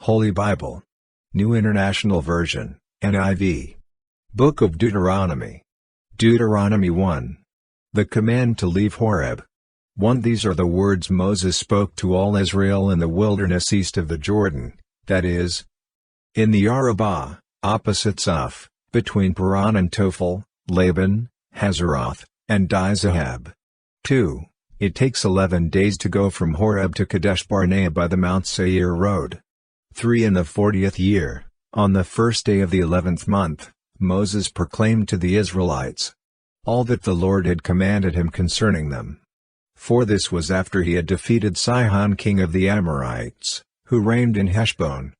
Holy Bible. New International Version, NIV. Book of Deuteronomy. Deuteronomy 1. The command to leave Horeb. 1. These are the words Moses spoke to all Israel in the wilderness east of the Jordan, that is, in the Arabah, opposite Suph, between Paran and Tophel, Laban, Hazeroth, and Dizahab. 2. It takes 11 days to go from Horeb to Kadesh Barnea by the Mount Seir road. 3. In the 40th year, on the first day of the 11th month, Moses proclaimed to the Israelites all that the Lord had commanded him concerning them. 4. This was after he had defeated Sihon king of the Amorites, who reigned in Heshbon,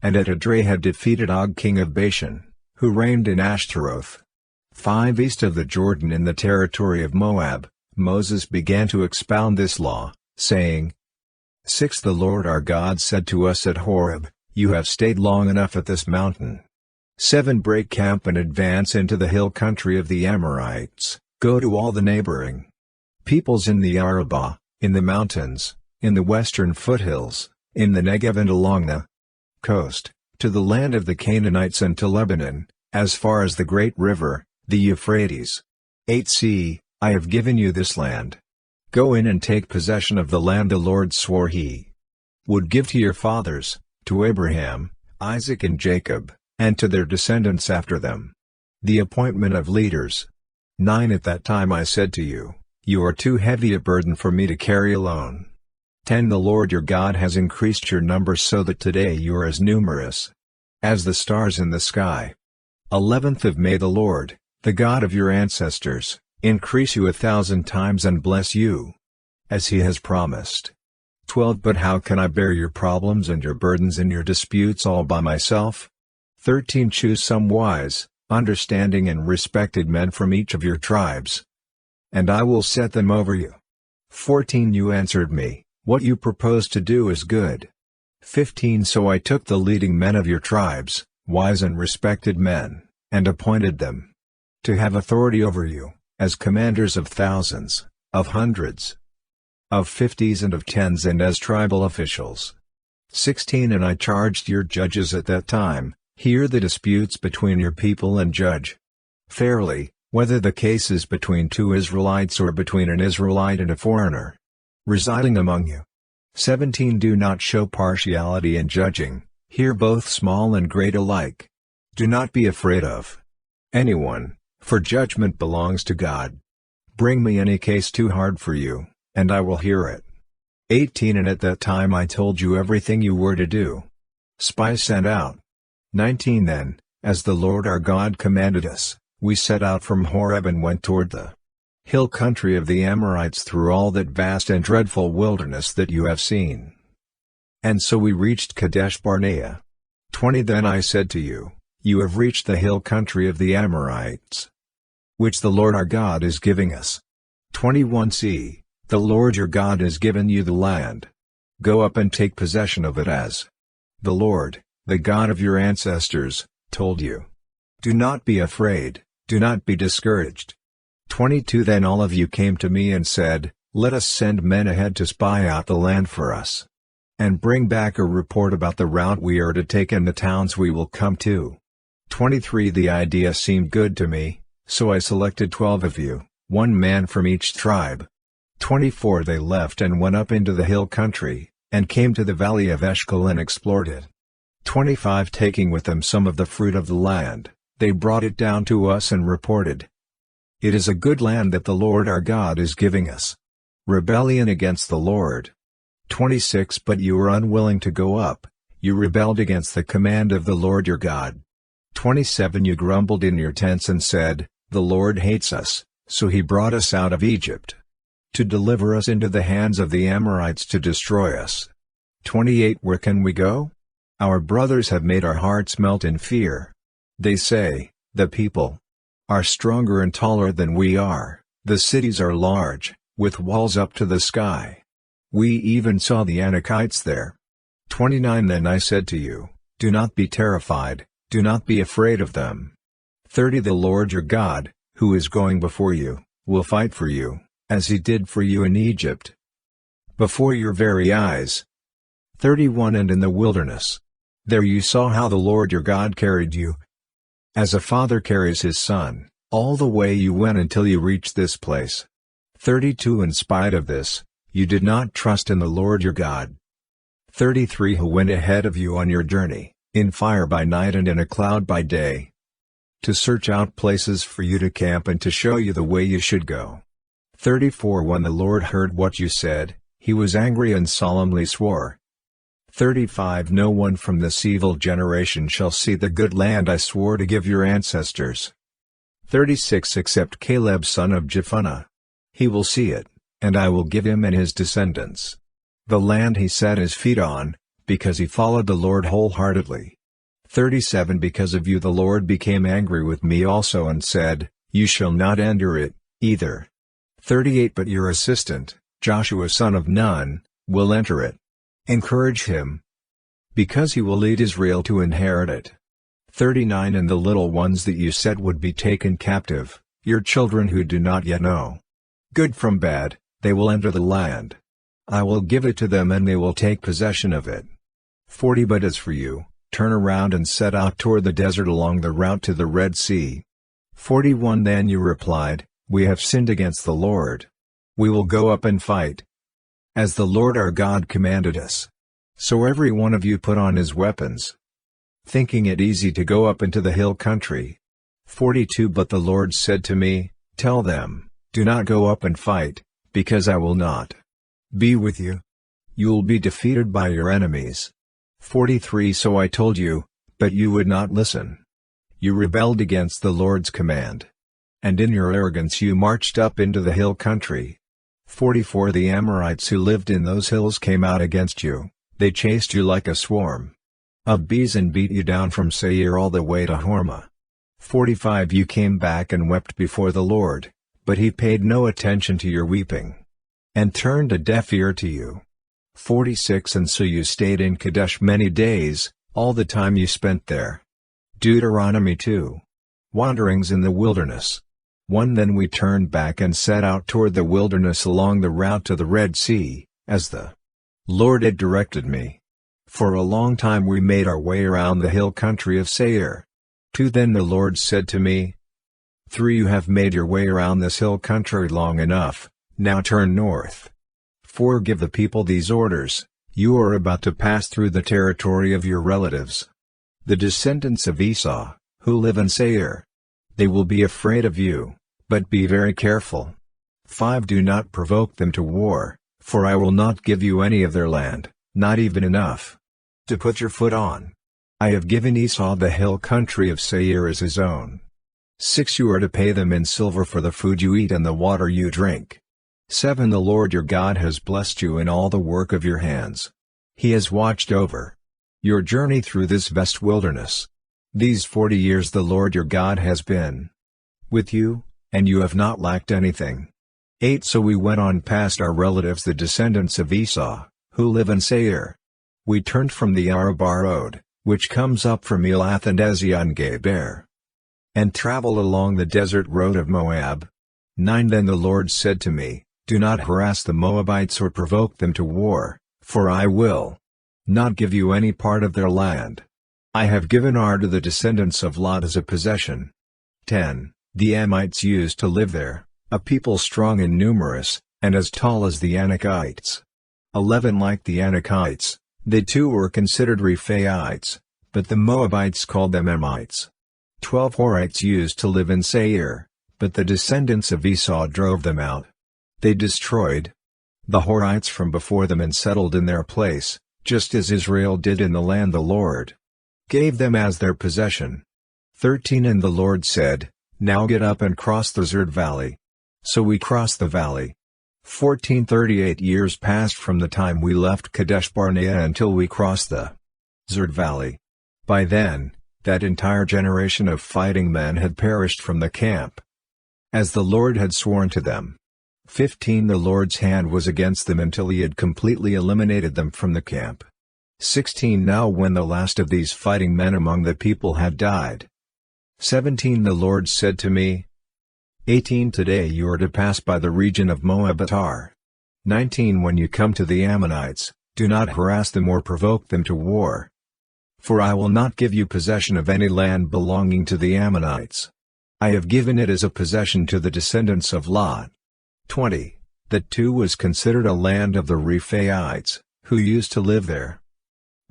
and at Edrei had defeated Og king of Bashan, who reigned in Ashtaroth. 5. East of the Jordan in the territory of Moab, Moses began to expound this law, saying, 6. The Lord our God said to us at Horeb, You have stayed long enough at this mountain. 7. Break camp and advance into the hill country of the Amorites, go to all the neighboring peoples in the Arabah, in the mountains, in the western foothills, in the Negev and along the coast, to the land of the Canaanites and to Lebanon, as far as the great river, the Euphrates. 8. See, I have given you this land. Go in and take possession of the land the Lord swore he would give to your fathers, to Abraham, Isaac and Jacob, and to their descendants after them. The appointment of leaders. 9. At that time I said to you, You are too heavy a burden for me to carry alone. 10. The Lord your God has increased your number so that today you are as numerous as the stars in the sky. 11th of May. The Lord, the God of your ancestors, increase you 1,000 times and bless you, as he has promised. 12. But how can I bear your problems and your burdens and your disputes all by myself? 13. Choose some wise, understanding and respected men from each of your tribes, and I will set them over you. 14. You answered me, What you propose to do is good. 15. So I took the leading men of your tribes, wise and respected men, and appointed them to have authority over you, as commanders of thousands, of hundreds, of fifties and of tens and as tribal officials. 16. And I charged your judges at that time, Hear the disputes between your people and judge fairly, whether the case is between two Israelites or between an Israelite and a foreigner residing among you. 17. Do not show partiality in judging, hear both small and great alike. Do not be afraid of anyone, for judgment belongs to God. Bring me any case too hard for you, and I will hear it. 18. And at that time I told you everything you were to do. Spies sent out. 19. Then, as the Lord our God commanded us, we set out from Horeb and went toward the hill country of the Amorites through all that vast and dreadful wilderness that you have seen. And so we reached Kadesh Barnea. 20. Then I said to you, You have reached the hill country of the Amorites, which the Lord our God is giving us. 21. See, the Lord your God has given you the land. Go up and take possession of it as the Lord, the God of your ancestors, told you. Do not be afraid, do not be discouraged. 22. Then all of you came to me and said, Let us send men ahead to spy out the land for us, and bring back a report about the route we are to take and the towns we will come to. 23. The idea seemed good to me, so I selected 12 of you, one man from each tribe. 24. They left and went up into the hill country, and came to the valley of Eshcol and explored it. 25. Taking with them some of the fruit of the land, they brought it down to us and reported, It is a good land that the Lord our God is giving us. Rebellion against the Lord. 26. But you were unwilling to go up, you rebelled against the command of the Lord your God. 27. You grumbled in your tents and said, The Lord hates us, so he brought us out of Egypt, to deliver us into the hands of the Amorites to destroy us. 28. Where can we go? Our brothers have made our hearts melt in fear. They say, The people are stronger and taller than we are, the cities are large, with walls up to the sky. We even saw the Anakites there. 29. Then I said to you, Do not be terrified, do not be afraid of them. 30. The Lord your God, who is going before you, will fight for you, as he did for you in Egypt, before your very eyes. 31 And in the wilderness. There you saw how the Lord your God carried you, as a father carries his son, all the way you went until you reached this place. 32 In spite of this, you did not trust in the Lord your God. 33 Who went ahead of you on your journey, in fire by night and in a cloud by day, to search out places for you to camp and to show you the way you should go. 34 When the Lord heard what you said, he was angry and solemnly swore. 35 No one from this evil generation shall see the good land I swore to give your ancestors. 36 Except Caleb son of Jephunneh. He will see it, and I will give him and his descendants the land he set his feet on, because he followed the Lord wholeheartedly. 37 Because of you the Lord became angry with me also and said, You shall not enter it, either. 38 But your assistant, Joshua son of Nun, will enter it. Encourage him, because he will lead Israel to inherit it. 39 And the little ones that you said would be taken captive, your children who do not yet know good from bad, they will enter the land. I will give it to them and they will take possession of it. 40 But as for you, turn around and set out toward the desert along the route to the Red Sea. 41 Then you replied, We have sinned against the Lord. We will go up and fight, as the Lord our God commanded us. So every one of you put on his weapons, thinking it easy to go up into the hill country. 42 But the Lord said to me, Tell them, Do not go up and fight, because I will not be with you. You will be defeated by your enemies. 43 So I told you, but you would not listen. You rebelled against the Lord's command, and in your arrogance you marched up into the hill country. 44 The Amorites who lived in those hills came out against you, they chased you like a swarm of bees and beat you down from Seir all the way to Hormah. 45 You came back and wept before the Lord, but he paid no attention to your weeping, and turned a deaf ear to you. 46 And so you stayed in Kadesh many days, all the time you spent there. Deuteronomy 2. Wanderings in the wilderness. 1 Then we turned back and set out toward the wilderness along the route to the Red Sea, as the Lord had directed me. For a long time we made our way around the hill country of Seir. 2 Then the Lord said to me, 3 You have made your way around this hill country long enough, now turn north. 4 Give the people these orders, you are about to pass through the territory of your relatives, the descendants of Esau, who live in Seir. They will be afraid of you, but be very careful. 5 Do not provoke them to war, for I will not give you any of their land, not even enough to put your foot on. I have given Esau the hill country of Seir as his own. 6 You are to pay them in silver for the food you eat and the water you drink. 7 The Lord your God has blessed you in all the work of your hands. He has watched over your journey through this vast wilderness. These 40 years the Lord your God has been with you, and you have not lacked anything. 8 So we went on past our relatives the descendants of Esau, who live in Seir. We turned from the Arabah road, which comes up from Elath and Ezion-Geber, and traveled along the desert road of Moab. 9 Then the Lord said to me, Do not harass the Moabites or provoke them to war, for I will not give you any part of their land. I have given Ar to the descendants of Lot as a possession. 10 The Amites used to live there, a people strong and numerous, and as tall as the Anakites. 11 Like the Anakites, they too were considered Rephaites, but the Moabites called them Amites. 12 Horites used to live in Seir, but the descendants of Esau drove them out. They destroyed the Horites from before them and settled in their place, just as Israel did in the land the Lord gave them as their possession. 13 And the Lord said, Now get up and cross the Zerd Valley. So we crossed the valley. 14 38 years passed from the time we left Kadesh Barnea until we crossed the Zerd Valley. By then, that entire generation of fighting men had perished from the camp, as the Lord had sworn to them. 15 The Lord's hand was against them until he had completely eliminated them from the camp. 16 Now when the last of these fighting men among the people had died. 17 The Lord said to me, 18 Today you are to pass by the region of Moab at Ar. 19 When you come to the Ammonites, Do not harass them or provoke them to war. For I will not give you possession of any land belonging to the Ammonites. I have given it as a possession to the descendants of Lot. 20. That too was considered a land of the Rephaites, who used to live there.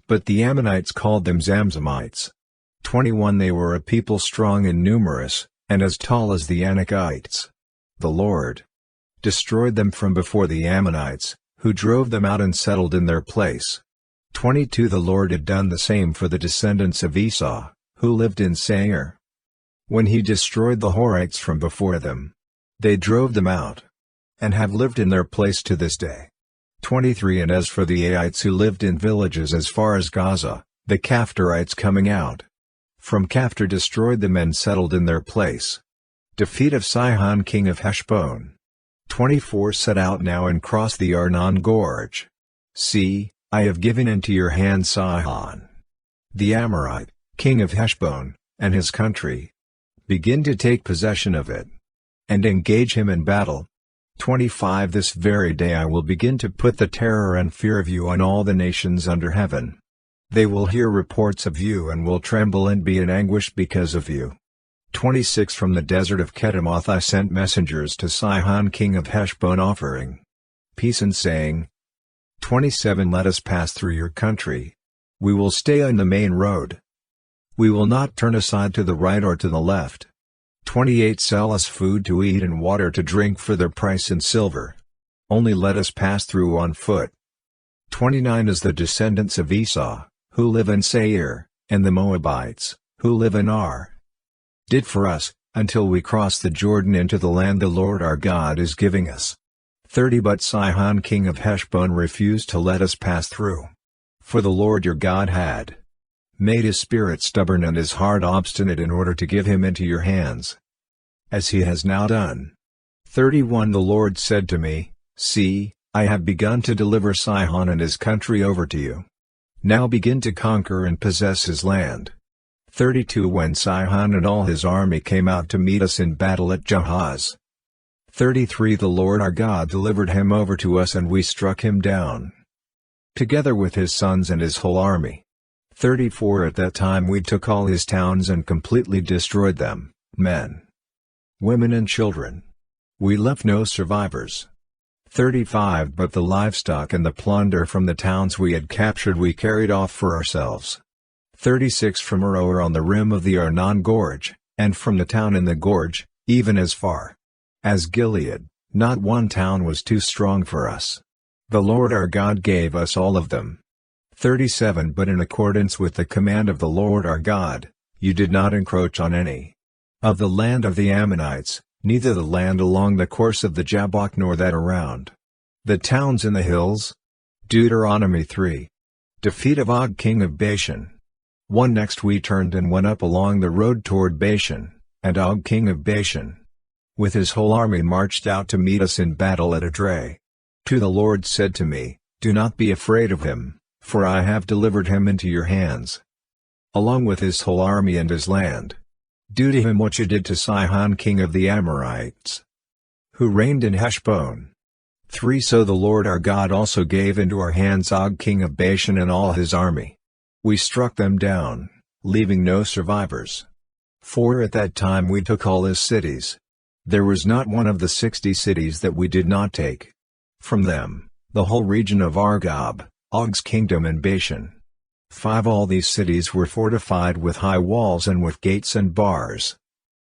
But the Ammonites called them Zamzamites. 21. They were a people strong and numerous, and as tall as the Anakites. The Lord destroyed them from before the Ammonites, who drove them out and settled in their place. 22. The Lord had done the same for the descendants of Esau, who lived in Seir. When he destroyed the Horites from before them, they drove them out, and have lived in their place to this day. 23. And as for the Aites who lived in villages as far as Gaza, the Caphtorites coming out from Caphtor destroyed them and settled in their place. Defeat of Sihon king of Heshbon. 24. Set out now and cross the Arnon Gorge. See, I have given into your hand Sihon, the Amorite, king of Heshbon, and his country. Begin to take possession of it, and engage him in battle. 25. This very day I will begin to put the terror and fear of you on all the nations under heaven. They will hear reports of you and will tremble and be in anguish because of you. 26. From the desert of Kedemoth I sent messengers to Sihon king of Heshbon offering peace and saying, 27. Let us pass through your country. We will stay on the main road. We will not turn aside to the right or to the left. 28. Sell us food to eat and water to drink for their price in silver. Only let us pass through on foot. 29. As the descendants of Esau, who live in Seir, and the Moabites, who live in Ar, did for us, until we cross the Jordan into the land the Lord our God is giving us. 30. But Sihon king of Heshbon refused to let us pass through. For the Lord your God had made his spirit stubborn and his heart obstinate in order to give him into your hands, as he has now done. 31. The Lord said to me, See, I have begun to deliver Sihon and his country over to you. Now begin to conquer and possess his land. 32. When Sihon and all his army came out to meet us in battle at Jahaz. 33. The Lord our God delivered him over to us and we struck him down, together with his sons and his whole army. 34. At that time we took all his towns and completely destroyed them, men, women and children. We left no survivors. 35. But the livestock and the plunder from the towns we had captured we carried off for ourselves. 36. From Aroer on the rim of the Arnon Gorge, and from the town in the gorge, even as far as Gilead, not one town was too strong for us. The Lord our God gave us all of them. 37. But in accordance with the command of the Lord our God, you did not encroach on any of the land of the Ammonites, neither the land along the course of the Jabbok nor that around the towns in the hills. Deuteronomy 3. Defeat of Og king of Bashan. 1. Next we turned and went up along the road toward Bashan, and Og king of Bashan, with his whole army marched out to meet us in battle at Edrei. 2. The Lord said to me, Do not be afraid of him, for I have delivered him into your hands, along with his whole army and his land. Do to him what you did to Sihon king of the Amorites, who reigned in Heshbon. 3. So the Lord our God also gave into our hands Og king of Bashan and all his army. We struck them down, leaving no survivors. 4. At that time we took all his cities. There was not one of the 60 cities that we did not take from them, the whole region of Argob, Og's kingdom and Bashan. 5. All these cities were fortified with high walls and with gates and bars.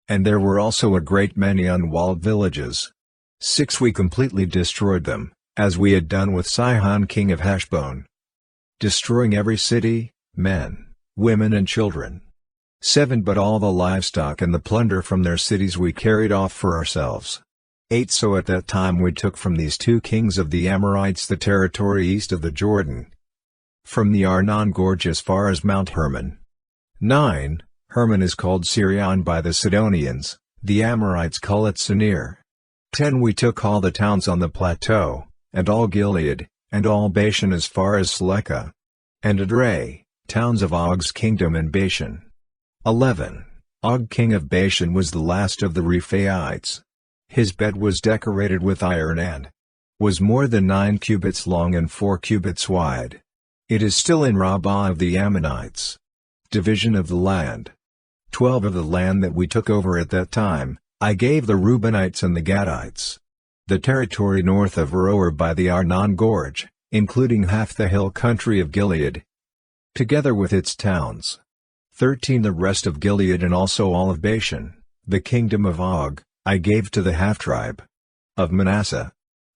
And there were also a great many unwalled villages. 6. We completely destroyed them, as we had done with Sihon king of Heshbon, destroying every city, men, women and children. 7. But all the livestock and the plunder from their cities we carried off for ourselves. 8. So at that time we took from these 2 kings of the Amorites the territory east of the Jordan, from the Arnon Gorge as far as Mount Hermon. 9. Hermon is called Sirion by the Sidonians, the Amorites call it Sinir. 10. We took all the towns on the plateau, and all Gilead, and all Bashan as far as Selecah, and Edrei, towns of Og's kingdom and Bashan. 11. Og king of Bashan was the last of the Rephaites. His bed was decorated with iron and was more than 9 cubits long and 4 cubits wide. It is still in Rabbah of the Ammonites. Division of the land. 12 of the land that we took over at that time, I gave the Reubenites and the Gadites. The territory north of Aroer by the Arnon Gorge, including half the hill country of Gilead, together with its towns. 13 The rest of Gilead and also all of Bashan, the kingdom of Og, I gave to the half-tribe of Manasseh.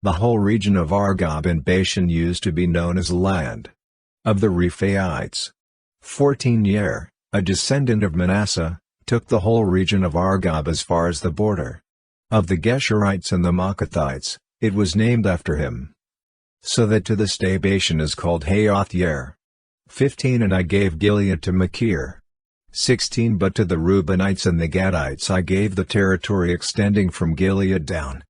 The whole region of Argob and Bashan used to be known as the land of the Rephaites. 14 Yair, a descendant of Manasseh, took the whole region of Argob as far as the border of the Geshurites and the Maacathites. It was named after him, so that to this day Bashan is called Hayoth Yair. 15 And I gave Gilead to Machir. 16 But to the Reubenites and the Gadites I gave the territory extending from Gilead down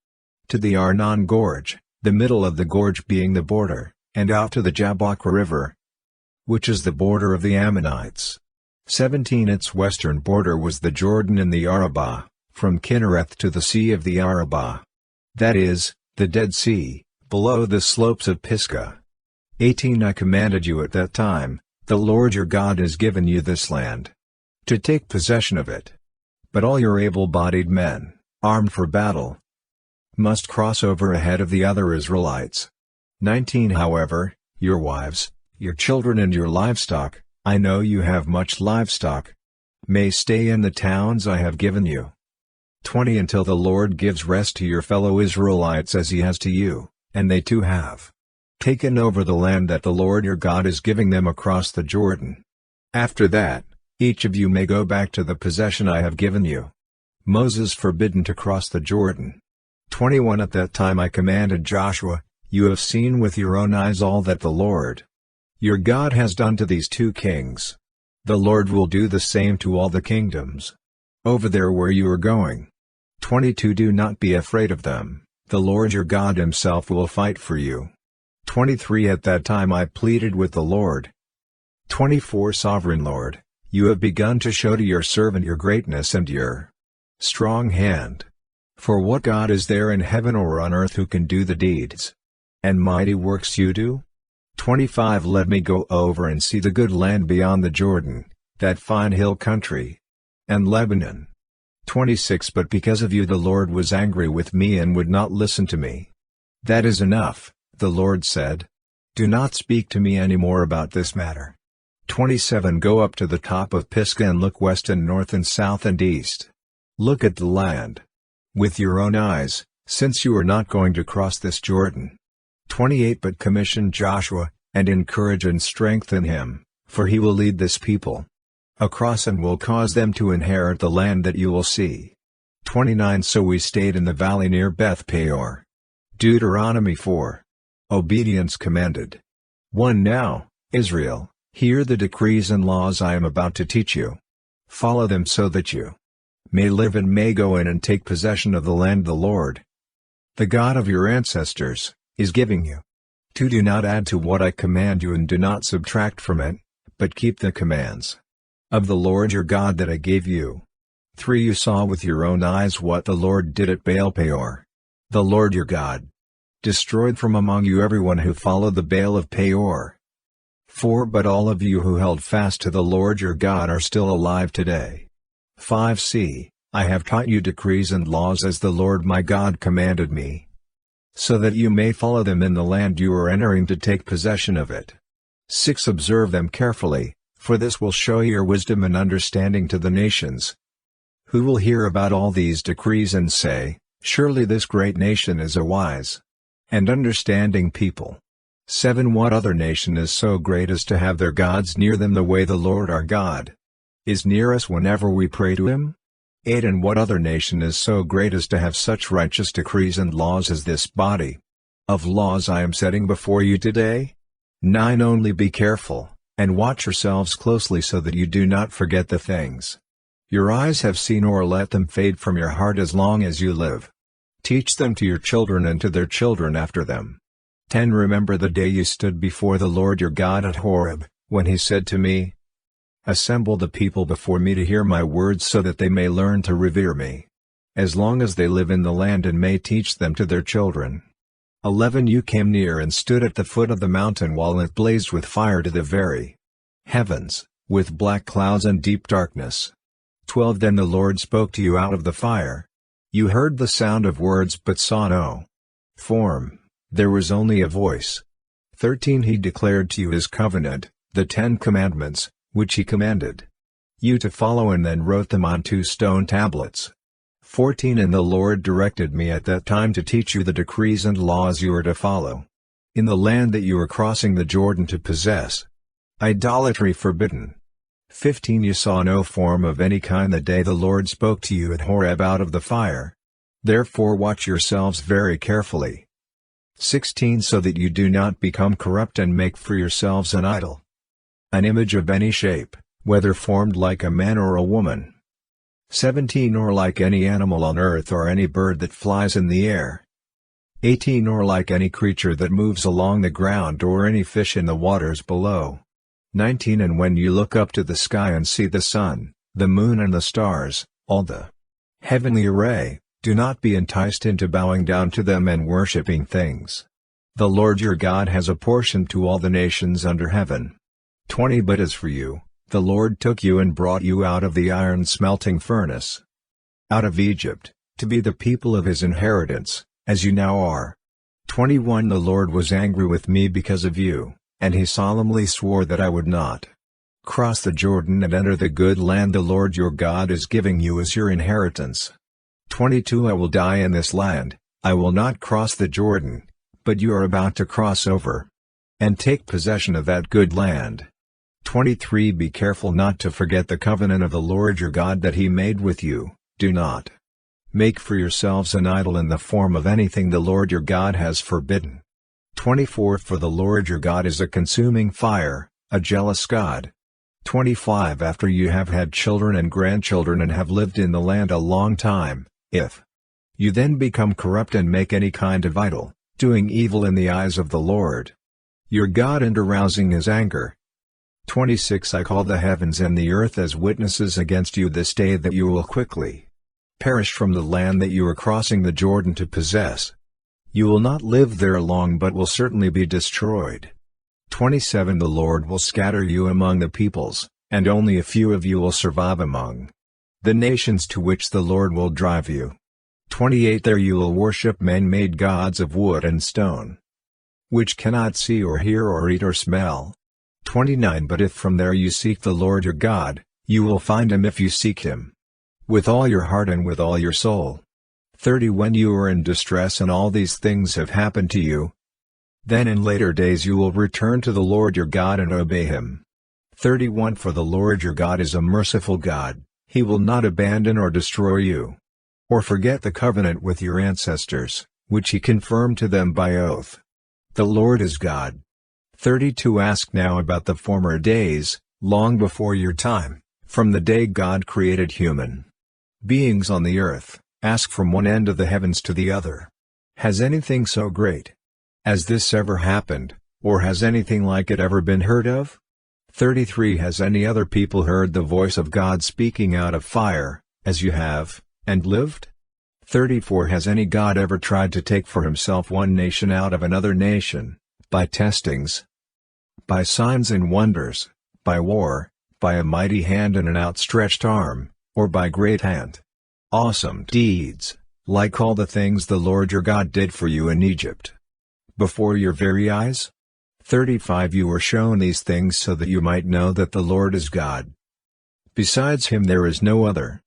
to the Arnon Gorge, the middle of the gorge being the border, and out to the Jabbok River, which is the border of the Ammonites. 17 Its western border was the Jordan and the Arabah, from Kinnereth to the sea of the Arabah, that is, the Dead Sea, below the slopes of Pisgah. 18 I commanded you at that time, the Lord your God has given you this land, to take possession of it. But all your able-bodied men, armed for battle, must cross over ahead of the other Israelites. 19 However, your wives, your children and your livestock, I know you have much livestock, may stay in the towns I have given you. 20 Until the Lord gives rest to your fellow Israelites as he has to you, and they too have taken over the land that the Lord your God is giving them across the Jordan. After that, each of you may go back to the possession I have given you. Moses forbidden to cross the Jordan. 21 At that time I commanded Joshua, you have seen with your own eyes all that the Lord your God has done to these 2 kings. The Lord will do the same to all the kingdoms over there where you are going. 22 Do not be afraid of them, the Lord your God himself will fight for you. 23 At that time I pleaded with the Lord. 24 Sovereign Lord, you have begun to show to your servant your greatness and your strong hand. For what God is there in heaven or on earth who can do the deeds and mighty works you do? 25 Let me go over and see the good land beyond the Jordan, that fine hill country, and Lebanon. 26 But because of you the Lord was angry with me and would not listen to me. That is enough, the Lord said. Do not speak to me any more about this matter. 27 Go up to the top of Pisgah and look west and north and south and east. Look at the land with your own eyes, since you are not going to cross this Jordan. 28 But commission Joshua, and encourage and strengthen him, for he will lead this people across and will cause them to inherit the land that you will see. 29 So we stayed in the valley near Beth Peor. Deuteronomy 4. Obedience commanded. 1 Now, Israel, hear the decrees and laws I am about to teach you. Follow them so that you may live and may go in and take possession of the land the Lord, the God of your ancestors, is giving you. 2 Do not add to what I command you and do not subtract from it, but keep the commands of the Lord your God that I gave you. 3 You saw with your own eyes what the Lord did at Baal Peor. The Lord your God destroyed from among you everyone who followed the Baal of Peor. 4 But all of you who held fast to the Lord your God are still alive today. 5 See, I have taught you decrees and laws as the Lord my God commanded me, so that you may follow them in the land you are entering to take possession of it. 6 Observe them carefully, for this will show your wisdom and understanding to the nations, who will hear about all these decrees and say, surely this great nation is a wise and understanding people. 7 What other nation is so great as to have their gods near them the way the Lord our God is near us whenever we pray to him? 8 And what other nation is so great as to have such righteous decrees and laws as this body of laws I am setting before you today? 9 Only be careful, and watch yourselves closely so that you do not forget the things your eyes have seen or let them fade from your heart as long as you live. Teach them to your children and to their children after them. 10 Remember the day you stood before the Lord your God at Horeb, when he said to me, assemble the people before me to hear my words so that they may learn to revere me, as long as they live in the land and may teach them to their children. 11 You came near and stood at the foot of the mountain while it blazed with fire to the very heavens, with black clouds and deep darkness. 12 Then the Lord spoke to you out of the fire. You heard the sound of words but saw no form, there was only a voice. 13 He declared to you His covenant, the 10 Commandments, which He commanded you to follow and then wrote them on 2 stone tablets. 14 And the Lord directed me at that time to teach you the decrees and laws you are to follow in the land that you are crossing the Jordan to possess. Idolatry forbidden. 15 You saw no form of any kind the day the Lord spoke to you at Horeb out of the fire. Therefore watch yourselves very carefully. 16 So that you do not become corrupt and make for yourselves an idol, an image of any shape, whether formed like a man or a woman. 17 Or like any animal on earth or any bird that flies in the air. 18 Or like any creature that moves along the ground or any fish in the waters below. 19 And when you look up to the sky and see the sun, the moon and the stars, all the heavenly array, do not be enticed into bowing down to them and worshipping things the Lord your God has apportioned to all the nations under heaven. 20 But as for you, the Lord took you and brought you out of the iron smelting furnace, out of Egypt, to be the people of His inheritance, as you now are. 21 The Lord was angry with me because of you, and He solemnly swore that I would not cross the Jordan and enter the good land the Lord your God is giving you as your inheritance. 22 I will die in this land, I will not cross the Jordan, but you are about to cross over and take possession of that good land. 23 Be careful not to forget the covenant of the Lord your God that He made with you. Do not make for yourselves an idol in the form of anything the Lord your God has forbidden. 24 For the Lord your God is a consuming fire, a jealous God. 25 After you have had children and grandchildren and have lived in the land a long time, if you then become corrupt and make any kind of idol, doing evil in the eyes of the Lord your God and arousing His anger. 26 I call the heavens and the earth as witnesses against you this day that you will quickly perish from the land that you are crossing the Jordan to possess. You will not live there long but will certainly be destroyed. 27 The Lord will scatter you among the peoples, and only a few of you will survive among the nations to which the Lord will drive you. 28 There you will worship man-made gods of wood and stone, which cannot see or hear or eat or smell. 29 But if from there you seek the Lord your God, you will find Him if you seek Him with all your heart and with all your soul. 30 When you are in distress and all these things have happened to you, then in later days you will return to the Lord your God and obey Him. 31 For the Lord your God is a merciful God, He will not abandon or destroy you, or forget the covenant with your ancestors, which He confirmed to them by oath. The Lord is God. 32 Ask now about the former days, long before your time, from the day God created human beings on the earth. Ask from one end of the heavens to the other. Has anything so great as this ever happened, or has anything like it ever been heard of? 33 Has any other people heard the voice of God speaking out of fire, as you have, and lived? 34 Has any God ever tried to take for himself one nation out of another nation, by testings, by signs and wonders, by war, by a mighty hand and an outstretched arm, or by great and awesome deeds, like all the things the Lord your God did for you in Egypt, before your very eyes? 35 You were shown these things so that you might know that the Lord is God. Besides Him there is no other.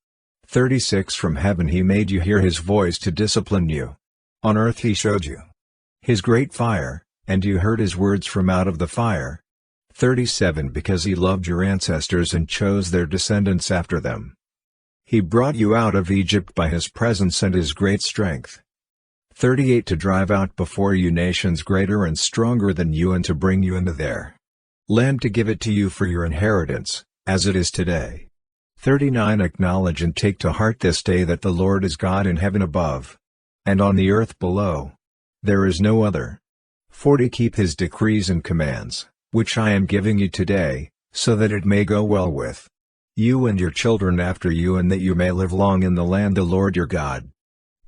36 From heaven He made you hear His voice to discipline you. On earth He showed you His great fire, and you heard His words from out of the fire. 37 Because He loved your ancestors and chose their descendants after them, He brought you out of Egypt by His presence and His great strength. 38 To drive out before you nations greater and stronger than you and to bring you into their land to give it to you for your inheritance, as it is today. 39 Acknowledge and take to heart this day that the Lord is God in heaven above, and on the earth below. There is no other. 40 Keep His decrees and commands, which I am giving you today, so that it may go well with you and your children after you and that you may live long in the land the Lord your God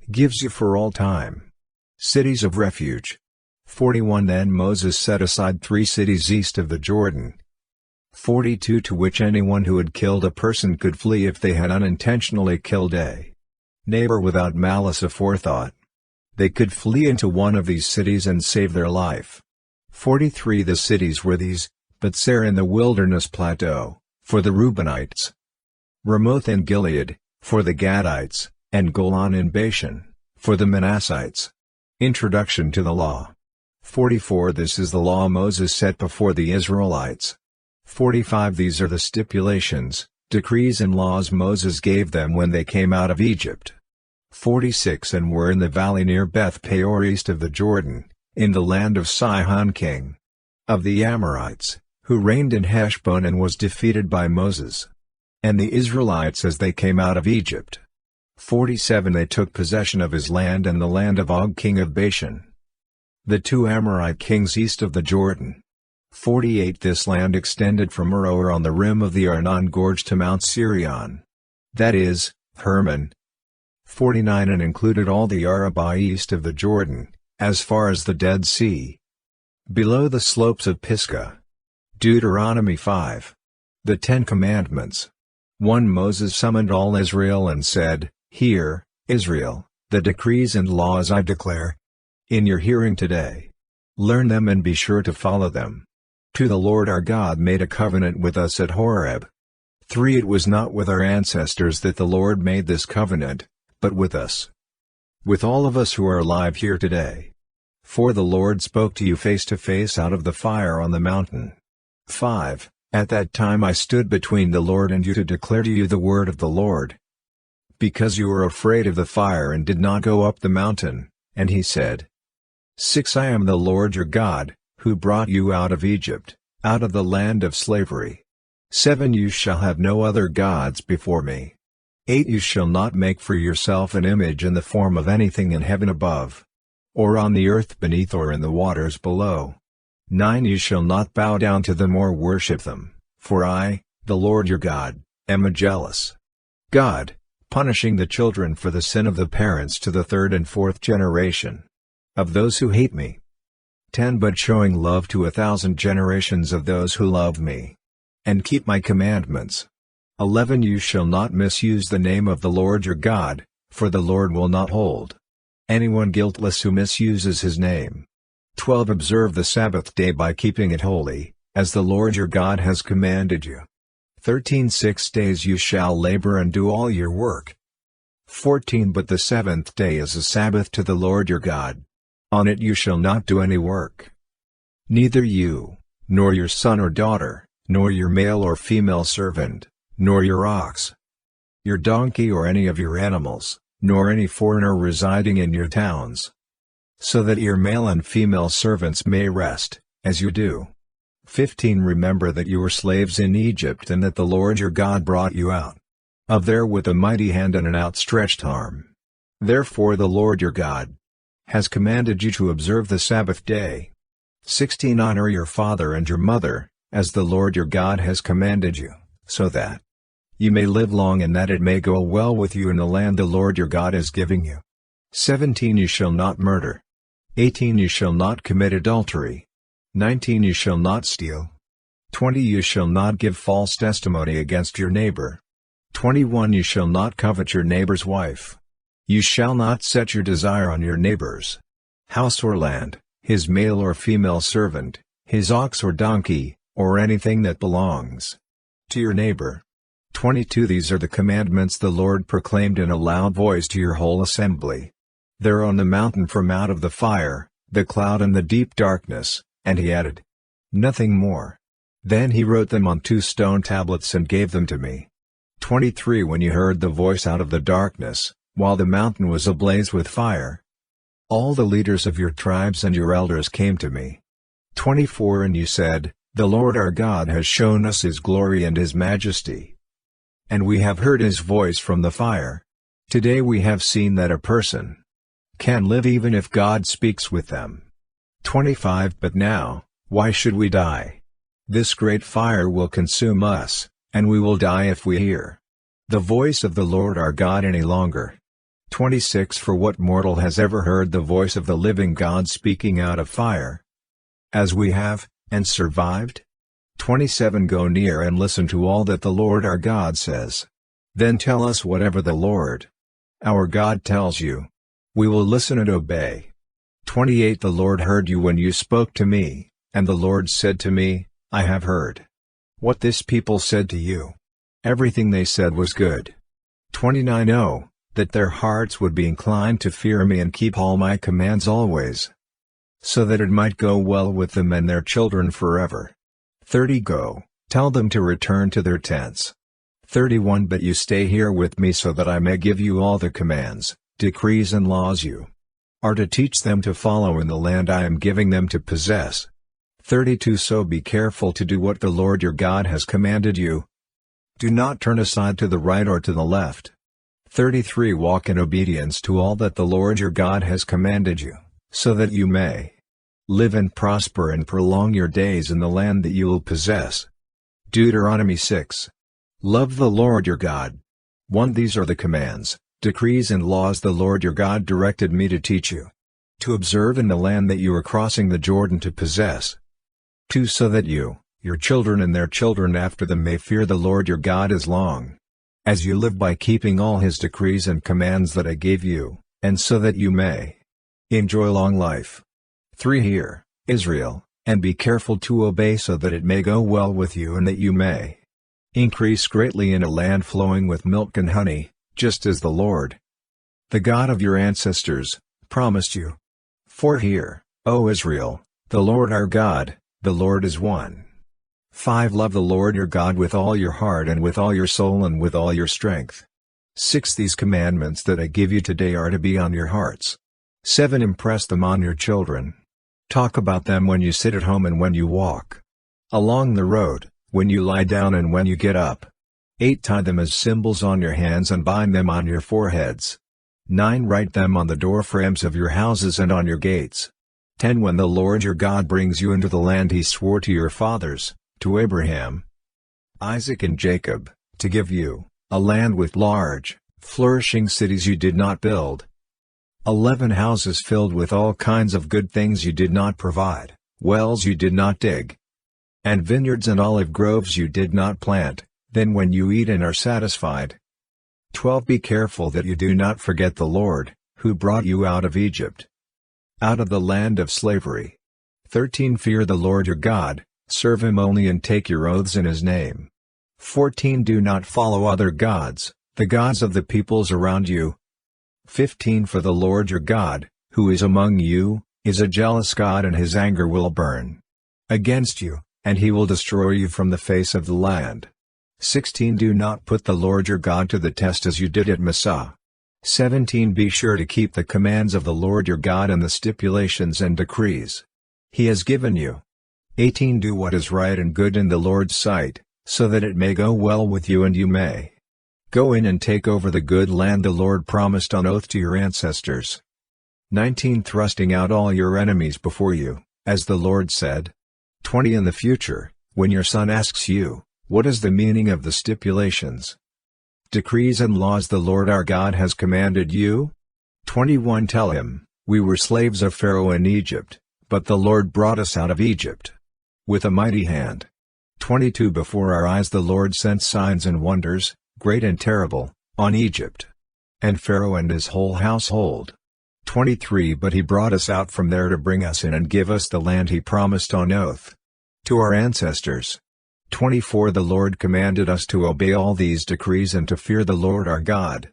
gives you for all time. Cities of refuge. 41 Then Moses set aside 3 cities east of the Jordan. 42 To which anyone who had killed a person could flee if they had unintentionally killed a neighbor without malice aforethought. They could flee into one of these cities and save their life. 43 The cities were these: Betzar in the wilderness plateau, for the Reubenites; Ramoth in Gilead, for the Gadites; and Golan in Bashan, for the Manassites. Introduction to the Law. 44 This is the law Moses set before the Israelites. 45 These are the stipulations, decrees and laws Moses gave them when they came out of Egypt. 46 And were in the valley near Beth Peor east of the Jordan, in the land of Sihon king of the Amorites, who reigned in Heshbon and was defeated by Moses and the Israelites as they came out of Egypt. 47 They took possession of his land and the land of Og king of Bashan, the 2 Amorite kings east of the Jordan. 48 This land extended from Aroer on the rim of the Arnon Gorge to Mount Sirion, that is, Hermon. 49 And included all the Arabah east of the Jordan, as far as the Dead Sea, below the slopes of Pisgah. Deuteronomy 5. The 10 Commandments. 1 Moses summoned all Israel and said, Hear, Israel, the decrees and laws I declare in your hearing today. Learn them and be sure to follow them. 2 The Lord our God made a covenant with us at Horeb. 3 It was not with our ancestors that the Lord made this covenant, but with us, with all of us who are alive here today. 4 The Lord spoke to you face to face out of the fire on the mountain. 5 At that time I stood between the Lord and you to declare to you the word of the Lord, because you were afraid of the fire and did not go up the mountain. And he said, 6 I am the Lord your God, who brought you out of Egypt, out of the land of slavery. 7 You shall have no other gods before me. 8 You shall not make for yourself an image in the form of anything in heaven above, or on the earth beneath or in the waters below. 9 You shall not bow down to them or worship them, for I, the Lord your God, am a jealous God, punishing the children for the sin of the parents to the 3rd and 4th generation of those who hate me. 10 But showing love to 1,000 generations of those who love me and keep my commandments. 11 You shall not misuse the name of the Lord your God, for the Lord will not hold anyone guiltless who misuses his name. 12 Observe the Sabbath day by keeping it holy, as the Lord your God has commanded you. 13 6 days you shall labor and do all your work. 14 But the 7th day is a Sabbath to the Lord your God. On it you shall not do any work. Neither you, nor your son or daughter, nor your male or female servant, nor your ox, your donkey or any of your animals, nor any foreigner residing in your towns, so that your male and female servants may rest, as you do. 15 Remember that you were slaves in Egypt and that the Lord your God brought you out of there with a mighty hand and an outstretched arm. Therefore the Lord your God has commanded you to observe the Sabbath day. 16 Honor your father and your mother, as the Lord your God has commanded you, so that you may live long and that it may go well with you in the land the Lord your God is giving you. 17 You shall not murder. 18 You shall not commit adultery. 19 You shall not steal. 20 You shall not give false testimony against your neighbor. 21 You shall not covet your neighbor's wife. You shall not set your desire on your neighbor's house or land, his male or female servant, his ox or donkey, or anything that belongs to your neighbor. 22 These are the commandments the Lord proclaimed in a loud voice to your whole assembly there on the mountain from out of the fire, the cloud and the deep darkness, and he added nothing more. Then he wrote them on 2 stone tablets and gave them to me. 23 When you heard the voice out of the darkness, while the mountain was ablaze with fire, all the leaders of your tribes and your elders came to me. 24 And you said, The Lord our God has shown us his glory and his majesty, and we have heard his voice from the fire. Today we have seen that a person can live even if God speaks with them. 25 But now, why should we die? This great fire will consume us, and we will die if we hear the voice of the Lord our God any longer. 26 For what mortal has ever heard the voice of the living God speaking out of fire? As we have, and survived? 27 Go near and listen to all that the Lord our God says. Then tell us whatever the Lord our God tells you. We will listen and obey. 28 The Lord heard you when you spoke to me, and the Lord said to me, I have heard what this people said to you. Everything they said was good. 29 Oh, that their hearts would be inclined to fear me and keep all my commands always, so that it might go well with them and their children forever. 30 Go, tell them to return to their tents. 31 But you stay here with me so that I may give you all the commands, decrees and laws you are to teach them to follow in the land I am giving them to possess. 32 So be careful to do what the Lord your God has commanded you. Do not turn aside to the right or to the left. 33 Walk in obedience to all that the Lord your God has commanded you, so that you may live and prosper and prolong your days in the land that you will possess. Deuteronomy 6. Love the Lord your God. 1 These are the commands, decrees and laws the Lord your God directed me to teach you, to observe in the land that you are crossing the Jordan to possess. 2 So that you, your children and their children after them may fear the Lord your God as long as you live by keeping all his decrees and commands that I gave you, and so that you may enjoy long life. 3 Hear, Israel, and be careful to obey so that it may go well with you and that you may increase greatly in a land flowing with milk and honey, just as the Lord, the God of your ancestors, promised you. 4 Hear, O Israel, the Lord our God, the Lord is one. 5 Love the Lord your God with all your heart and with all your soul and with all your strength. 6 These commandments that I give you today are to be on your hearts. 7 Impress them on your children. Talk about them when you sit at home and when you walk along the road, when you lie down and when you get up. 8 Tie them as symbols on your hands and bind them on your foreheads. 9 Write them on the door frames of your houses and on your gates. 10 When the Lord your God brings you into the land he swore to your fathers, to Abraham, Isaac and Jacob, to give you, a land with large, flourishing cities you did not build, 11 houses filled with all kinds of good things you did not provide, wells you did not dig, and vineyards and olive groves you did not plant, then when you eat and are satisfied. 12 Be careful that you do not forget the Lord, who brought you out of Egypt, out of the land of slavery. 13 Fear the Lord your God, serve him only and take your oaths in his name. 14 Do not follow other gods, the gods of the peoples around you. 15 For the Lord your God, who is among you, is a jealous God and his anger will burn against you, and he will destroy you from the face of the land. 16 Do not put the Lord your God to the test as you did at Massah. 17 Be sure to keep the commands of the Lord your God and the stipulations and decrees he has given you. 18 Do what is right and good in the Lord's sight, so that it may go well with you and you may go in and take over the good land the Lord promised on oath to your ancestors. 19 Thrusting out all your enemies before you, as the Lord said. 20 In the future, when your son asks you, what is the meaning of the stipulations, decrees and laws the Lord our God has commanded you? 21 Tell him, we were slaves of Pharaoh in Egypt, but the Lord brought us out of Egypt with a mighty hand. 22 Before our eyes the Lord sent signs and wonders, great and terrible, on Egypt and Pharaoh and his whole household. 23 But he brought us out from there to bring us in and give us the land he promised on oath to our ancestors. 24 The Lord commanded us to obey all these decrees and to fear the Lord our God,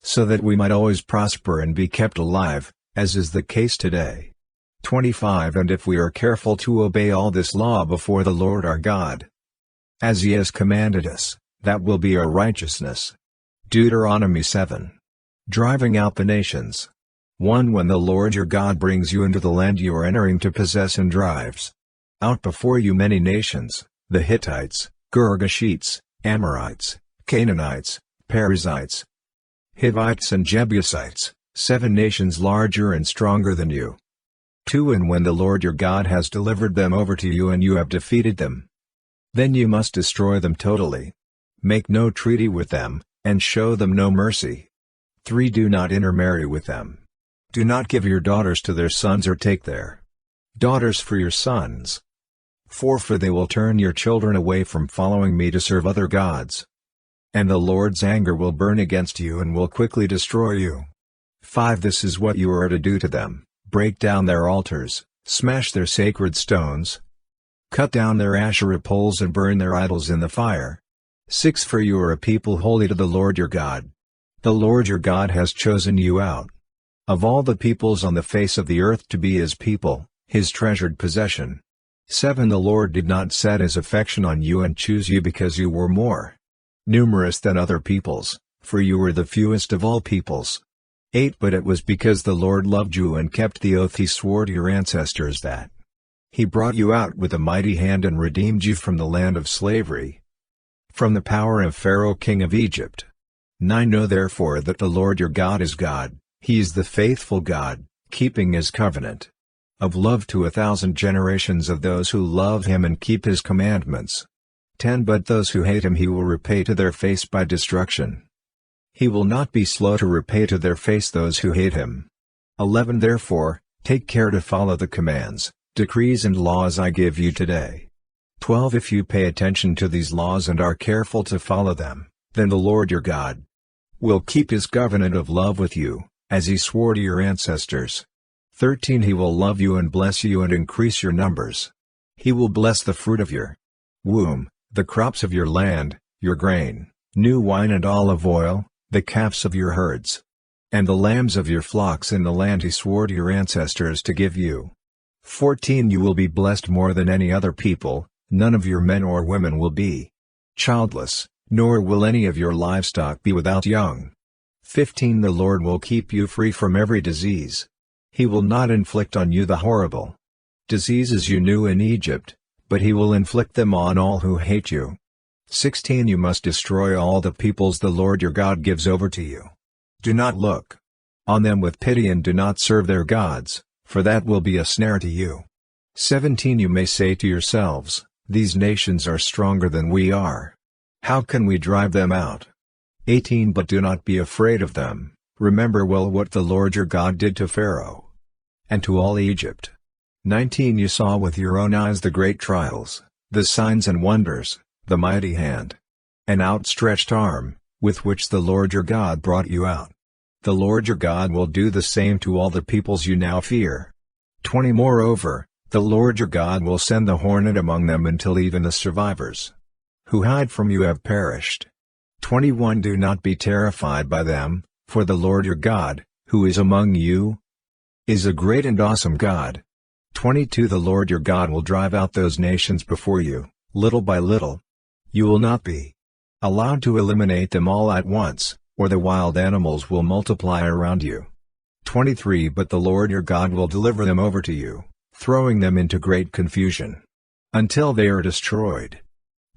so that we might always prosper and be kept alive, as is the case today. 25 And if we are careful to obey all this law before the Lord our God, as he has commanded us, that will be our righteousness. Deuteronomy 7. Driving out the nations. 1 When the Lord your God brings you into the land you are entering to possess and drives out before you many nations, the Hittites, Girgashites, Amorites, Canaanites, Perizzites, Hivites and Jebusites, 7 nations larger and stronger than you. 2 And when the Lord your God has delivered them over to you and you have defeated them, then you must destroy them totally. Make no treaty with them, and show them no mercy. 3. Do not intermarry with them. Do not give your daughters to their sons or take their daughters for your sons. 4. For they will turn your children away from following me to serve other gods. And the Lord's anger will burn against you and will quickly destroy you. 5. This is what you are to do to them: break down their altars, smash their sacred stones, cut down their Asherah poles and burn their idols in the fire. 6. For you are a people holy to the Lord your God. The Lord your God has chosen you out of all the peoples on the face of the earth to be his people, his treasured possession. 7. The Lord did not set his affection on you and choose you because you were more numerous than other peoples, for you were the fewest of all peoples. 8. But it was because the Lord loved you and kept the oath he swore to your ancestors that he brought you out with a mighty hand and redeemed you from the land of slavery, from the power of Pharaoh king of Egypt. 9. Know therefore that the Lord your God is God. He is the faithful God, keeping his covenant of love to 1,000 generations of those who love him and keep his commandments. 10. But those who hate him he will repay to their face by destruction. He will not be slow to repay to their face those who hate him. 11. Therefore, take care to follow the commands, decrees and laws I give you today. 12. If you pay attention to these laws and are careful to follow them, then the Lord your God will keep his covenant of love with you, as he swore to your ancestors. 13. He will love you and bless you and increase your numbers. He will bless the fruit of your womb, the crops of your land, your grain, new wine and olive oil, the calves of your herds, and the lambs of your flocks in the land he swore to your ancestors to give you. 14. You will be blessed more than any other people. None of your men or women will be childless, nor will any of your livestock be without young. 15. The Lord will keep you free from every disease. He will not inflict on you the horrible diseases you knew in Egypt, but he will inflict them on all who hate you. 16. You must destroy all the peoples the Lord your God gives over to you. Do not look on them with pity and do not serve their gods, for that will be a snare to you. 17. You may say to yourselves, these nations are stronger than we are. How can we drive them out? 18. But do not be afraid of them. Remember well what the Lord your God did to Pharaoh and to all Egypt. 19. You saw with your own eyes the great trials, the signs and wonders, the mighty hand and outstretched arm, with which the Lord your God brought you out. The Lord your God will do the same to all the peoples you now fear. 20. Moreover, the Lord your God will send the hornet among them until even the survivors who hide from you have perished. 21. Do not be terrified by them, for the Lord your God, who is among you, is a great and awesome God. 22. The Lord your God will drive out those nations before you, little by little. You will not be allowed to eliminate them all at once, or the wild animals will multiply around you. 23. But the Lord your God will deliver them over to you, throwing them into great confusion, until they are destroyed.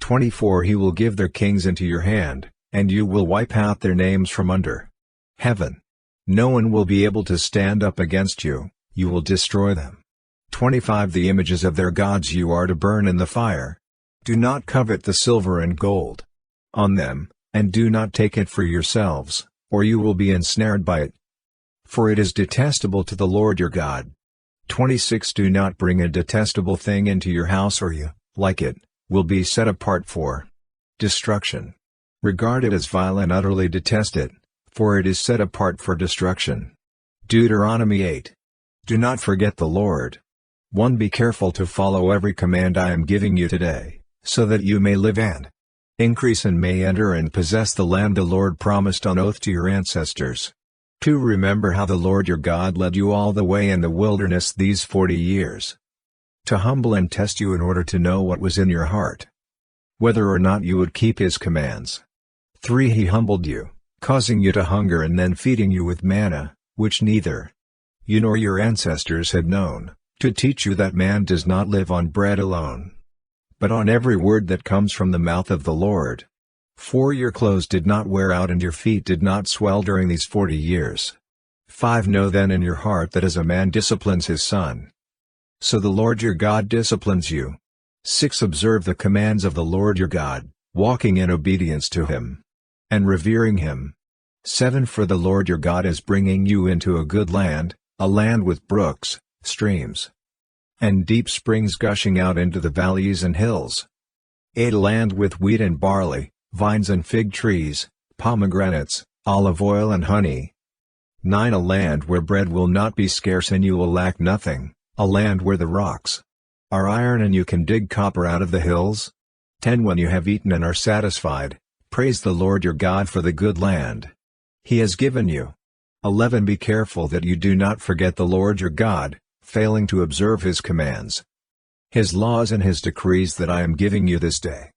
24. He will give their kings into your hand, and you will wipe out their names from under heaven. No one will be able to stand up against you, you will destroy them. 25. The images of their gods you are to burn in the fire. Do not covet the silver and gold on them, and do not take it for yourselves, or you will be ensnared by it. For it is detestable to the Lord your God. 26. Do not bring a detestable thing into your house, or you, like it, will be set apart for destruction. Regard it as vile and utterly detest it, for it is set apart for destruction. Deuteronomy 8. Do not forget the Lord. 1. Be careful to follow every command I am giving you today, so that you may live and increase and may enter and possess the land the Lord promised on oath to your ancestors. 2. Remember how the Lord your God led you all the way in the wilderness these 40 years, to humble and test you in order to know what was in your heart, whether or not you would keep his commands. 3. He humbled you, causing you to hunger and then feeding you with manna, which neither you nor your ancestors had known, to teach you that man does not live on bread alone, but on every word that comes from the mouth of the Lord. 4. Your clothes did not wear out and your feet did not swell during these 40 years. 5. Know then in your heart that as a man disciplines his son, so the Lord your God disciplines you. 6. Observe the commands of the Lord your God, walking in obedience to him, and revering him. 7 For the Lord your God is bringing you into a good land, a land with brooks, streams, and deep springs gushing out into the valleys and hills. 8 A land with wheat and barley, vines and fig trees, pomegranates, olive oil and honey. 9 A land where bread will not be scarce and you will lack nothing, a land where the rocks are iron and you can dig copper out of the hills. 10 When you have eaten and are satisfied, praise the Lord your God for the good land He has given you. 11 Be careful that you do not forget the Lord your God, failing to observe His commands, His laws and His decrees that I am giving you this day.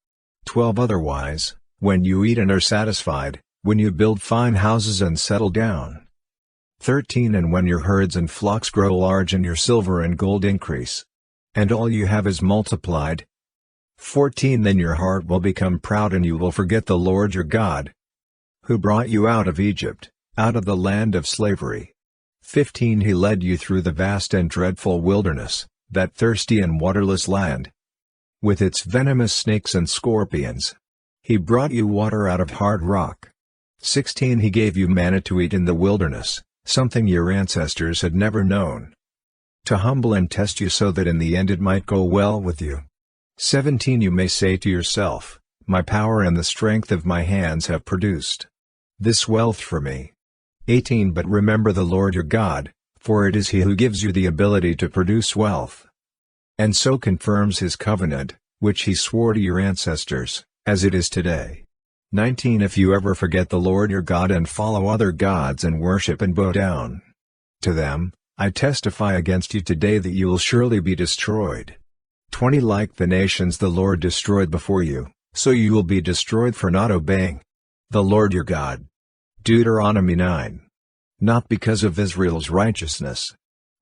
12 Otherwise, when you eat and are satisfied, when you build fine houses and settle down. 13 And when your herds and flocks grow large and your silver and gold increase, and all you have is multiplied. 14 Then your heart will become proud and you will forget the Lord your God, who brought you out of Egypt, out of the land of slavery. 15 He led you through the vast and dreadful wilderness, that thirsty and waterless land, with its venomous snakes and scorpions. He brought you water out of hard rock. 16 He gave you manna to eat in the wilderness, something your ancestors had never known, to humble and test you so that in the end it might go well with you. 17 You may say to yourself, my power and the strength of my hands have produced this wealth for me. 18 But remember the Lord your God, for it is He who gives you the ability to produce wealth, and so confirms His covenant, which He swore to your ancestors, as it is today. 19 If you ever forget the Lord your God and follow other gods and worship and bow down to them, I testify against you today that you will surely be destroyed. 20 Like the nations the Lord destroyed before you, so you will be destroyed for not obeying the Lord your God. Deuteronomy 9. Not because of Israel's righteousness.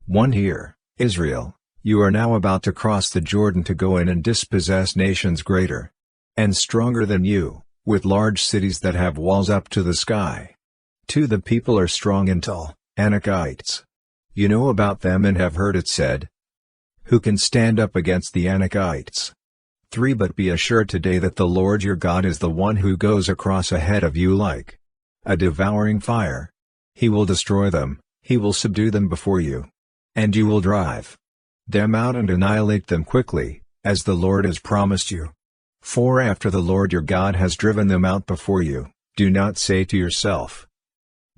1 Hear, Israel, you are now about to cross the Jordan to go in and dispossess nations greater and stronger than you, with large cities that have walls up to the sky. 2 The people are strong and tall, Anakites. You know about them and have heard it said, who can stand up against the Anakites? 3 But be assured today that the Lord your God is the one who goes across ahead of you like a devouring fire. He will destroy them, He will subdue them before you, and you will drive them out and annihilate them quickly, as the Lord has promised you. 4 After the Lord your God has driven them out before you, do not say to yourself,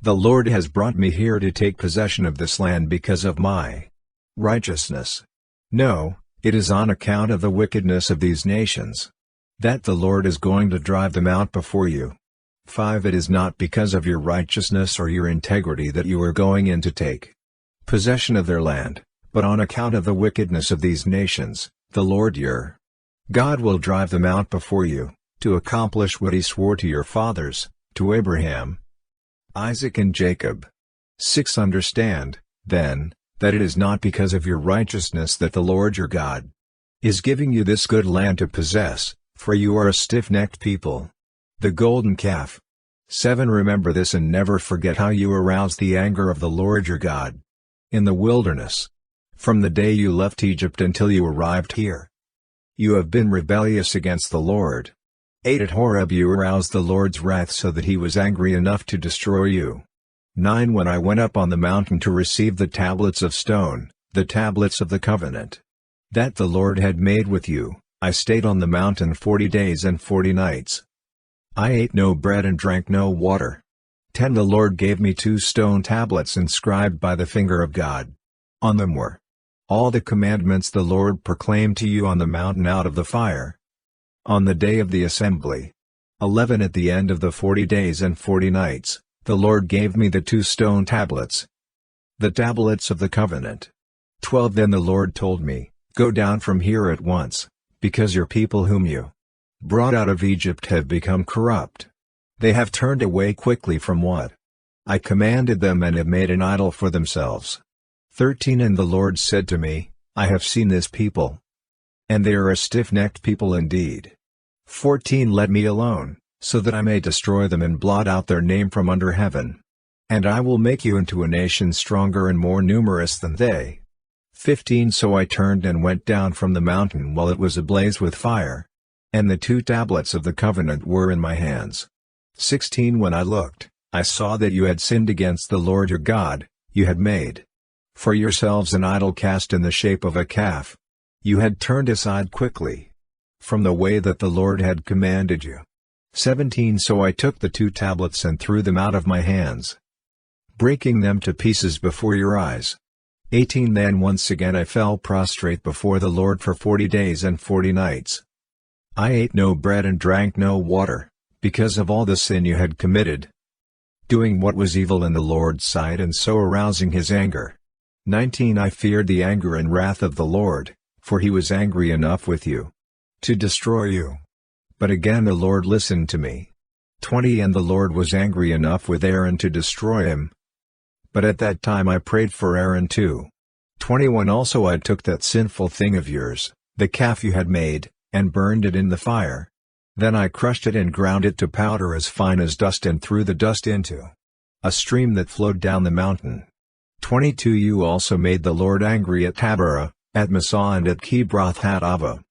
the Lord has brought me here to take possession of this land because of my righteousness. No, it is on account of the wickedness of these nations that the Lord is going to drive them out before you. 5 It is not because of your righteousness or your integrity that you are going in to take possession of their land, but on account of the wickedness of these nations, the Lord your God will drive them out before you, to accomplish what He swore to your fathers, to Abraham, Isaac and Jacob. 6 Understand, then, that it is not because of your righteousness that the Lord your God is giving you this good land to possess, for you are a stiff-necked people. The golden calf. 7 Remember this and never forget how you aroused the anger of the Lord your God in the wilderness, from the day you left Egypt until you arrived here. You have been rebellious against the Lord. 8 At Horeb you aroused the Lord's wrath so that He was angry enough to destroy you. 9 When I went up on the mountain to receive the tablets of stone, the tablets of the covenant that the Lord had made with you, I stayed on the mountain 40 days and 40 nights. I ate no bread and drank no water. 10 The Lord gave me 2 stone tablets inscribed by the finger of God. On them were all the commandments the Lord proclaimed to you on the mountain out of the fire, on the day of the assembly. 11 At the end of the 40 days and 40 nights, the Lord gave me the 2 stone tablets, the tablets of the covenant. 12 Then the Lord told me, go down from here at once, because your people whom you brought out of Egypt have become corrupt. They have turned away quickly from what I commanded them and have made an idol for themselves. 13 And the Lord said to me, I have seen this people, and they are a stiff-necked people indeed. 14 Let me alone, so that I may destroy them and blot out their name from under heaven. And I will make you into a nation stronger and more numerous than they. 15 So I turned and went down from the mountain while it was ablaze with fire, and the 2 tablets of the covenant were in my hands. 16 When I looked, I saw that you had sinned against the Lord your God. You had made for yourselves an idol cast in the shape of a calf. You had turned aside quickly from the way that the Lord had commanded you. 17 So I took the 2 tablets and threw them out of my hands, breaking them to pieces before your eyes. 18 Then once again I fell prostrate before the Lord for 40 days and 40 nights. I ate no bread and drank no water, because of all the sin you had committed, doing what was evil in the Lord's sight and so arousing his anger. 19 I feared the anger and wrath of the Lord, for he was angry enough with you to destroy you. But again the Lord listened to me. 20 And the Lord was angry enough with Aaron to destroy him. But at that time I prayed for Aaron too. 21 Also I took that sinful thing of yours, the calf you had made, and burned it in the fire. Then I crushed it and ground it to powder as fine as dust and threw the dust into a stream that flowed down the mountain. 22 You also made the Lord angry at Taberah, at Massah and at Kibroth-Hattaavah.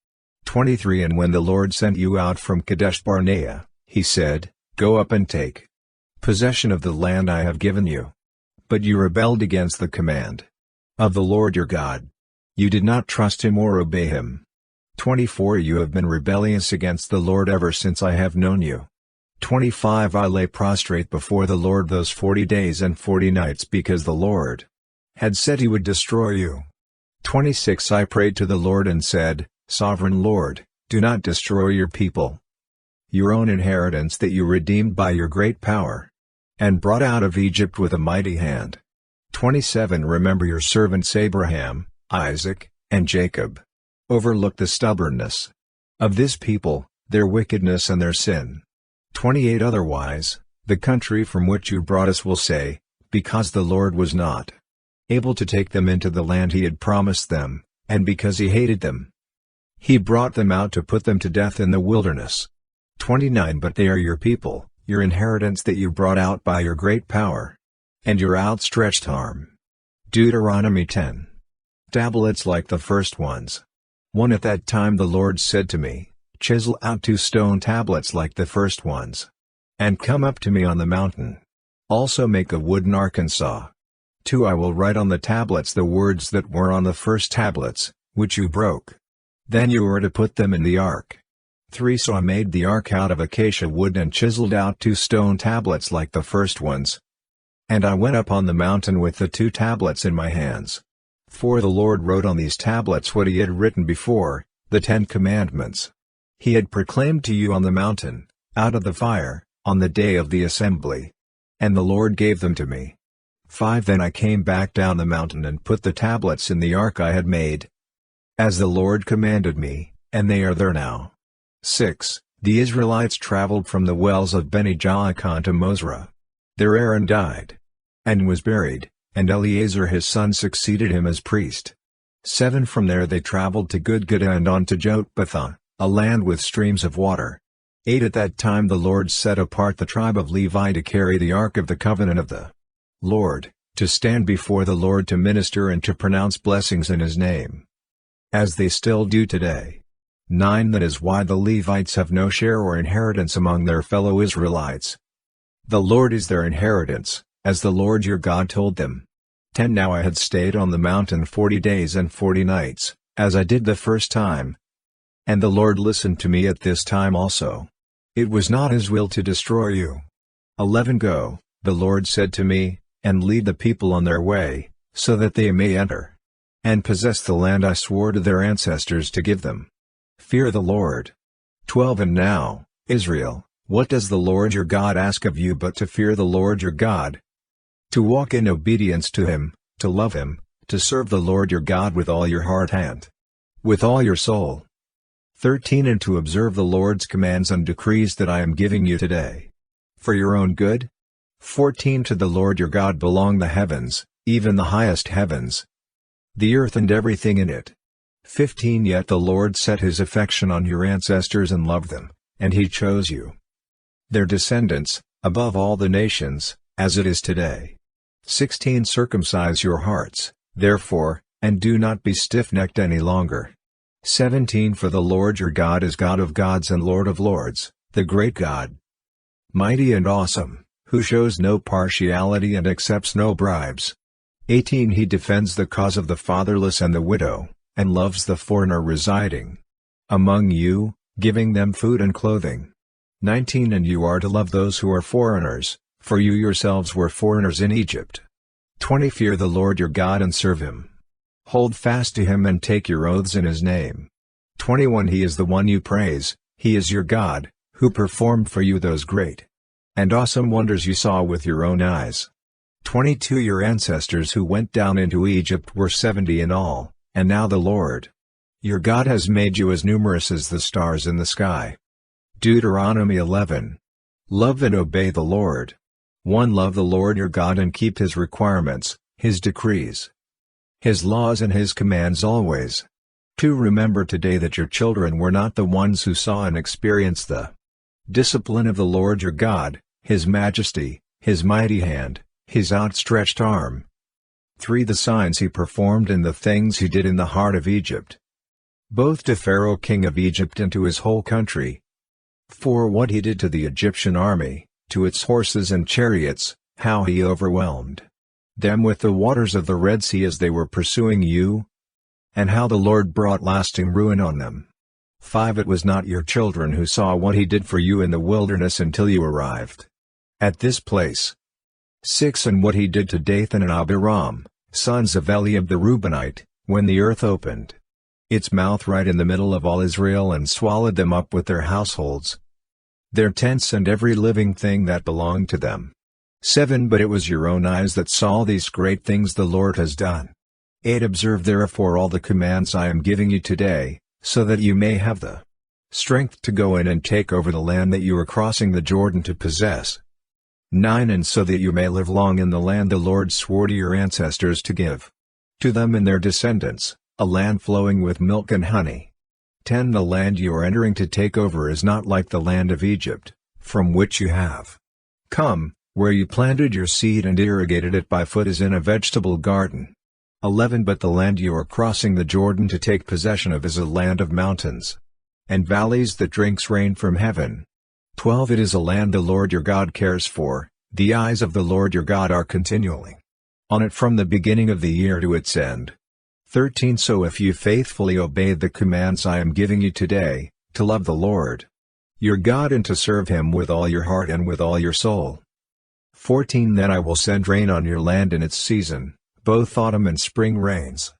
23 And when the Lord sent you out from Kadesh Barnea, he said, Go up and take possession of the land I have given you. But you rebelled against the command of the Lord your God. You did not trust him or obey him. 24 You have been rebellious against the Lord ever since I have known you. 25 I lay prostrate before the Lord those 40 days and 40 nights because the Lord had said he would destroy you. 26 I prayed to the Lord and said, Sovereign Lord, do not destroy your people, your own inheritance that you redeemed by your great power, and brought out of Egypt with a mighty hand. 27 Remember your servants Abraham, Isaac, and Jacob. Overlook the stubbornness of this people, their wickedness and their sin. 28 Otherwise, the country from which you brought us will say, because the Lord was not able to take them into the land he had promised them, and because he hated them, he brought them out to put them to death in the wilderness. 29 But they are your people, your inheritance that you brought out by your great power and your outstretched arm. Deuteronomy 10. Tablets like the first ones. 1 At that time the Lord said to me, Chisel out 2 stone tablets like the first ones, and come up to me on the mountain. Also make a wooden arkansas. 2 I will write on the tablets the words that were on the first tablets, which you broke. Then you are to put them in the ark. 3 So I made the ark out of acacia wood and chiseled out 2 stone tablets like the first ones. And I went up on the mountain with the 2 tablets in my hands. 4 The Lord wrote on these tablets what he had written before, the 10 Commandments he had proclaimed to you on the mountain, out of the fire, on the day of the assembly. And the Lord gave them to me. 5 Then I came back down the mountain and put the tablets in the ark I had made, as the Lord commanded me, and they are there now. 6 The Israelites traveled from the wells of Beni-Jaakan to Mosra. There Aaron died, and was buried, and Eleazar his son succeeded him as priest. 7 From there they traveled to Gudgodah and on to Jotbathah, a land with streams of water. 8 At that time the Lord set apart the tribe of Levi to carry the ark of the covenant of the Lord, to stand before the Lord to minister and to pronounce blessings in his name, as they still do today. 9 That is why the Levites have no share or inheritance among their fellow Israelites. The Lord is their inheritance, as the Lord your God told them. 10 Now I had stayed on the mountain 40 days and 40 nights, as I did the first time. And the Lord listened to me at this time also. It was not his will to destroy you. 11 Go, the Lord said to me, and lead the people on their way, so that they may enter and possess the land I swore to their ancestors to give them. Fear the Lord. 12 And now, Israel, what does the Lord your God ask of you but to fear the Lord your God, to walk in obedience to him, to love him, to serve the Lord your God with all your heart and with all your soul. 13 And to observe the Lord's commands and decrees that I am giving you today, for your own good. 14 To the Lord your God belong the heavens, even the highest heavens, the earth and everything in it. 15 Yet the Lord set his affection on your ancestors and loved them, and he chose you, their descendants, above all the nations, as it is today. 16 Circumcise your hearts, therefore, and do not be stiff-necked any longer. 17 For the Lord your God is God of gods and Lord of lords, the great God, mighty and awesome, who shows no partiality and accepts no bribes. 18 He defends the cause of the fatherless and the widow, and loves the foreigner residing among you, giving them food and clothing. 19 And you are to love those who are foreigners, for you yourselves were foreigners in Egypt. 20 Fear the Lord your God and serve Him. Hold fast to Him and take your oaths in His name. 21 He is the one you praise, He is your God, who performed for you those great and awesome wonders you saw with your own eyes. 22 Your ancestors who went down into Egypt were 70 in all, and now the Lord your God has made you as numerous as the stars in the sky. Deuteronomy 11. Love and obey the Lord. 1 Love the Lord your God and keep His requirements, His decrees, His laws and His commands always. 2 Remember today that your children were not the ones who saw and experienced the discipline of the Lord your God, His majesty, His mighty hand, His outstretched arm. 3 The signs He performed and the things He did in the heart of Egypt, both to Pharaoh king of Egypt and to his whole country. 4 What He did to the Egyptian army, to its horses and chariots, how He overwhelmed them with the waters of the Red Sea as they were pursuing you, and how the Lord brought lasting ruin on them. 5 It was not your children who saw what He did for you in the wilderness until you arrived at this place. 6 And what He did to Dathan and Abiram, sons of Eliab the Reubenite, when the earth opened its mouth right in the middle of all Israel and swallowed them up with their households, their tents and every living thing that belonged to them. 7 But it was your own eyes that saw these great things the Lord has done. 8 Observe therefore all the commands I am giving you today, so that you may have the strength to go in and take over the land that you are crossing the Jordan to possess. 9 And so that you may live long in the land the Lord swore to your ancestors to give to them and their descendants, a land flowing with milk and honey. 10 The land you are entering to take over is not like the land of Egypt, from which you have come, where you planted your seed and irrigated it by foot as in a vegetable garden. 11 But the land you are crossing the Jordan to take possession of is a land of mountains and valleys that drinks rain from heaven. 12 It is a land the Lord your God cares for, the eyes of the Lord your God are continually on it from the beginning of the year to its end. 13 So if you faithfully obey the commands I am giving you today, to love the Lord your God and to serve Him with all your heart and with all your soul. 14 Then I will send rain on your land in its season, both autumn and spring rains,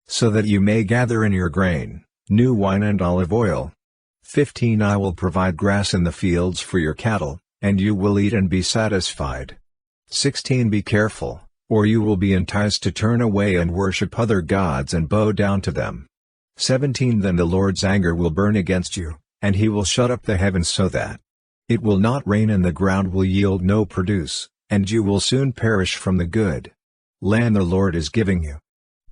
so that you may gather in your grain, new wine and olive oil. 15 I will provide grass in the fields for your cattle, and you will eat and be satisfied. 16 Be careful, or you will be enticed to turn away and worship other gods and bow down to them. 17 Then the Lord's anger will burn against you, and He will shut up the heavens so that it will not rain and the ground will yield no produce, and you will soon perish from the good land the Lord is giving you.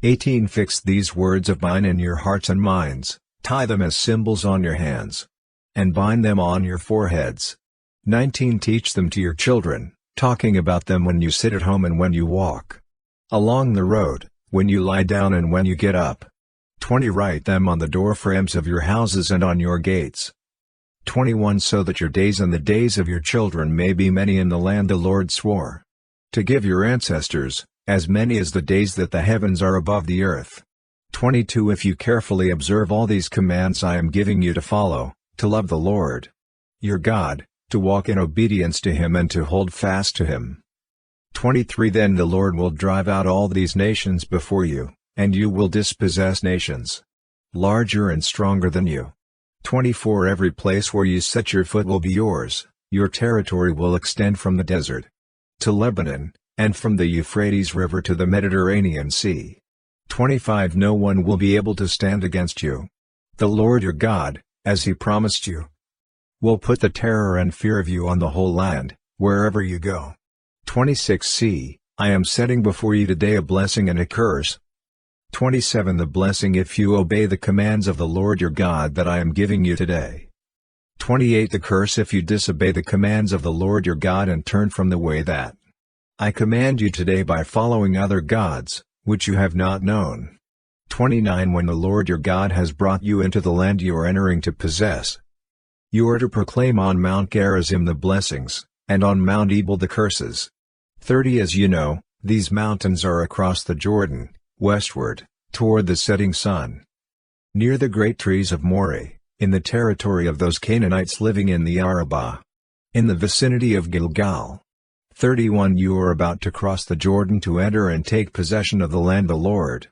18 Fix these words of mine in your hearts and minds, tie them as symbols on your hands, and bind them on your foreheads. 19 Teach them to your children, talking about them when you sit at home and when you walk along the road, when you lie down and when you get up. 20 Write them on the door frames of your houses and on your gates. 21 So that your days and the days of your children may be many in the land the Lord swore to give your ancestors, as many as the days that the heavens are above the earth. 22 If you carefully observe all these commands I am giving you to follow, to love the Lord your God, to walk in obedience to Him and to hold fast to Him. 23 Then the Lord will drive out all these nations before you, and you will dispossess nations larger and stronger than you. 24 Every place where you set your foot will be yours, your territory will extend from the desert to Lebanon, and from the Euphrates River to the Mediterranean Sea. 25 No one will be able to stand against you. The Lord your God, as He promised you, will put the terror and fear of you on the whole land, wherever you go. 26 See, I am setting before you today a blessing and a curse. 27 The blessing if you obey the commands of the Lord your God that I am giving you today. 28 The curse if you disobey the commands of the Lord your God and turn from the way that I command you today by following other gods, which you have not known. 29 When the Lord your God has brought you into the land you are entering to possess, you are to proclaim on Mount Gerizim the blessings, and on Mount Ebal the curses. 30 As you know, these mountains are across the Jordan, westward, toward the setting sun. Near the great trees of Moreh, in the territory of those Canaanites living in the Arabah. In the vicinity of Gilgal. 31 You are about to cross the Jordan to enter and take possession of the land the Lord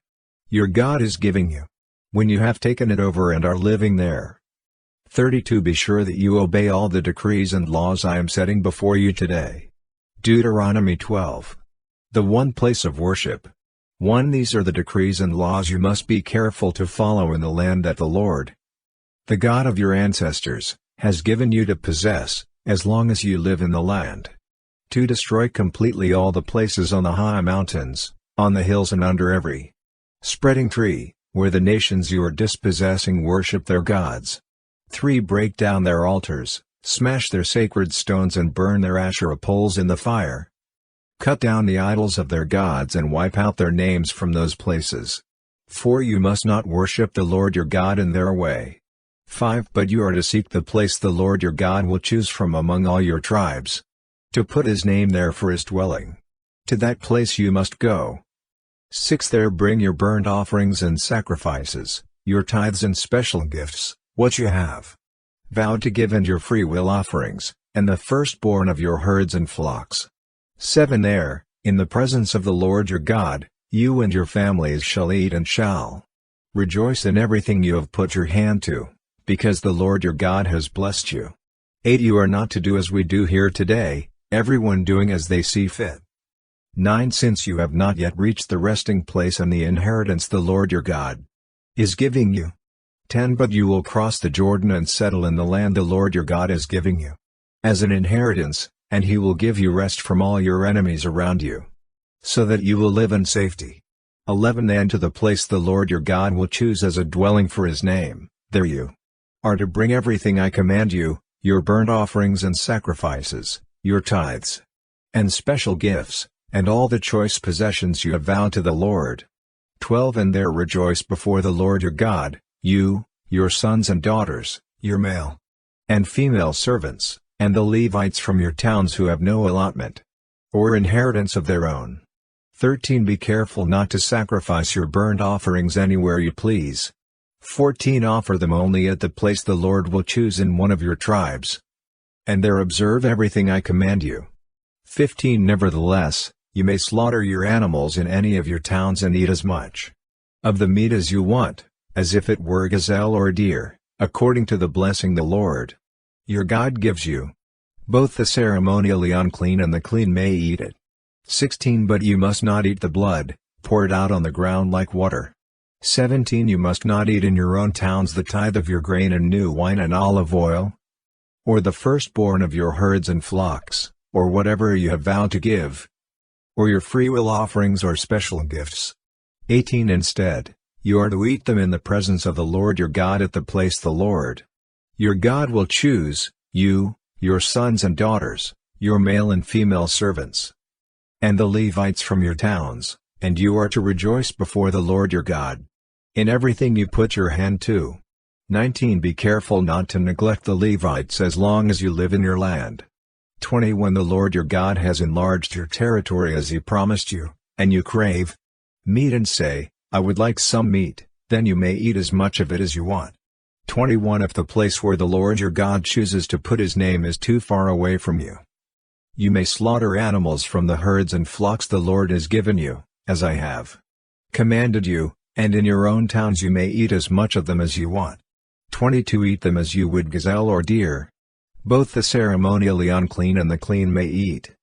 your God is giving you. When you have taken it over and are living there. 32 Be sure that you obey all the decrees and laws I am setting before you today. Deuteronomy 12. The one place of worship. 1 These are the decrees and laws you must be careful to follow in the land that the Lord, the God of your ancestors, has given you to possess, as long as you live in the land. 2 Destroy completely all the places on the high mountains, on the hills and under every spreading tree, where the nations you are dispossessing worship their gods. 3 Break down their altars, smash their sacred stones and burn their Asherah poles in the fire. Cut down the idols of their gods and wipe out their names from those places. 4 You must not worship the Lord your God in their way. 5 But you are to seek the place the Lord your God will choose from among all your tribes, to put his name there for his dwelling. To that place you must go. 6 There bring your burnt offerings and sacrifices, your tithes and special gifts, what you have vowed to give, and your freewill offerings, and the firstborn of your herds and flocks. 7 There, in the presence of the Lord your God, you and your families shall eat and shall rejoice in everything you have put your hand to, because the Lord your God has blessed you. 8 You are not to do as we do here today, everyone doing as they see fit. 9 Since you have not yet reached the resting place and the inheritance the Lord your God is giving you. 10 But you will cross the Jordan and settle in the land the Lord your God is giving you as an inheritance, and he will give you rest from all your enemies around you, so that you will live in safety. 11 Then to the place the Lord your God will choose as a dwelling for his name, there you are to bring everything I command you, your burnt offerings and sacrifices, your tithes and special gifts, and all the choice possessions you have vowed to the Lord. 12 And there rejoice before the Lord your God, you, your sons and daughters, your male and female servants, and the Levites from your towns who have no allotment or inheritance of their own. 13 Be careful not to sacrifice your burnt offerings anywhere you please. 14 Offer them only at the place the Lord will choose in one of your tribes, and there observe everything I command you. 15 Nevertheless, you may slaughter your animals in any of your towns and eat as much of the meat as you want, as if it were gazelle or deer, according to the blessing the Lord your God gives you. Both the ceremonially unclean and the clean may eat it. 16 But you must not eat the blood, poured out on the ground like water. 17 You must not eat in your own towns the tithe of your grain and new wine and olive oil, or the firstborn of your herds and flocks, or whatever you have vowed to give, or your freewill offerings or special gifts. 18 Instead, you are to eat them in the presence of the Lord your God at the place the Lord your God will choose, you, your sons and daughters, your male and female servants, and the Levites from your towns, and you are to rejoice before the Lord your God in everything you put your hand to. 19 Be careful not to neglect the Levites as long as you live in your land. 20 When the Lord your God has enlarged your territory as he promised you, and you crave meat and say, I would like some meat, then you may eat as much of it as you want. 21 If the place where the Lord your God chooses to put his name is too far away from you, you may slaughter animals from the herds and flocks the Lord has given you, as I have commanded you, and in your own towns you may eat as much of them as you want. 22 Eat them as you would gazelle or deer. Both the ceremonially unclean and the clean may eat.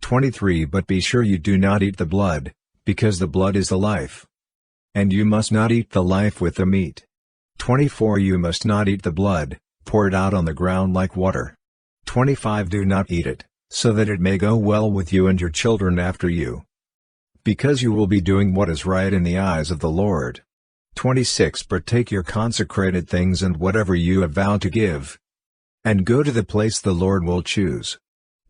23 But be sure you do not eat the blood, because the blood is the life, and you must not eat the life with the meat. 24 You must not eat the blood, poured out on the ground like water. 25 Do not eat it, so that it may go well with you and your children after you, because you will be doing what is right in the eyes of the Lord. 26 But take your consecrated things and whatever you have vowed to give, and go to the place the Lord will choose.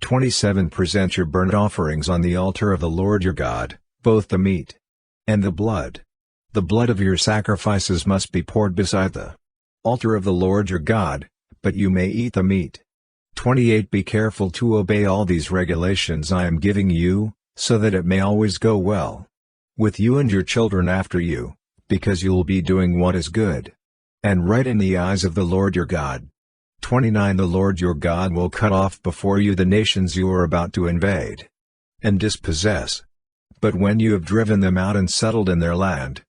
27 Present your burnt offerings on the altar of the Lord your God, both the meat and the blood. The blood of your sacrifices must be poured beside the altar of the Lord your God, but you may eat the meat. 28 Be careful to obey all these regulations I am giving you, so that it may always go well with you and your children after you, because you will be doing what is good and right in the eyes of the Lord your God. 29 The Lord your God will cut off before you the nations you are about to invade and dispossess. But when you have driven them out and settled in their land.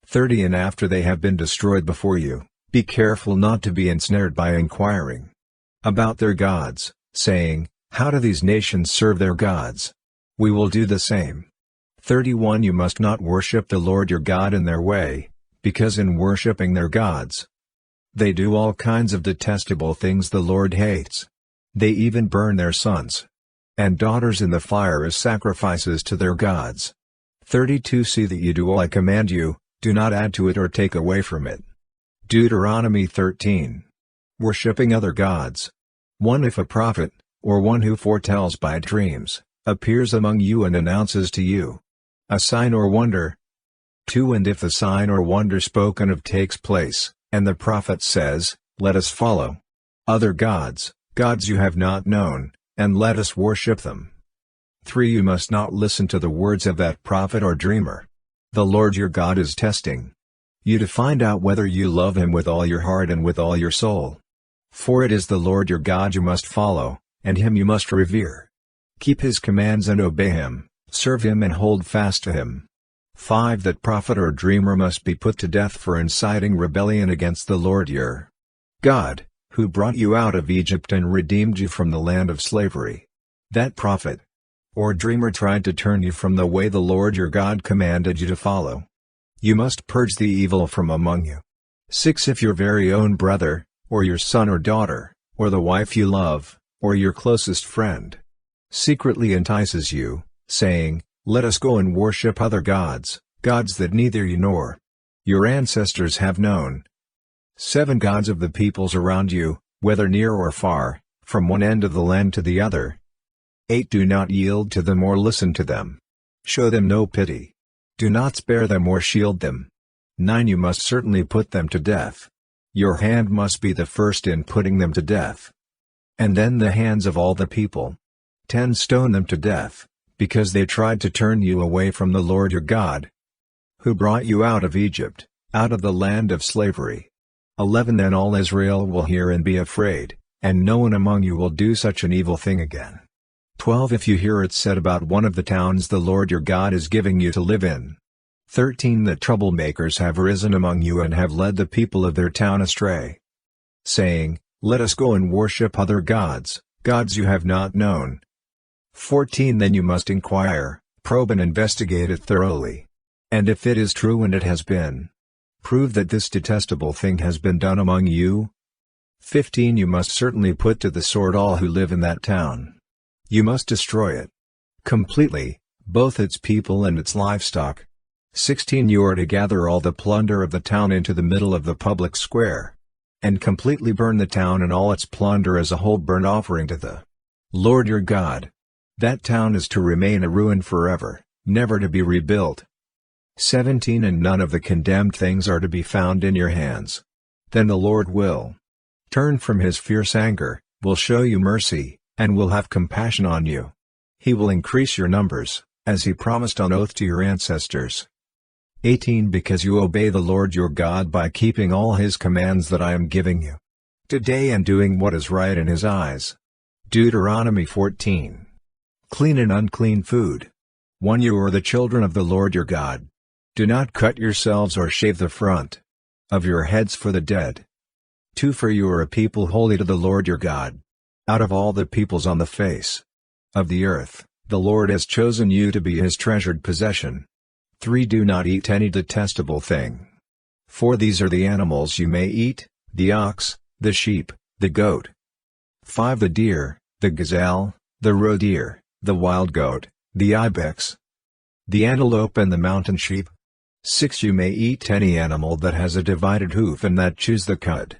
30 And after they have been destroyed before you, be careful not to be ensnared by inquiring about their gods, saying, How do these nations serve their gods? We will do the same. 31 You must not worship the Lord your God in their way, because in worshipping their gods, they do all kinds of detestable things the Lord hates. They even burn their sons and daughters in the fire as sacrifices to their gods. 32 See that you do all I command you, do not add to it or take away from it. Deuteronomy 13. Worshipping other gods. 1 If a prophet, or one who foretells by dreams, appears among you and announces to you a sign or wonder. 2 And if the sign or wonder spoken of takes place, and the prophet says, Let us follow other gods, gods you have not known, and let us worship them. 3 You must not listen to the words of that prophet or dreamer. The Lord your God is testing you to find out whether you love him with all your heart and with all your soul. For it is the Lord your God you must follow, and him you must revere. Keep his commands and obey him, serve him and hold fast to him. 5 That prophet or dreamer must be put to death for inciting rebellion against the Lord your God, who brought you out of Egypt and redeemed you from the land of slavery. That prophet or dreamer tried to turn you from the way the Lord your God commanded you to follow. You must purge the evil from among you. 6 If your very own brother, or your son or daughter, or the wife you love, or your closest friend, secretly entices you, saying, Let us go and worship other gods, gods that neither you nor your ancestors have known. 7 Gods of the peoples around you, whether near or far, from one end of the land to the other. 8 Do not yield to them or listen to them. Show them no pity. Do not spare them or shield them. 9 You must certainly put them to death. Your hand must be the first in putting them to death, and then the hands of all the people. 10 Stone them to death, because they tried to turn you away from the Lord your God, who brought you out of Egypt, out of the land of slavery. 11 Then all Israel will hear and be afraid, and no one among you will do such an evil thing again. 12 If you hear it said about one of the towns the Lord your God is giving you to live in. 13 That troublemakers have arisen among you and have led the people of their town astray, saying, Let us go and worship other gods, gods you have not known. 14 Then you must inquire, probe and investigate it thoroughly. And if it is true and it has been proved that this detestable thing has been done among you. 15 You must certainly put to the sword all who live in that town. You must destroy it completely, both its people and its livestock. 16 You are to gather all the plunder of the town into the middle of the public square, and completely burn the town and all its plunder as a whole burnt offering to the Lord your God. That town is to remain a ruin forever, never to be rebuilt. 17 And none of the condemned things are to be found in your hands. Then the Lord will turn from his fierce anger, will show you mercy, and will have compassion on you. He will increase your numbers, as he promised on oath to your ancestors. 18 Because you obey the Lord your God by keeping all his commands that I am giving you today and doing what is right in his eyes. Deuteronomy 14. Clean and unclean food. 1 You are the children of the Lord your God. Do not cut yourselves or shave the front of your heads for the dead. 2 For you are a people holy to the Lord your God. Out of all the peoples on the face of the earth, the Lord has chosen you to be his treasured possession. 3 Do not eat any detestable thing. For these are the animals you may eat, the ox, the sheep, the goat. 5 The deer, the gazelle, the roe deer, the wild goat, the ibex, the antelope and the mountain sheep. 6 You may eat any animal that has a divided hoof and that chews the cud.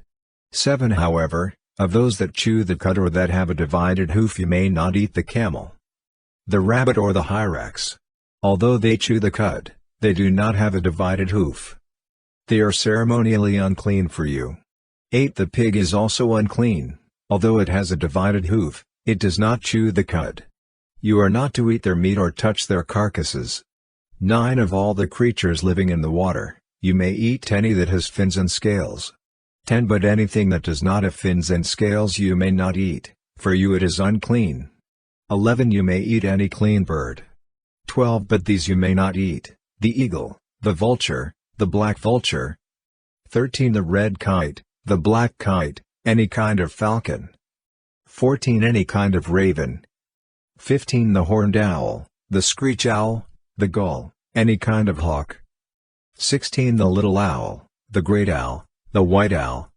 7 However, of those that chew the cud or that have a divided hoof you may not eat the camel, the rabbit or the hyrax. Although they chew the cud, they do not have a divided hoof. They are ceremonially unclean for you. 8 The pig is also unclean, Although it has a divided hoof, it does not chew the cud. You are not to eat their meat or touch their carcasses. 9 Of all the creatures living in the water, you may eat any that has fins and scales. 10 But anything that does not have fins and scales you may not eat, for you it is unclean. 11 You may eat any clean bird. 12 But these you may not eat: the eagle, the vulture, the black vulture. 13 The red kite, the black kite, any kind of falcon. 14 Any kind of raven. 15 The horned owl, the screech owl, the gull, any kind of hawk. 16 The little owl, the great owl, the white owl.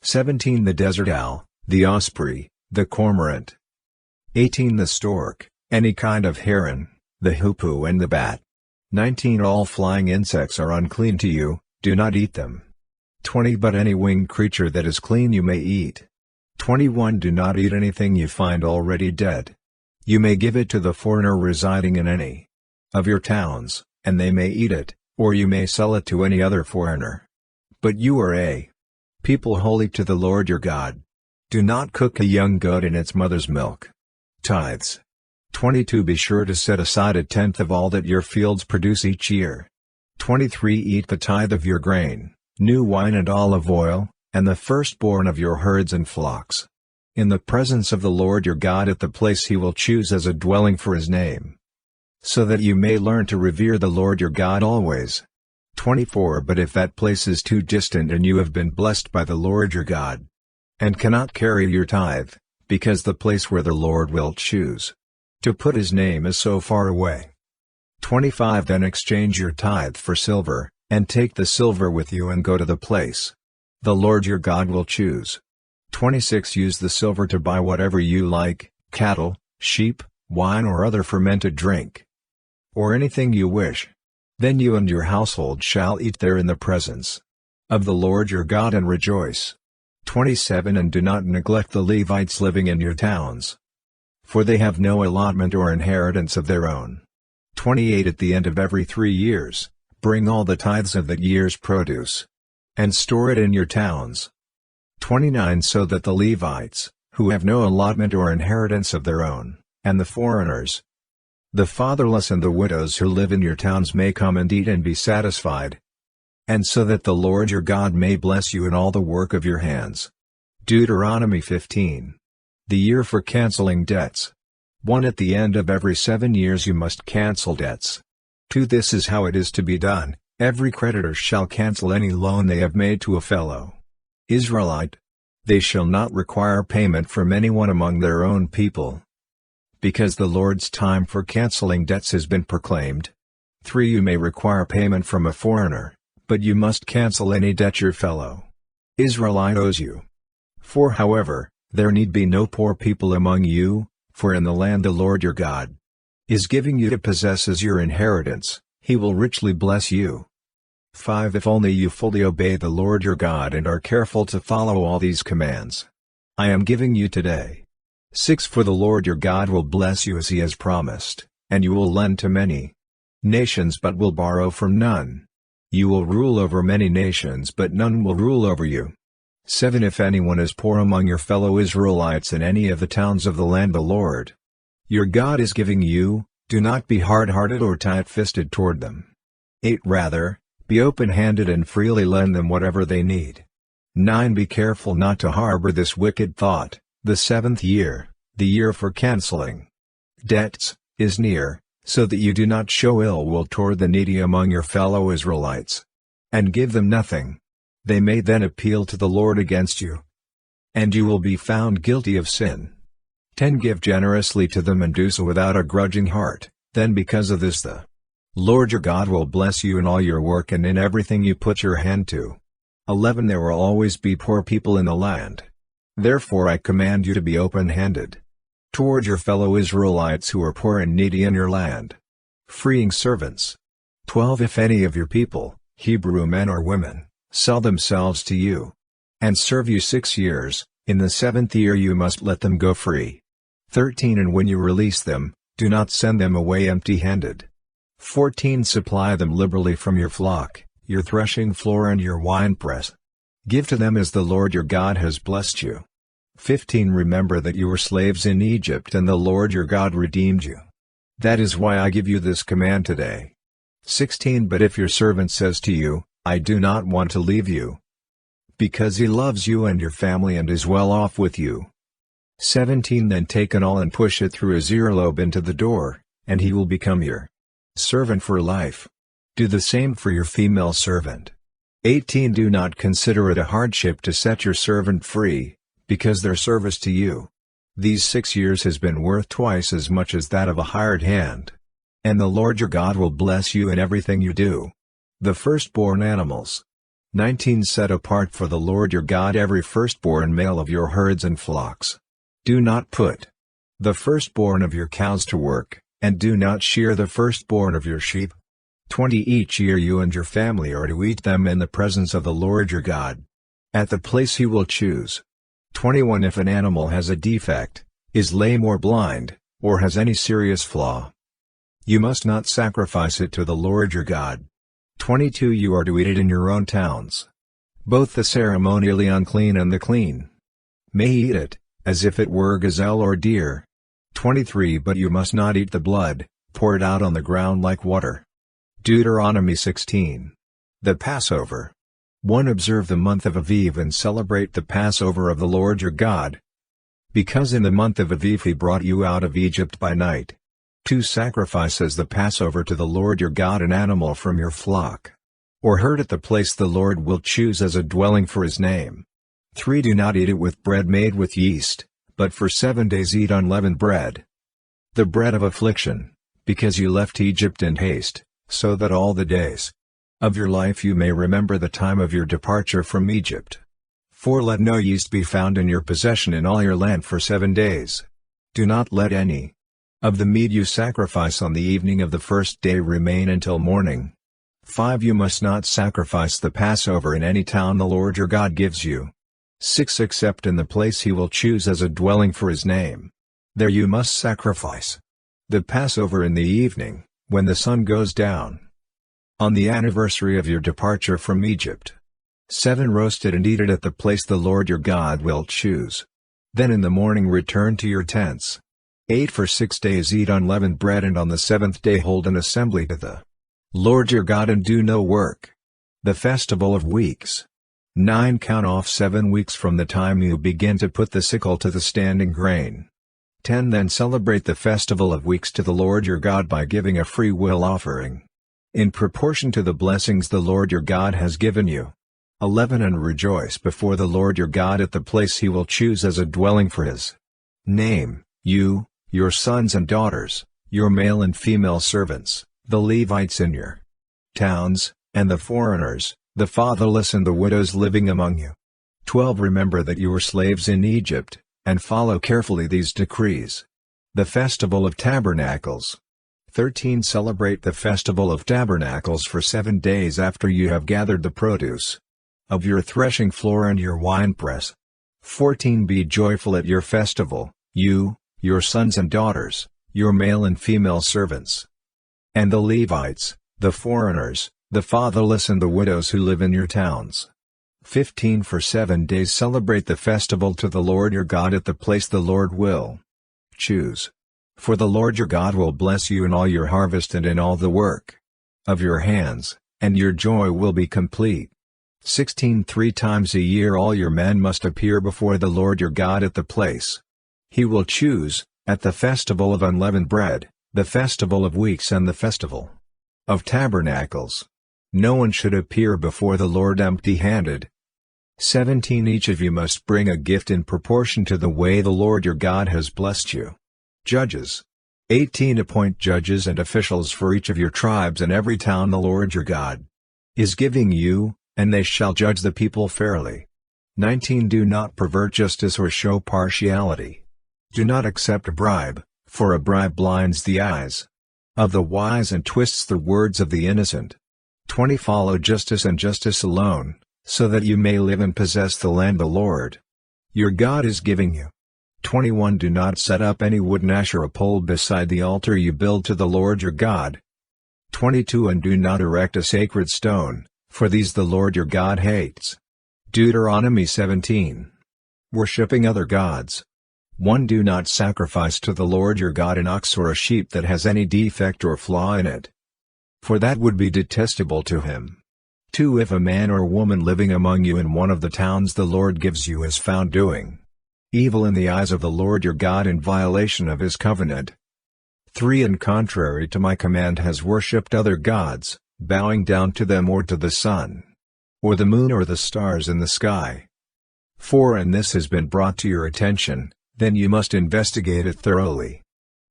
17 The desert owl, the osprey, the cormorant. 18 The stork, any kind of heron, the hoopoe and the bat. 19 All flying insects are unclean to you, do not eat them. 20 But any winged creature that is clean you may eat. 21 Do not eat anything you find already dead. You may give it to the foreigner residing in any of your towns, and they may eat it, or you may sell it to any other foreigner. But you are a people holy to the Lord your God. Do not cook a young goat in its mother's milk. Tithes. 22 Be sure to set aside 1/10 of all that your fields produce each year. 23 Eat the tithe of your grain, new wine and olive oil, and the firstborn of your herds and flocks. In the presence of the Lord your God at the place he will choose as a dwelling for his name. So that you may learn to revere the Lord your God always. 24 But if that place is too distant and you have been blessed by the Lord your God, and cannot carry your tithe, because the place where the Lord will choose to put his name is so far away. 25 Then exchange your tithe for silver, and take the silver with you and go to the place the Lord your God will choose. 26 Use the silver to buy whatever you like, cattle, sheep, wine or other fermented drink, or anything you wish. Then you and your household shall eat there in the presence of the Lord your God and rejoice. 27 And do not neglect the Levites living in your towns, for they have no allotment or inheritance of their own. 28 At the end of every 3 years, bring all the tithes of that year's produce, and store it in your towns. 29 So that the Levites, who have no allotment or inheritance of their own, and the foreigners, the fatherless and the widows who live in your towns may come and eat and be satisfied. And so that the Lord your God may bless you in all the work of your hands. Deuteronomy 15. The year for canceling debts. 1 At the end of every 7 years you must cancel debts. 2 This is how it is to be done: every creditor shall cancel any loan they have made to a fellow Israelite. They shall not require payment from anyone among their own people, because the Lord's time for canceling debts has been proclaimed. 3 You may require payment from a foreigner, but you must cancel any debt your fellow Israelite owes you. 4 However, there need be no poor people among you, for in the land the Lord your God is giving you to possess as your inheritance, he will richly bless you. 5 If only you fully obey the Lord your God and are careful to follow all these commands I am giving you today. 6 For the Lord your God will bless you as he has promised, and you will lend to many nations but will borrow from none. You will rule over many nations but none will rule over you. 7 If anyone is poor among your fellow Israelites in any of the towns of the land the Lord your God is giving you, do not be hard-hearted or tight-fisted toward them. 8 Rather, be open-handed and freely lend them whatever they need. 9 Be careful not to harbor this wicked thought: the 7th year, the year for canceling debts, is near, so that you do not show ill will toward the needy among your fellow Israelites, and give them nothing. They may then appeal to the Lord against you, and you will be found guilty of sin. 10 Give generously to them and do so without a grudging heart, then because of this the Lord your God will bless you in all your work and in everything you put your hand to. 11 There will always be poor people in the land. Therefore I command you to be open-handed toward your fellow Israelites who are poor and needy in your land, freeing servants. 12 If any of your people, Hebrew men or women, sell themselves to you, and serve you 6 years, in the 7th year you must let them go free. 13 And when you release them, do not send them away empty-handed. 14 Supply them liberally from your flock, your threshing floor and your winepress. Give to them as the Lord your God has blessed you. 15 Remember that you were slaves in Egypt and the Lord your God redeemed you. That is why I give you this command today. 16 But if your servant says to you, I do not want to leave you, because he loves you and your family and is well off with you. 17 Then take an awl and push it through his earlobe into the door, and he will become your servant for life. Do the same for your female servant. 18 Do not consider it a hardship to set your servant free, because their service to you these 6 years has been worth twice as much as that of a hired hand. And the Lord your God will bless you in everything you do. The firstborn animals. 19 Set apart for the Lord your God every firstborn male of your herds and flocks. Do not put the firstborn of your cows to work, and do not shear the firstborn of your sheep. 20 Each year you and your family are to eat them in the presence of the Lord your God, at the place he will choose. 21 If an animal has a defect, is lame or blind, or has any serious flaw, you must not sacrifice it to the Lord your God. 22 You are to eat it in your own towns. Both the ceremonially unclean and the clean may eat it, as if it were gazelle or deer. 23 But you must not eat the blood, pour it out on the ground like water. Deuteronomy 16. The Passover. 1 Observe the month of Aviv and celebrate the Passover of the Lord your God, because in the month of Aviv he brought you out of Egypt by night. 2 Sacrifice as the Passover to the Lord your God an animal from your flock, or herd at the place the Lord will choose as a dwelling for his name. 3 Do not eat it with bread made with yeast, but for 7 days eat unleavened bread, the bread of affliction, because you left Egypt in haste, so that all the days of your life you may remember the time of your departure from Egypt. 4 Let no yeast be found in your possession in all your land for 7 days. Do not let any of the meat you sacrifice on the evening of the first day remain until morning. 5 You must not sacrifice the Passover in any town the Lord your God gives you. 6 Except in the place he will choose as a dwelling for his name. There you must sacrifice the Passover in the evening, when the sun goes down, on the anniversary of your departure from Egypt. 7 Roast it and eat it at the place the Lord your God will choose. Then in the morning return to your tents. 8 For 6 days eat unleavened bread, and on the 7th day hold an assembly to the Lord your God and do no work. The Festival of Weeks. 9 Count off 7 weeks from the time you begin to put the sickle to the standing grain. 10 Then celebrate the Festival of Weeks to the Lord your God by giving a free will offering, in proportion to the blessings the Lord your God has given you. 11 And rejoice before the Lord your God at the place he will choose as a dwelling for his name, you, your sons and daughters, your male and female servants, the Levites in your towns, and the foreigners, the fatherless and the widows living among you. 12 Remember that you were slaves in Egypt, and follow carefully these decrees. The Festival of Tabernacles. 13 Celebrate the Festival of Tabernacles for 7 days after you have gathered the produce of your threshing floor and your winepress. 14 Be joyful at your festival, you, your sons and daughters, your male and female servants, and the Levites, the foreigners, the fatherless and the widows who live in your towns. 15 For 7 days celebrate the festival to the Lord your God at the place the Lord will choose. For the Lord your God will bless you in all your harvest and in all the work of your hands, and your joy will be complete. 16 3 times a year all your men must appear before the Lord your God at the place he will choose, at the festival of unleavened bread, the festival of weeks and the festival of tabernacles. No one should appear before the Lord empty-handed. 17 Each of you must bring a gift in proportion to the way the Lord your God has blessed you. Judges. 18 Appoint judges and officials for each of your tribes in every town the Lord your God is giving you, and they shall judge the people fairly. 19 Do not pervert justice or show partiality. Do not accept a bribe, for a bribe blinds the eyes of the wise and twists the words of the innocent. 20 Follow justice and justice alone, so that you may live and possess the land the Lord your God is giving you. 21 Do not set up any wooden Asherah pole beside the altar you build to the Lord your God. 22 And do not erect a sacred stone, for these the Lord your God hates. Deuteronomy 17. Worshipping other gods. 1. Do not sacrifice to the Lord your God an ox or a sheep that has any defect or flaw in it, for that would be detestable to him. 2. If a man or woman living among you in one of the towns the Lord gives you is found doing evil in the eyes of the Lord your God in violation of his covenant. 3. And contrary to my command has worshipped other gods, bowing down to them or to the sun, or the moon or the stars in the sky. 4. And this has been brought to your attention, then you must investigate it thoroughly.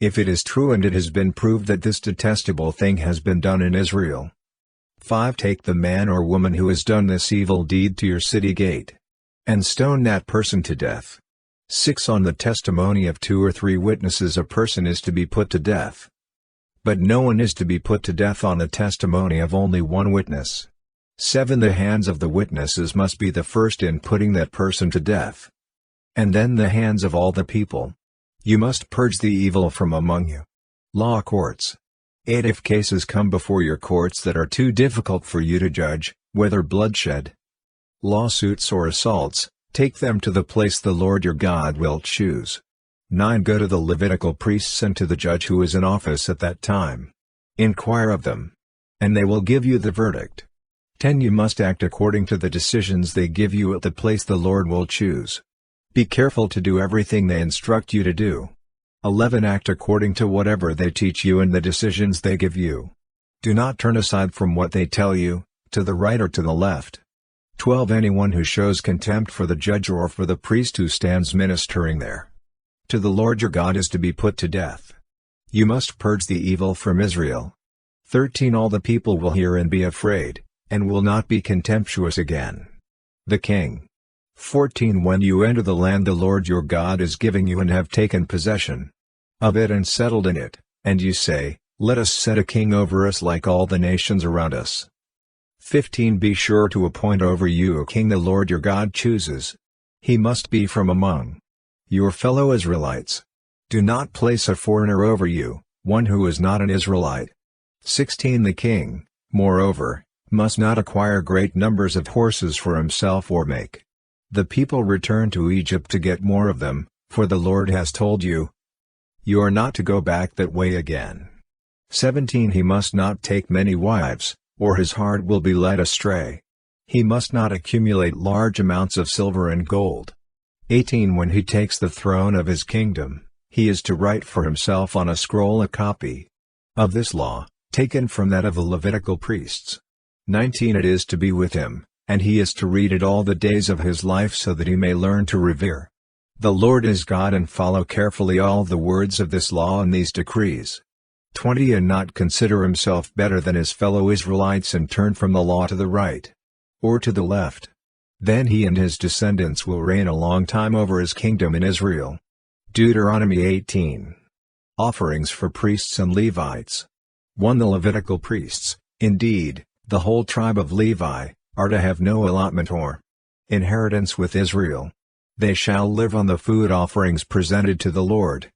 If it is true and it has been proved that this detestable thing has been done in Israel. 5. Take the man or woman who has done this evil deed to your city gate, and stone that person to death. 6. On the testimony of 2 or 3 witnesses a person is to be put to death. But no one is to be put to death on the testimony of only one witness. 7. The hands of the witnesses must be the first in putting that person to death, and then the hands of all the people. You must purge the evil from among you. Law courts. 8. If cases come before your courts that are too difficult for you to judge, whether bloodshed, lawsuits or assaults, take them to the place the Lord your God will choose. 9. Go to the Levitical priests and to the judge who is in office at that time. Inquire of them, and they will give you the verdict. 10. You must act according to the decisions they give you at the place the Lord will choose. Be careful to do everything they instruct you to do. 11. Act according to whatever they teach you and the decisions they give you. Do not turn aside from what they tell you, to the right or to the left. 12. Anyone who shows contempt for the judge or for the priest who stands ministering there to the Lord your God is to be put to death. You must purge the evil from Israel. 13. All the people will hear and be afraid, and will not be contemptuous again. The king. 14. When you enter the land the Lord your God is giving you and have taken possession of it and settled in it, and you say, let us set a king over us like all the nations around us. 15. Be sure to appoint over you a king the Lord your God chooses. He must be from among your fellow Israelites. Do not place a foreigner over you, one who is not an Israelite. 16. The king, moreover, must not acquire great numbers of horses for himself or make the people return to Egypt to get more of them, for the Lord has told you, you are not to go back that way again. 17. He must not take many wives, or his heart will be led astray. He must not accumulate large amounts of silver and gold. 18. When he takes the throne of his kingdom, he is to write for himself on a scroll a copy of this law, taken from that of the Levitical priests. 19. It is to be with him, and he is to read it all the days of his life so that he may learn to revere the Lord his God and follow carefully all the words of this law and these decrees. 20. And not consider himself better than his fellow Israelites and turn from the law to the right or to the left. Then he and his descendants will reign a long time over his kingdom in Israel. Deuteronomy 18. Offerings for priests and Levites. 1. The Levitical priests, indeed, the whole tribe of Levi, are to have no allotment or inheritance with Israel. They shall live on the food offerings presented to the Lord,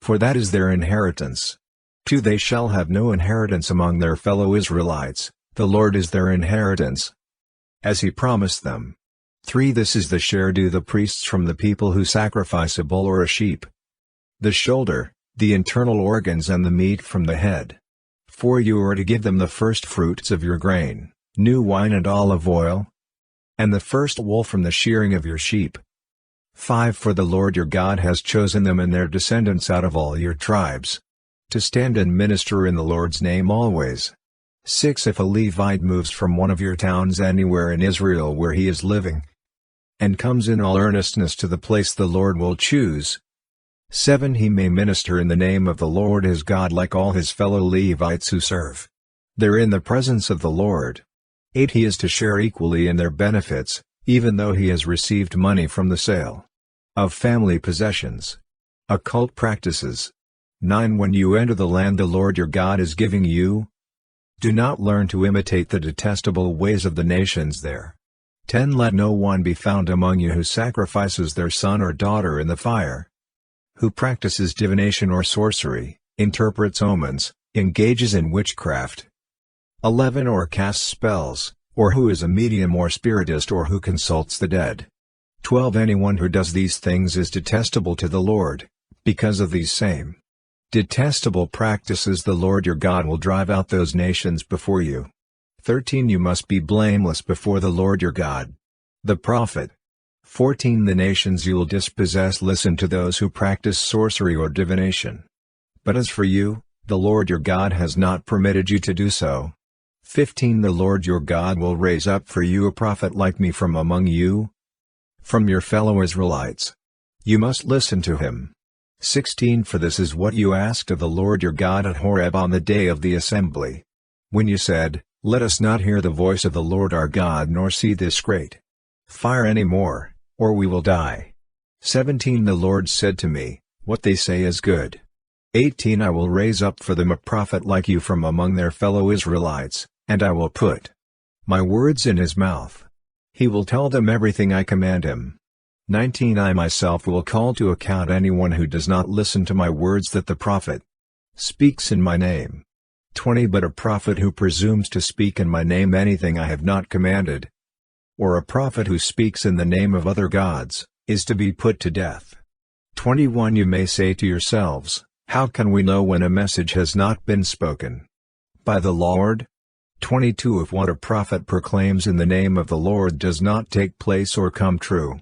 for that is their inheritance. 2. They shall have no inheritance among their fellow Israelites, the Lord is their inheritance, as he promised them. 3. This is the share due the priests from the people who sacrifice a bull or a sheep, the shoulder, the internal organs and the meat from the head. 4. You are to give them the first fruits of your grain, new wine and olive oil, and the first wool from the shearing of your sheep. 5. For the Lord your God has chosen them and their descendants out of all your tribes, to stand and minister in the Lord's name always. 6. If a Levite moves from one of your towns anywhere in Israel where he is living, and comes in all earnestness to the place the Lord will choose. 7. He may minister in the name of the Lord his God like all his fellow Levites who serve there in the presence of the Lord. 8. He is to share equally in their benefits, even though he has received money from the sale of family possessions. Occult practices. 9. When you enter the land the Lord your God is giving you, do not learn to imitate the detestable ways of the nations there. 10. Let no one be found among you who sacrifices their son or daughter in the fire, who practices divination or sorcery, interprets omens, engages in witchcraft. 11. Or casts spells, or who is a medium or spiritist or who consults the dead. 12 Anyone who does these things is detestable to the Lord. Because of these same detestable practices the Lord your God will drive out those nations before you. 13 You must be blameless before the Lord your God. The prophet. 14 The nations you will dispossess listen to those who practice sorcery or divination. But as for you, the Lord your God has not permitted you to do so. 15 The Lord your God will raise up for you a prophet like me from among you, from your fellow Israelites. You must listen to him. 16 For this is what you asked of the Lord your God at Horeb on the day of the assembly, when you said, Let us not hear the voice of the Lord our God nor see this great fire any more, or we will die. 17 The Lord said to me, What they say is good. 18 I will raise up for them a prophet like you from among their fellow Israelites, and I will put my words in his mouth. He will tell them everything I command him. 19 I myself will call to account anyone who does not listen to my words that the prophet speaks in my name. 20 But a prophet who presumes to speak in my name anything I have not commanded, or a prophet who speaks in the name of other gods, is to be put to death. 21 You may say to yourselves, How can we know when a message has not been spoken by the Lord? 22 If what a prophet proclaims in the name of the Lord does not take place or come true,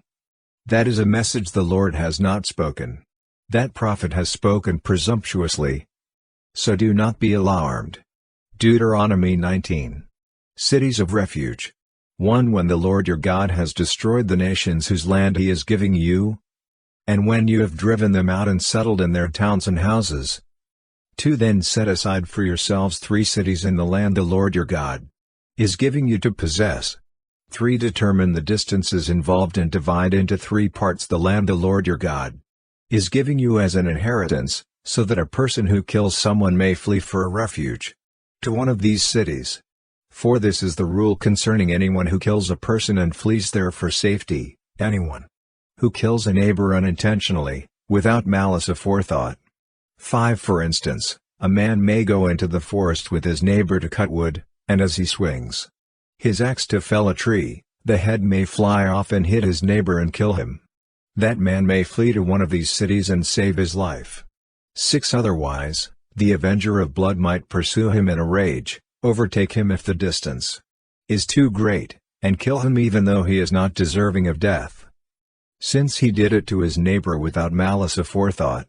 that is a message the Lord has not spoken. That prophet has spoken presumptuously. So do not be alarmed. Deuteronomy 19. Cities of Refuge. 1 When the Lord your God has destroyed the nations whose land he is giving you, and when you have driven them out and settled in their towns and houses. 2 Then set aside for yourselves 3 cities in the land the Lord your God is giving you to possess. 3 Determine the distances involved and divide into 3 parts the land the Lord your God is giving you as an inheritance, so that a person who kills someone may flee for a refuge to one of these cities. 4 This is the rule concerning anyone who kills a person and flees there for safety, anyone who kills a neighbor unintentionally, without malice aforethought. 5 For instance, a man may go into the forest with his neighbor to cut wood, and as he swings his axe to fell a tree, the head may fly off and hit his neighbor and kill him. That man may flee to one of these cities and save his life. 6 Otherwise, the avenger of blood might pursue him in a rage, overtake him if the distance is too great, and kill him even though he is not deserving of death, since he did it to his neighbor without malice aforethought.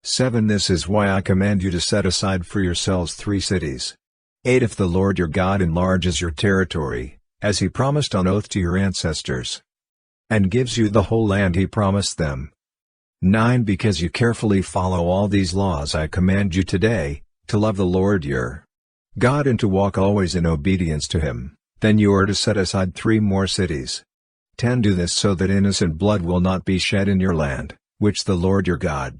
7 This is why I command you to set aside for yourselves 3 cities. 8 If the Lord your God enlarges your territory, as he promised on oath to your ancestors, and gives you the whole land he promised them. 9 Because you carefully follow all these laws I command you today, to love the Lord your God and to walk always in obedience to him, then you are to set aside 3 more cities. 10 Do this so that innocent blood will not be shed in your land, which the Lord your God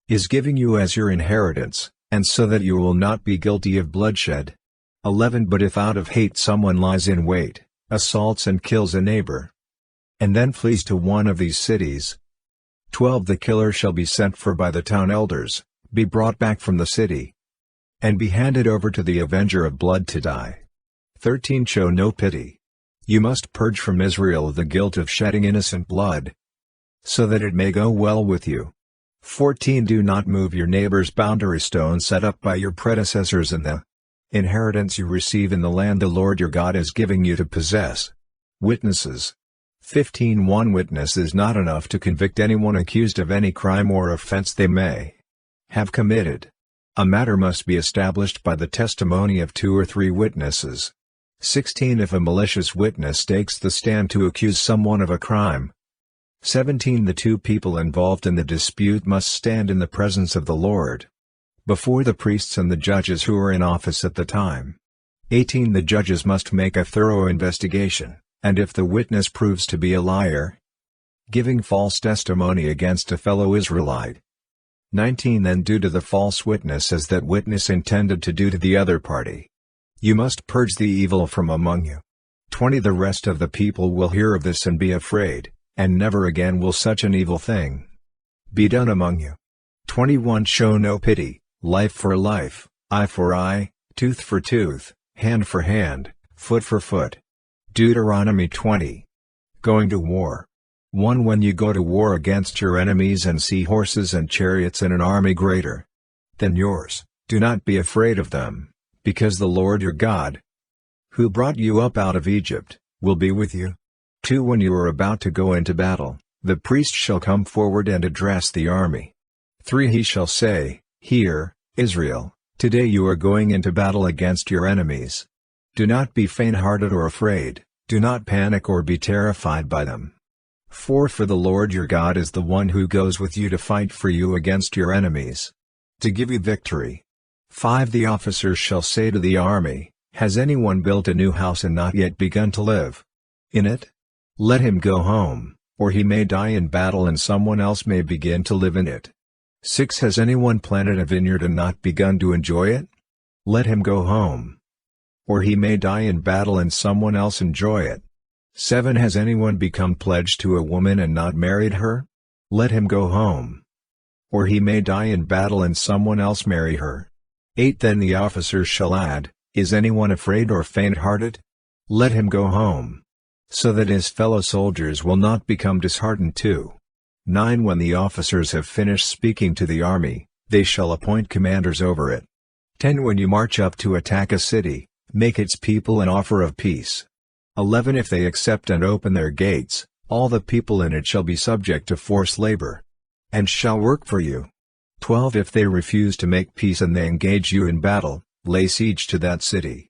is giving you as your inheritance, and so that you will not be guilty of bloodshed. 11 But if out of hate someone lies in wait, assaults and kills a neighbor, and then flees to one of these cities. 12 The killer shall be sent for by the town elders, be brought back from the city, and be handed over to the avenger of blood to die. 13 Show no pity. You must purge from Israel the guilt of shedding innocent blood, so that it may go well with you. 14 Do not move your neighbor's boundary stone set up by your predecessors in the inheritance you receive in the land the Lord your God is giving you to possess. Witnesses. 15 One witness is not enough to convict anyone accused of any crime or offense they may have committed. A matter must be established by the testimony of 2 or 3 witnesses. 16 If a malicious witness takes the stand to accuse someone of a crime. 17 The 2 people involved in the dispute must stand in the presence of the Lord, before the priests and the judges who are in office at the time. 18 The judges must make a thorough investigation, and if the witness proves to be a liar, giving false testimony against a fellow Israelite. 19 Then do to the false witness as that witness intended to do to the other party. You must purge the evil from among you. 20 The rest of the people will hear of this and be afraid, and never again will such an evil thing be done among you. 21 Show no pity, life for life, eye for eye, tooth for tooth, hand for hand, foot for foot. Deuteronomy 20. Going to war. 1 When you go to war against your enemies and see horses and chariots and an army greater than yours, do not be afraid of them, because the Lord your God, who brought you up out of Egypt, will be with you. 2 When you are about to go into battle, the priest shall come forward and address the army. 3 He shall say, Hear, Israel, today you are going into battle against your enemies. Do not be faint-hearted or afraid, do not panic or be terrified by them. 4 For the Lord your God is the one who goes with you to fight for you against your enemies, to give you victory. 5 The officers shall say to the army, Has anyone built a new house and not yet begun to live in it? Let him go home, or he may die in battle and someone else may begin to live in it. 6 Has anyone planted a vineyard and not begun to enjoy it? Let him go home, or he may die in battle and someone else enjoy it. 7 Has anyone become pledged to a woman and not married her? Let him go home, or he may die in battle and someone else marry her. 8 Then the officers shall add, Is anyone afraid or faint-hearted? Let him go home, so that his fellow soldiers will not become disheartened too. 9 When the officers have finished speaking to the army, they shall appoint commanders over it. 10 When you march up to attack a city, make its people an offer of peace. 11 If they accept and open their gates, all the people in it shall be subject to forced labor, and shall work for you. 12 If they refuse to make peace and they engage you in battle, lay siege to that city.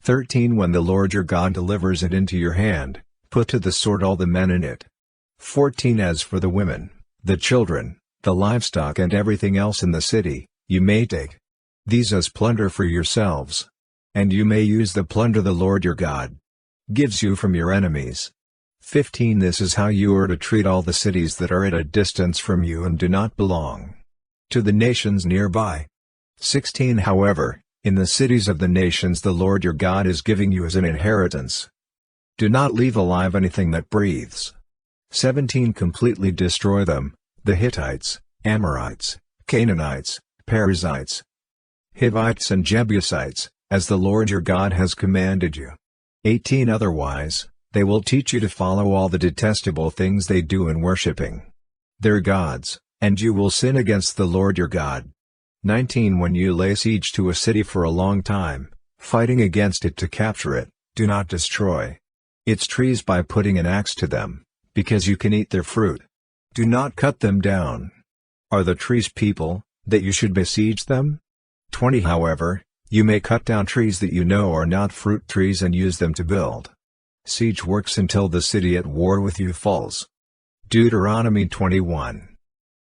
13 When the Lord your God delivers it into your hand, put to the sword all the men in it. 14 As for the women, the children, the livestock and everything else in the city, you may take these as plunder for yourselves, and you may use the plunder the Lord your God gives you from your enemies. 15 This is how you are to treat all the cities that are at a distance from you and do not belong to the nations nearby. 16 However, in the cities of the nations the Lord your God is giving you as an inheritance, do not leave alive anything that breathes. 17 Completely destroy them, the Hittites, Amorites, Canaanites, Perizzites, Hivites and Jebusites, as the Lord your God has commanded you. 18 Otherwise, they will teach you to follow all the detestable things they do in worshipping their gods, and you will sin against the Lord your God. 19 When you lay siege to a city for a long time, fighting against it to capture it, do not destroy its trees by putting an axe to them, because you can eat their fruit. Do not cut them down. Are the trees people, that you should besiege them? 20 However, you may cut down trees that you know are not fruit trees and use them to build siege works until the city at war with you falls. Deuteronomy 21.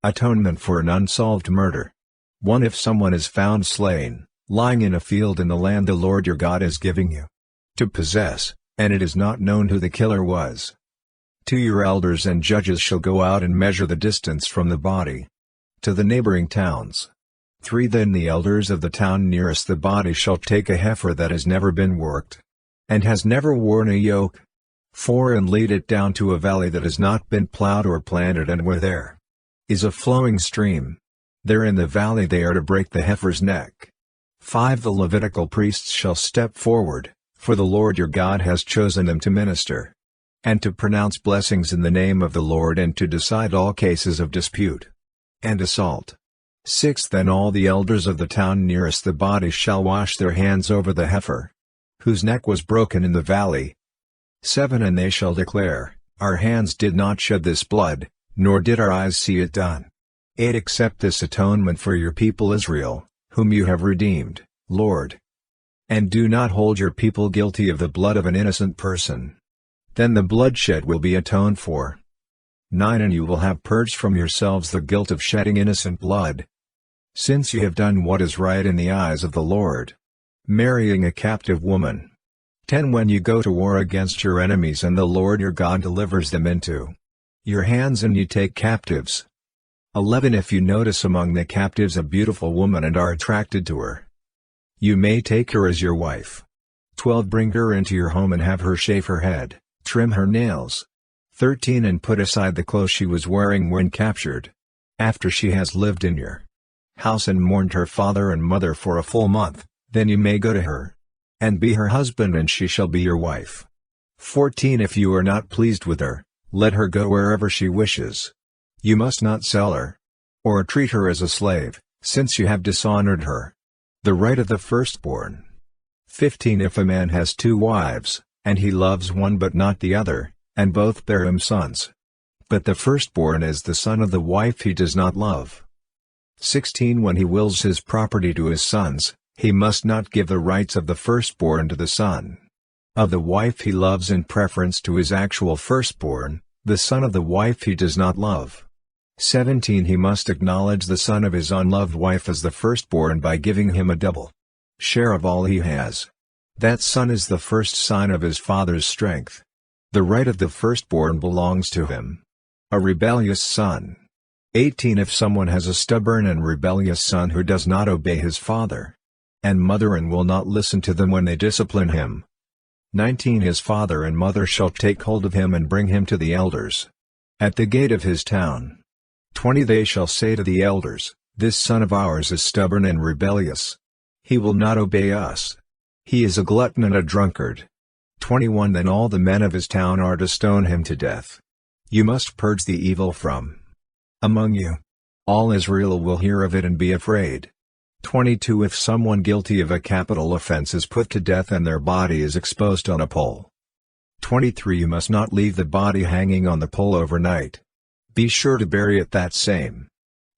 Atonement for an unsolved murder. 1 If someone is found slain, lying in a field in the land the Lord your God is giving you to possess, and it is not known who the killer was, 2 Your elders and judges shall go out and measure the distance from the body to the neighboring towns. 3 Then the elders of the town nearest the body shall take a heifer that has never been worked, and has never worn a yoke. 4 And lead it down to a valley that has not been plowed or planted and where there is a flowing stream. There in the valley they are to break the heifer's neck. 5 The Levitical priests shall step forward, for the Lord your God has chosen them to minister, and to pronounce blessings in the name of the Lord and to decide all cases of dispute and assault. 6 Then all the elders of the town nearest the body shall wash their hands over the heifer, whose neck was broken in the valley. 7 And they shall declare, Our hands did not shed this blood, nor did our eyes see it done. 8 Accept this atonement for your people Israel, whom you have redeemed, Lord. And do not hold your people guilty of the blood of an innocent person. Then the bloodshed will be atoned for. 9 And you will have purged from yourselves the guilt of shedding innocent blood, since you have done what is right in the eyes of the Lord, marrying a captive woman. 10 When you go to war against your enemies and the Lord your God delivers them into your hands and you take captives. 11 If you notice among the captives a beautiful woman and are attracted to her, you may take her as your wife. 12 Bring her into your home and have her shave her head, trim her nails. 13 And put aside the clothes she was wearing when captured, after she has lived in your house and mourned her father and mother for a full month, then you may go to her, and be her husband and she shall be your wife. 14 If you are not pleased with her, Let her go wherever she wishes. You must not sell her, or treat her as a slave, since you have dishonored her. The right of the firstborn. 15 If a man has 2 wives, and he loves one but not the other, and both bear him sons, but the firstborn is the son of the wife he does not love. 16 When he wills his property to his sons, he must not give the rights of the firstborn to the son of the wife he loves in preference to his actual firstborn, the son of the wife he does not love. 17 He must acknowledge the son of his unloved wife as the firstborn by giving him a double share of all he has. That son is the first sign of his father's strength. The right of the firstborn belongs to him. A rebellious son. 18 If someone has a stubborn and rebellious son who does not obey his father and mother and will not listen to them when they discipline him. 19 His father and mother shall take hold of him and bring him to the elders at the gate of his town. 20 They shall say to the elders, This son of ours is stubborn and rebellious. He will not obey us. He is a glutton and a drunkard. 21 Then all the men of his town are to stone him to death. You must purge the evil from among you. All Israel will hear of it and be afraid. 22 If someone guilty of a capital offense is put to death and their body is exposed on a pole. 23 You must not leave the body hanging on the pole overnight. Be sure to bury it that same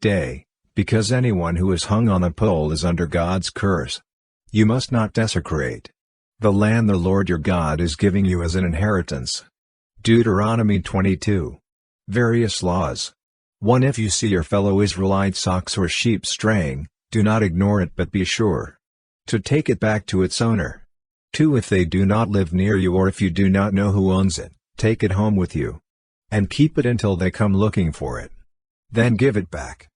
day, because anyone who is hung on a pole is under God's curse. You must not desecrate the land the Lord your God is giving you as an inheritance. Deuteronomy 22. Various laws. 1 If you see your fellow Israelite's ox or sheep straying, do not ignore it but be sure to take it back to its owner. 2 If they do not live near you or if you do not know who owns it, take it home with you and keep it until they come looking for it. Then give it back.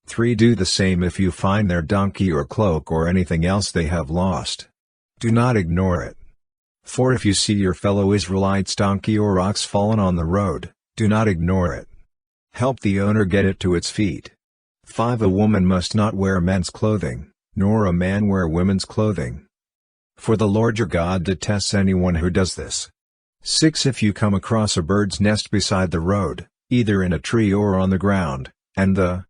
3 Do the same if you find their donkey or cloak or anything else they have lost. Do not ignore it. 4 If you see your fellow Israelite's donkey or ox fallen on the road, do not ignore it. Help the owner get it to its feet. 5 A woman must not wear men's clothing, nor a man wear women's clothing. For the Lord your God detests anyone who does this. 6 If you come across a bird's nest beside the road, either in a tree or on the ground, and the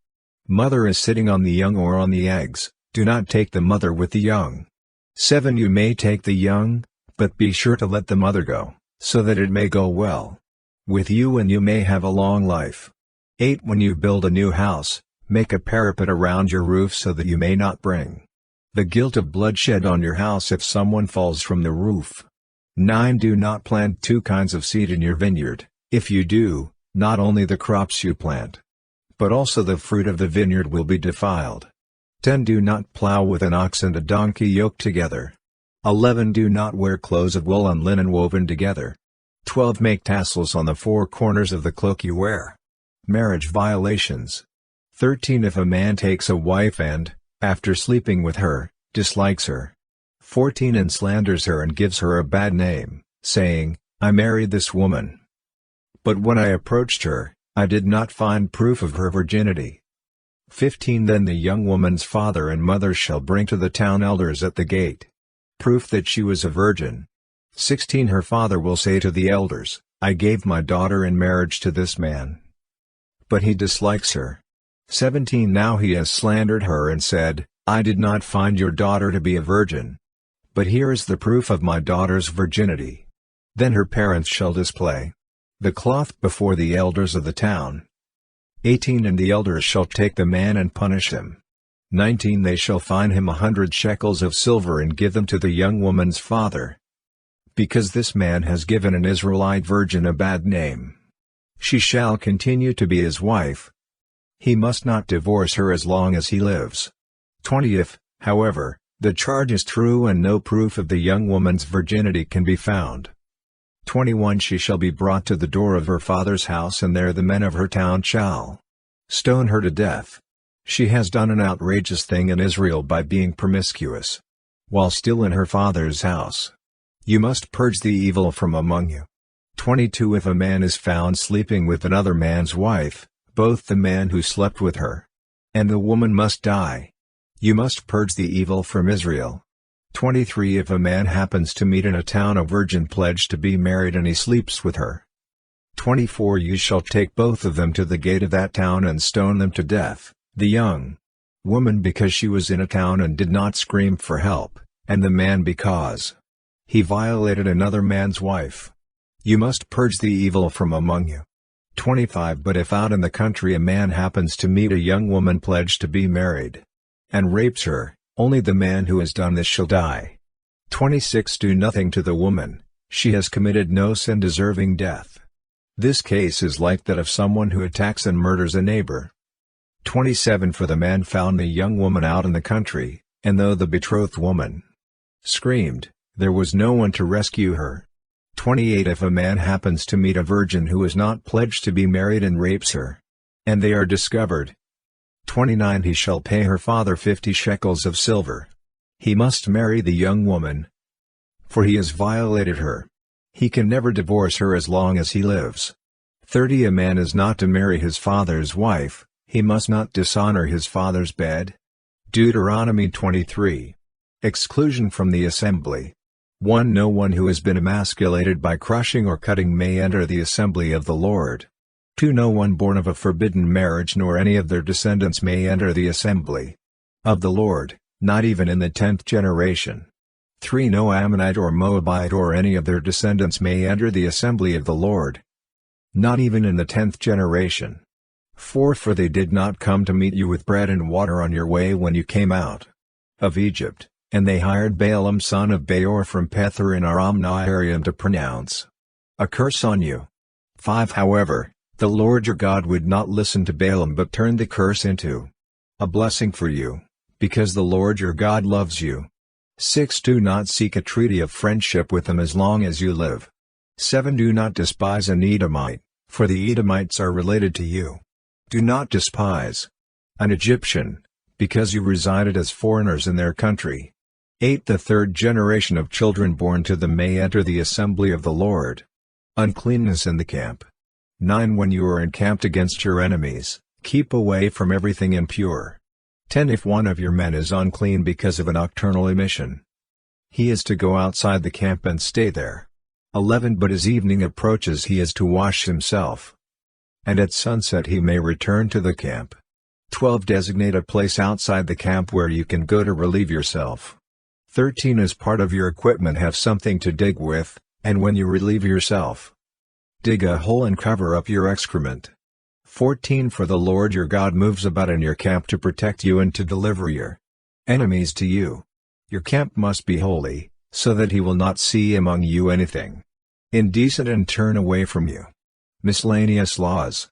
mother is sitting on the young or on the eggs, do not take the mother with the young. 7 You may take the young, but be sure to let the mother go, so that it may go well with you and you may have a long life. 8 When you build a new house, make a parapet around your roof so that you may not bring the guilt of bloodshed on your house if someone falls from the roof. 9 Do not plant 2 kinds of seed in your vineyard. If you do, not only the crops you plant, but also the fruit of the vineyard will be defiled. 10 Do not plow with an ox and a donkey yoked together. 11 Do not wear clothes of wool and linen woven together. 12 Make tassels on the 4 corners of the cloak you wear. Marriage violations. 13 If a man takes a wife and, after sleeping with her, dislikes her. 14 And slanders her and gives her a bad name, saying, I married this woman, but when I approached her, I did not find proof of her virginity. 15 Then the young woman's father and mother shall bring to the town elders at the gate proof that she was a virgin. 16 Her father will say to the elders, I gave my daughter in marriage to this man, but he dislikes her. 17 Now he has slandered her and said, I did not find your daughter to be a virgin, but here is the proof of my daughter's virginity. Then her parents shall display the cloth before the elders of the town. 18 And the elders shall take the man and punish him. 19 They shall fine him 100 shekels of silver and give them to the young woman's father, because this man has given an Israelite virgin a bad name. She shall continue to be his wife. He must not divorce her as long as he lives. 20 If, however, the charge is true and no proof of the young woman's virginity can be found. 21 She shall be brought to the door of her father's house and there the men of her town shall stone her to death. She has done an outrageous thing in Israel by being promiscuous while still in her father's house. You must purge the evil from among you. 22 If a man is found sleeping with another man's wife, both the man who slept with her and the woman must die. You must purge the evil from Israel. 23 If a man happens to meet in a town a virgin pledged to be married and he sleeps with her, 24 You shall take both of them to the gate of that town and stone them to death, the young woman because she was in a town and did not scream for help, and the man because he violated another man's wife. You must purge the evil from among you. 25 But if out in the country a man happens to meet a young woman pledged to be married, and rapes her, only the man who has done this shall die. 26 Do nothing to the woman, she has committed no sin deserving death. This case is like that of someone who attacks and murders a neighbor. 27 For the man found a young woman out in the country, and though the betrothed woman screamed, there was no one to rescue her. 28 If a man happens to meet a virgin who is not pledged to be married and rapes her, and they are discovered. 29 He shall pay her father 50 shekels of silver. He must marry the young woman, for he has violated her. He can never divorce her as long as he lives. 30 A man is not to marry his father's wife, he must not dishonor his father's bed. Deuteronomy 23. Exclusion from the assembly. 1 No one who has been emasculated by crushing or cutting may enter the assembly of the Lord. 2 No one born of a forbidden marriage nor any of their descendants may enter the assembly of the Lord, not even in the 10th generation. 3 No Ammonite or Moabite or any of their descendants may enter the assembly of the Lord, not even in the 10th generation. 4 For they did not come to meet you with bread and water on your way when you came out of Egypt, and they hired Balaam son of Beor from Pethor in Aram Naharaim to pronounce a curse on you. 5 However, the Lord your God would not listen to Balaam but turned the curse into a blessing for you, because the Lord your God loves you. 6 Do not seek a treaty of friendship with them as long as you live. 7 Do not despise an Edomite, for the Edomites are related to you. Do not despise an Egyptian, because you resided as foreigners in their country. 8 The third generation of children born to them may enter the assembly of the Lord. Uncleanness in the camp. 9 When you are encamped against your enemies, keep away from everything impure. 10 If one of your men is unclean because of a nocturnal emission, he is to go outside the camp and stay there. 11 But as evening approaches he is to wash himself, and at sunset he may return to the camp. 12 Designate a place outside the camp where you can go to relieve yourself. 13 As part of your equipment have something to dig with, and when you relieve yourself, dig a hole and cover up your excrement. 14 For the Lord your God moves about in your camp to protect you and to deliver your enemies to you. Your camp must be holy, so that he will not see among you anything indecent and turn away from you. Miscellaneous laws.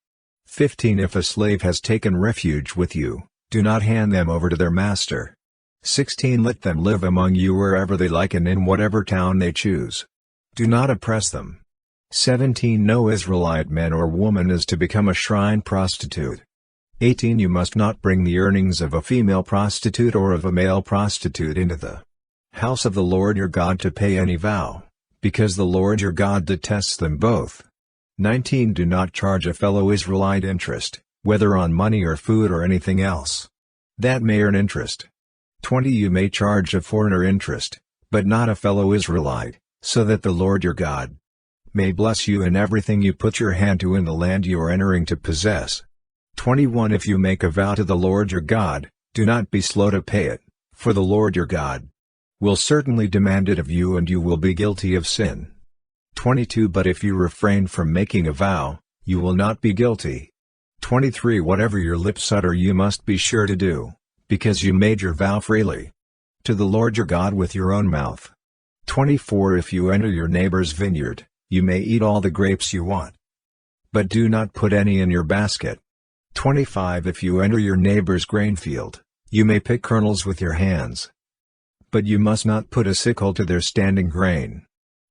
15 If a slave has taken refuge with you, do not hand them over to their master. 16 Let them live among you wherever they like and in whatever town they choose. Do not oppress them. 17 No Israelite man or woman is to become a shrine prostitute. 18 You must not bring the earnings of a female prostitute or of a male prostitute into the house of the Lord your God to pay any vow, because the Lord your God detests them both. 19 Do not charge a fellow Israelite interest, whether on money or food or anything else that may earn interest. 20 You may charge a foreigner interest, but not a fellow Israelite, so that the Lord your God may bless you in everything you put your hand to in the land you are entering to possess. 21 If you make a vow to the Lord your God, do not be slow to pay it, for the Lord your God will certainly demand it of you and you will be guilty of sin. 22 But if you refrain from making a vow, you will not be guilty. 23 Whatever your lips utter you must be sure to do, because you made your vow freely to the Lord your God with your own mouth. 24 If you enter your neighbor's vineyard, you may eat all the grapes you want, but do not put any in your basket. 25 If you enter your neighbor's grain field, you may pick kernels with your hands, but you must not put a sickle to their standing grain.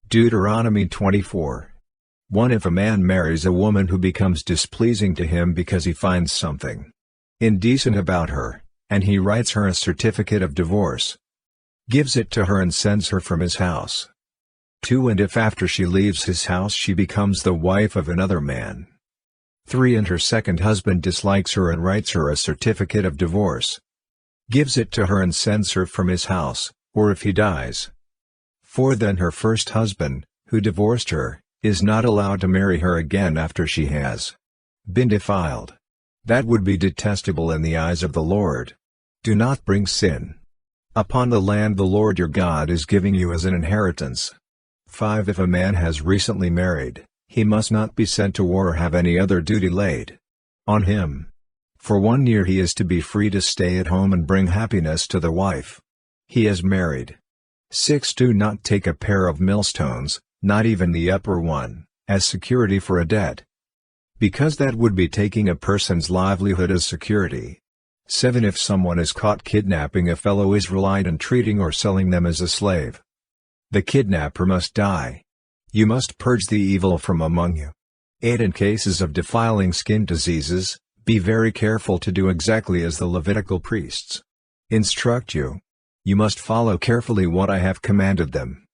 Deuteronomy 24. 1 If a man marries a woman who becomes displeasing to him because he finds something indecent about her, and he writes her a certificate of divorce, gives it to her and sends her from his house. 2 And if after she leaves his house she becomes the wife of another man. 3 And her second husband dislikes her and writes her a certificate of divorce, gives it to her and sends her from his house, or if he dies. 4 Then her first husband, who divorced her, is not allowed to marry her again after she has been defiled. That would be detestable in the eyes of the Lord. Do not bring sin upon the land the Lord your God is giving you as an inheritance. 5. If a man has recently married, he must not be sent to war or have any other duty laid on him. For 1 year he is to be free to stay at home and bring happiness to the wife he has married. 6. Do not take a pair of millstones, not even the upper one, as security for a debt, because that would be taking a person's livelihood as security. 7. If someone is caught kidnapping a fellow Israelite and treating or selling them as a slave, the kidnapper must die. You must purge the evil from among you. 8. In cases of defiling skin diseases, be very careful to do exactly as the Levitical priests instruct you. You must follow carefully what I have commanded them.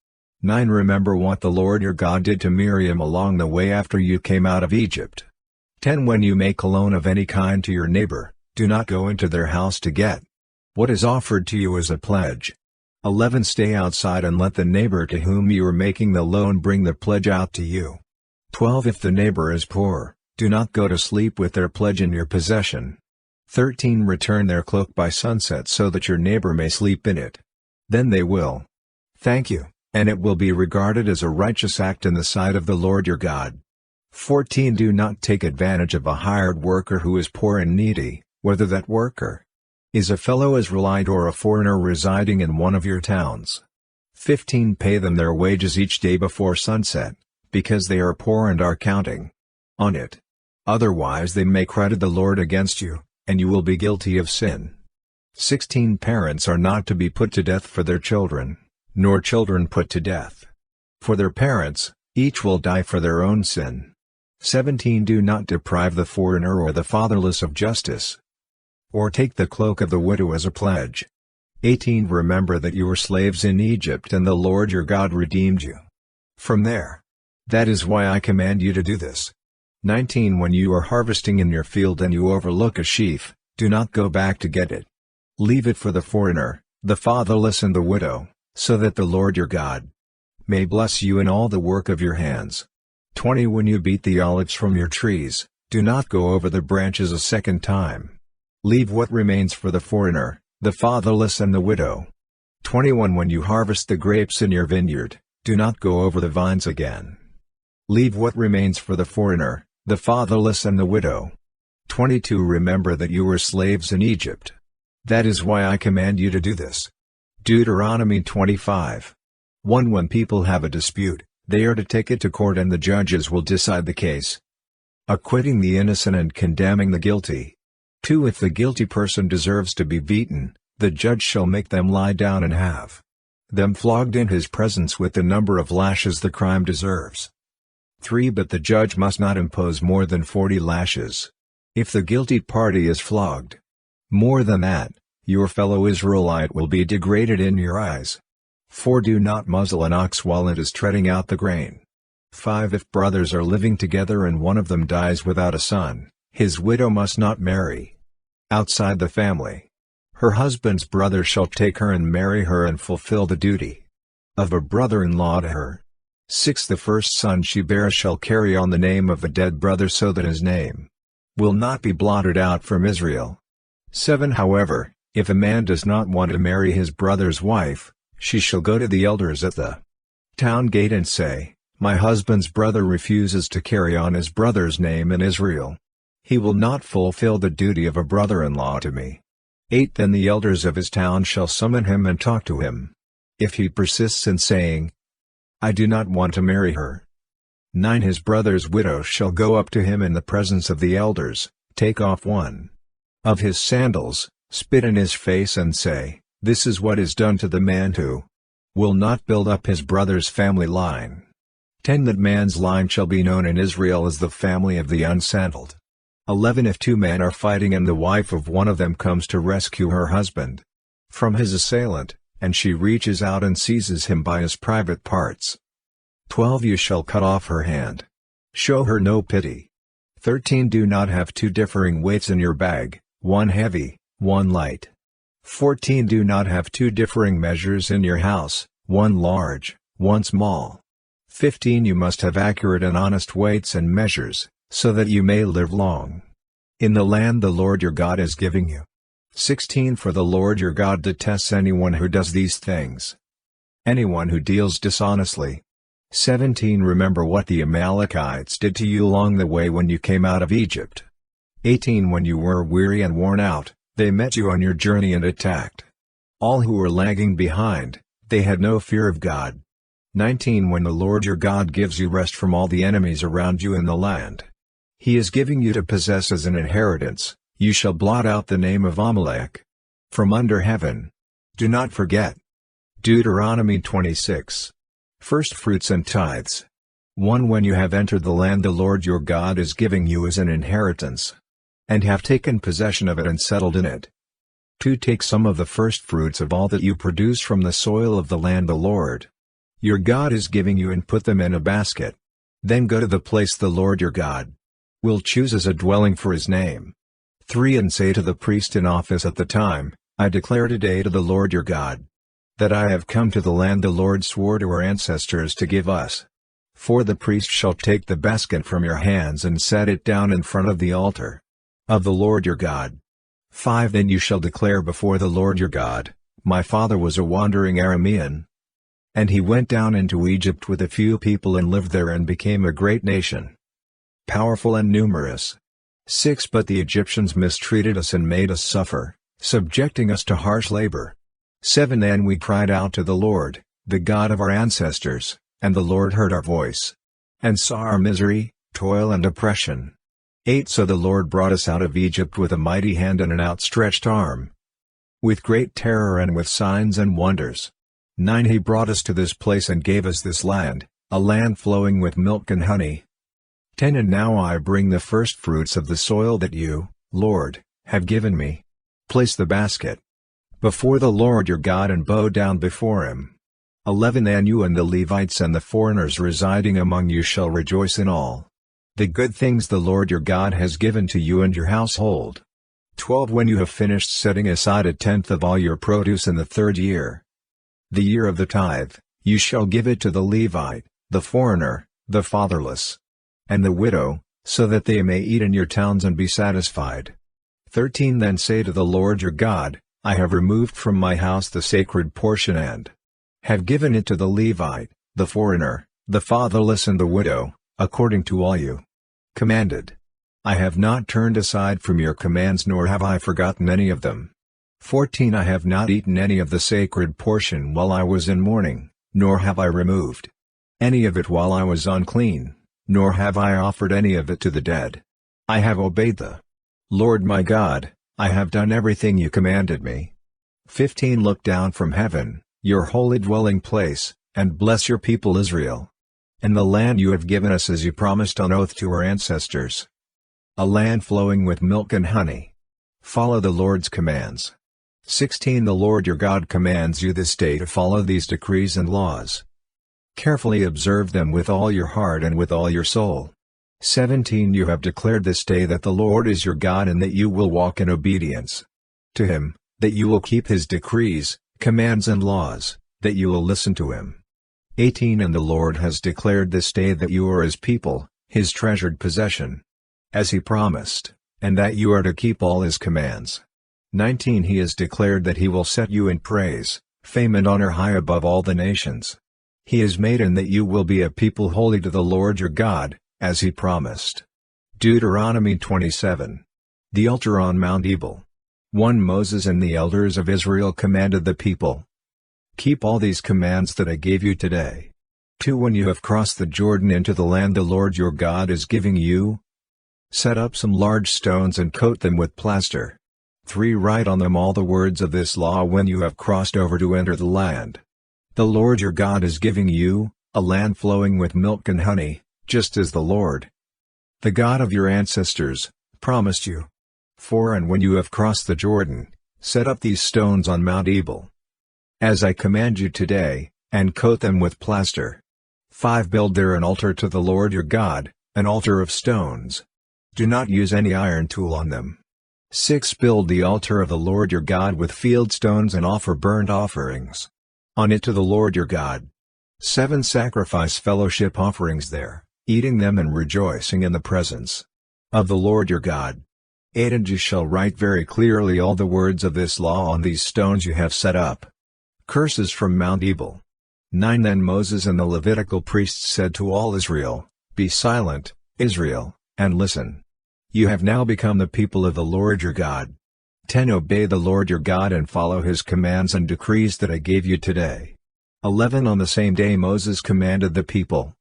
9. Remember what the Lord your God did to Miriam along the way after you came out of Egypt. 10. When you make a loan of any kind to your neighbor, do not go into their house to get what is offered to you as a pledge. 11. Stay outside and let the neighbor to whom you are making the loan bring the pledge out to you. 12. If the neighbor is poor, do not go to sleep with their pledge in your possession. 13. Return their cloak by sunset so that your neighbor may sleep in it. Then they will thank you, and it will be regarded as a righteous act in the sight of the Lord your God. 14. Do not take advantage of a hired worker who is poor and needy, whether that worker is a fellow Israelite or a foreigner residing in one of your towns. 15. Pay them their wages each day before sunset, because they are poor and are counting on it. Otherwise they may cry to the Lord against you, and you will be guilty of sin. 16. Parents are not to be put to death for their children, nor children put to death for their parents. Each will die for their own sin. 17. Do not deprive the foreigner or the fatherless of justice, or take the cloak of the widow as a pledge. 18. Remember that you were slaves in Egypt and the Lord your God redeemed you from there. That is why I command you to do this. 19. When you are harvesting in your field and you overlook a sheaf, do not go back to get it. Leave it for the foreigner, the fatherless and the widow, so that the Lord your God may bless you in all the work of your hands. 20. When you beat the olives from your trees, do not go over the branches a second time. Leave what remains for the foreigner, the fatherless and the widow. 21. When you harvest the grapes in your vineyard, do not go over the vines again. Leave what remains for the foreigner, the fatherless and the widow. 22. Remember that you were slaves in Egypt. That is why I command you to do this. Deuteronomy 25. 1. When people have a dispute, they are to take it to court and the judges will decide the case, acquitting the innocent and condemning the guilty. 2. If the guilty person deserves to be beaten, the judge shall make them lie down and have them flogged in his presence with the number of lashes the crime deserves. 3. But the judge must not impose more than 40 lashes. If the guilty party is flogged more than that, your fellow Israelite will be degraded in your eyes. 4. Do not muzzle an ox while it is treading out the grain. 5. If brothers are living together and one of them dies without a son, his widow must not marry outside the family. Her husband's brother shall take her and marry her and fulfill the duty of a brother-in-law to her. 6. The first son she bears shall carry on the name of the dead brother so that his name will not be blotted out from Israel. 7. However, if a man does not want to marry his brother's wife, she shall go to the elders at the town gate and say, "My husband's brother refuses to carry on his brother's name in Israel. He will not fulfill the duty of a brother-in-law to me." 8. Then the elders of his town shall summon him and talk to him. If he persists in saying, "I do not want to marry her," 9. His brother's widow shall go up to him in the presence of the elders, take off one of his sandals, spit in his face and say, "This is what is done to the man who will not build up his brother's family line." 10. That man's line shall be known in Israel as the family of the unsandaled. 11. If two men are fighting and the wife of one of them comes to rescue her husband from his assailant, and she reaches out and seizes him by his private parts, 12. You shall cut off her hand. Show her no pity. 13. Do not have two differing weights in your bag, one heavy, one light. 14. Do not have two differing measures in your house, one large, one small. 15 You must have accurate and honest weights and measures, so that you may live long in the land the Lord your God is giving you. 16 For the Lord your God detests anyone who does these things, anyone who deals dishonestly. 17 Remember what the Amalekites did to you along the way when you came out of Egypt. 18 When you were weary and worn out, they met you on your journey and attacked all who were lagging behind. They had no fear of God. 19 When the Lord your God gives you rest from all the enemies around you in the land He is giving you to possess as an inheritance, you shall blot out the name of Amalek from under heaven. Do not forget. Deuteronomy 26. First fruits and tithes. 1 When you have entered the land the Lord your God is giving you as an inheritance, and have taken possession of it and settled in it. 2 Take some of the first fruits of all that you produce from the soil of the land the Lord your God is giving you and put them in a basket. Then go to the place the Lord your God will choose as a dwelling for His name. 3 And say to the priest in office at the time, I declare today to the Lord your God that I have come to the land the Lord swore to our ancestors to give us. 4 The priest shall take the basket from your hands and set it down in front of the altar of the Lord your God. 5 Then you shall declare before the Lord your God, my father was a wandering Aramean, and he went down into Egypt with a few people and lived there and became a great nation, powerful and numerous. 6 But the Egyptians mistreated us and made us suffer, subjecting us to harsh labor. 7 Then we cried out to the Lord, the God of our ancestors, and the Lord heard our voice, and saw our misery, toil and oppression. 8 So the Lord brought us out of Egypt with a mighty hand and an outstretched arm, with great terror and with signs and wonders. 9 He brought us to this place and gave us this land, a land flowing with milk and honey. 10 And now I bring the first fruits of the soil that you, Lord, have given me. Place the basket before the Lord your God and bow down before Him. 11 Then you and the Levites and the foreigners residing among you shall rejoice in all the good things the Lord your God has given to you and your household. 12 When you have finished setting aside 1/10 of all your produce in the 3rd year, the year of the tithe, you shall give it to the Levite, the foreigner, the fatherless, and the widow, so that they may eat in your towns and be satisfied. 13 Then say to the Lord your God, I have removed from my house the sacred portion and have given it to the Levite, the foreigner, the fatherless and the widow, according to all you commanded. I have not turned aside from your commands nor have I forgotten any of them. 14 I have not eaten any of the sacred portion while I was in mourning, nor have I removed any of it while I was unclean, nor have I offered any of it to the dead. I have obeyed the Lord my God, I have done everything you commanded me. 15 Look down from heaven, your holy dwelling place, and bless your people Israel, and the land you have given us as you promised on oath to our ancestors, a land flowing with milk and honey. Follow the Lord's commands. 16 The Lord your God commands you this day to follow these decrees and laws. Carefully observe them with all your heart and with all your soul. 17 You have declared this day that the Lord is your God and that you will walk in obedience to Him, that you will keep His decrees, commands and laws, that you will listen to Him. 18 And the Lord has declared this day that you are His people, His treasured possession, as He promised, and that you are to keep all His commands. 19 He has declared that He will set you in praise, fame and honor high above all the nations. He has made and that you will be a people holy to the Lord your God, as He promised. Deuteronomy 27. The altar on Mount Ebal. 1 Moses and the elders of Israel commanded the people, keep all these commands that I gave you today. 2 When you have crossed the Jordan into the land the Lord your God is giving you, set up some large stones and coat them with plaster. 3 Write on them all the words of this law when you have crossed over to enter the land the Lord your God is giving you, a land flowing with milk and honey, just as the Lord, the God of your ancestors, promised you. 4 And when you have crossed the Jordan, set up these stones on Mount Ebal, as I command you today, and coat them with plaster. 5 Build there an altar to the Lord your God, an altar of stones. Do not use any iron tool on them. 6 Build the altar of the Lord your God with field stones and offer burnt offerings on it to the Lord your God. 7 Sacrifice fellowship offerings there, eating them and rejoicing in the presence of the Lord your God. 8 And you shall write very clearly all the words of this law on these stones you have set up. Curses from Mount Ebal. 9 Then Moses and the Levitical priests said to all Israel, Be silent, Israel, and listen. You have now become the people of the Lord your God. 10 Obey the Lord your God and follow his commands and decrees that I gave you today. 11 On the same day Moses commanded the people.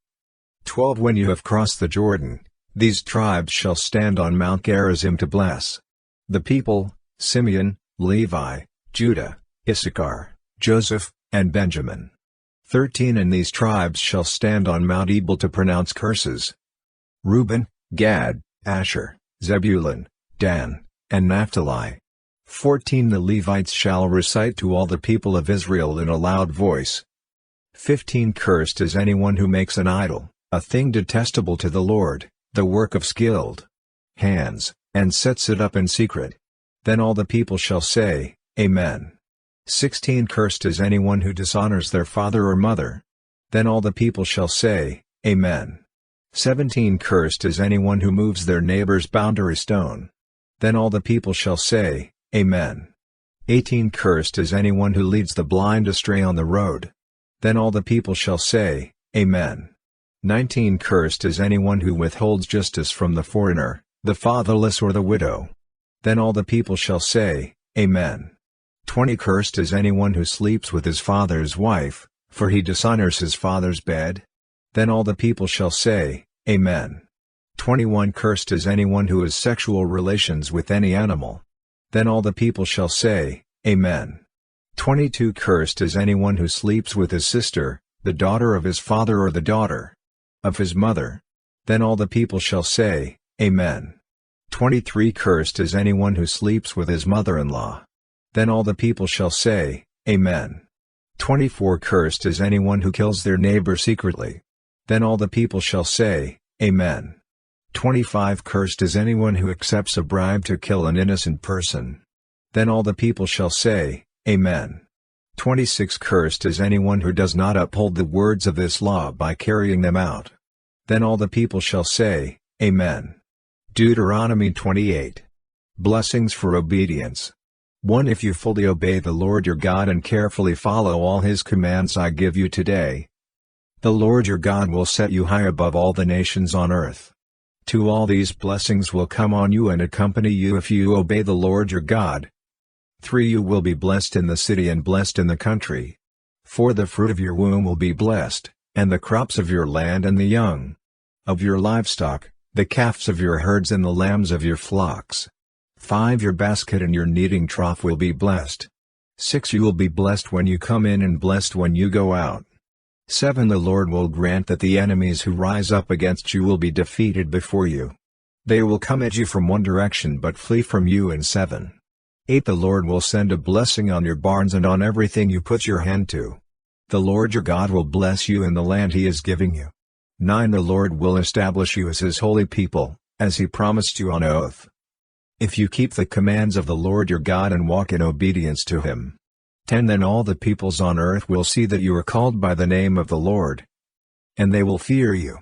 12 When you have crossed the Jordan, these tribes shall stand on Mount Gerizim to bless the people: Simeon, Levi, Judah, Issachar, Joseph, and Benjamin. 13 And these tribes shall stand on Mount Ebal to pronounce curses: Reuben, Gad, Asher, Zebulun, Dan, and Naphtali. 14 The Levites shall recite to all the people of Israel in a loud voice. 15 Cursed is anyone who makes an idol, a thing detestable to the Lord, the work of skilled hands, and sets it up in secret. Then all the people shall say, Amen. 16 Cursed is anyone who dishonors their father or mother. Then all the people shall say, Amen. 17 Cursed is anyone who moves their neighbor's boundary stone. Then all the people shall say, Amen. 18 Cursed is anyone who leads the blind astray on the road. Then all the people shall say, Amen. 19 Cursed is anyone who withholds justice from the foreigner, the fatherless or the widow. Then all the people shall say, Amen. 20 Cursed is anyone who sleeps with his father's wife, for he dishonors his father's bed. Then all the people shall say, Amen. 21 Cursed is anyone who has sexual relations with any animal. Then all the people shall say, Amen. 22 Cursed is anyone who sleeps with his sister, the daughter of his father or the daughter of his mother. Then all the people shall say, Amen. 23 Cursed is anyone who sleeps with his mother-in-law. Then all the people shall say, Amen. 24 Cursed is anyone who kills their neighbor secretly. Then all the people shall say, Amen. 25 Cursed is anyone who accepts a bribe to kill an innocent person. Then all the people shall say, Amen. 26 Cursed is anyone who does not uphold the words of this law by carrying them out. Then all the people shall say, Amen. Deuteronomy 28. Blessings for obedience. 1 If you fully obey the Lord your God and carefully follow all his commands I give you today, the Lord your God will set you high above all the nations on earth. 2 All these blessings will come on you and accompany you if you obey the Lord your God. 3 You will be blessed in the city and blessed in the country. 4 The fruit of your womb will be blessed, and the crops of your land and the young of your livestock, the calves of your herds and the lambs of your flocks. 5 Your basket and your kneading trough will be blessed. 6 You will be blessed when you come in and blessed when you go out. 7 The Lord will grant that the enemies who rise up against you will be defeated before you. They will come at you from one direction but flee from you in 7. 8 The Lord will send a blessing on your barns and on everything you put your hand to. The Lord your God will bless you in the land he is giving you. 9 The Lord will establish you as his holy people, as he promised you on oath, if you keep the commands of the Lord your God and walk in obedience to him. 10 Then all the peoples on earth will see that you are called by the name of the Lord, and they will fear you.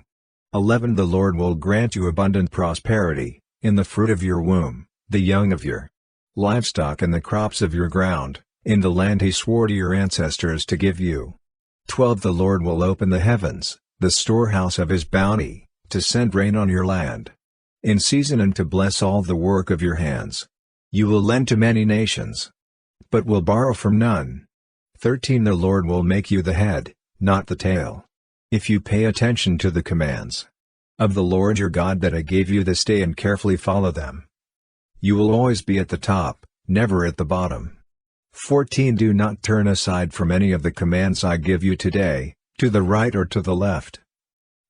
11 The Lord will grant you abundant prosperity, in the fruit of your womb, the young of your livestock and the crops of your ground, in the land he swore to your ancestors to give you. 12 The Lord will open the heavens, the storehouse of his bounty, to send rain on your land in season and to bless all the work of your hands. You will lend to many nations, but will borrow from none. 13 The Lord will make you the head, not the tail, if you pay attention to the commands of the Lord your God that I gave you this day and carefully follow them. You will always be at the top, never at the bottom. 14 Do not turn aside from any of the commands I give you today, to the right or to the left,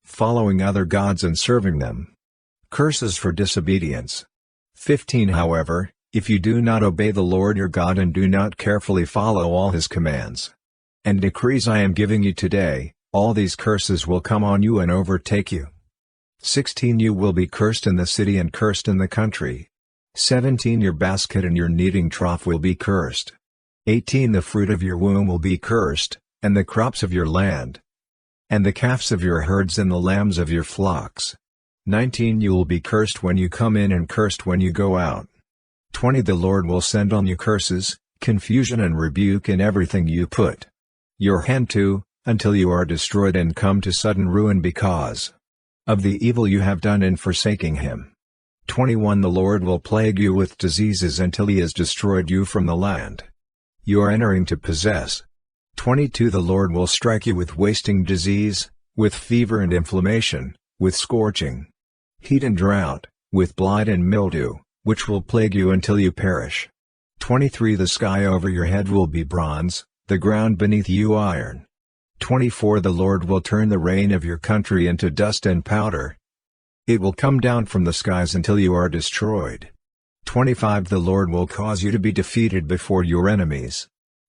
following other gods and serving them. Curses for disobedience. 15 However, if you do not obey the Lord your God and do not carefully follow all his commands and decrees I am giving you today, all these curses will come on you and overtake you. 16 You will be cursed in the city and cursed in the country. 17 Your basket and your kneading trough will be cursed. 18 The fruit of your womb will be cursed, and the crops of your land. and the calves of your herds and the lambs of your flocks. 19 You will be cursed when you come in and cursed when you go out. 20 The Lord will send on you curses, confusion and rebuke in everything you put your hand to, until you are destroyed and come to sudden ruin because of the evil you have done in forsaking him. 21 The Lord will plague you with diseases until he has destroyed you from the land you are entering to possess. 22 The Lord will strike you with wasting disease, with fever and inflammation, with scorching heat and drought, with blight and mildew, which will plague you until you perish. 23 The sky over your head will be bronze, the ground beneath you iron. 24 The Lord will turn the rain of your country into dust and powder. It will come down from the skies until you are destroyed. 25 The Lord will cause you to be defeated before your enemies.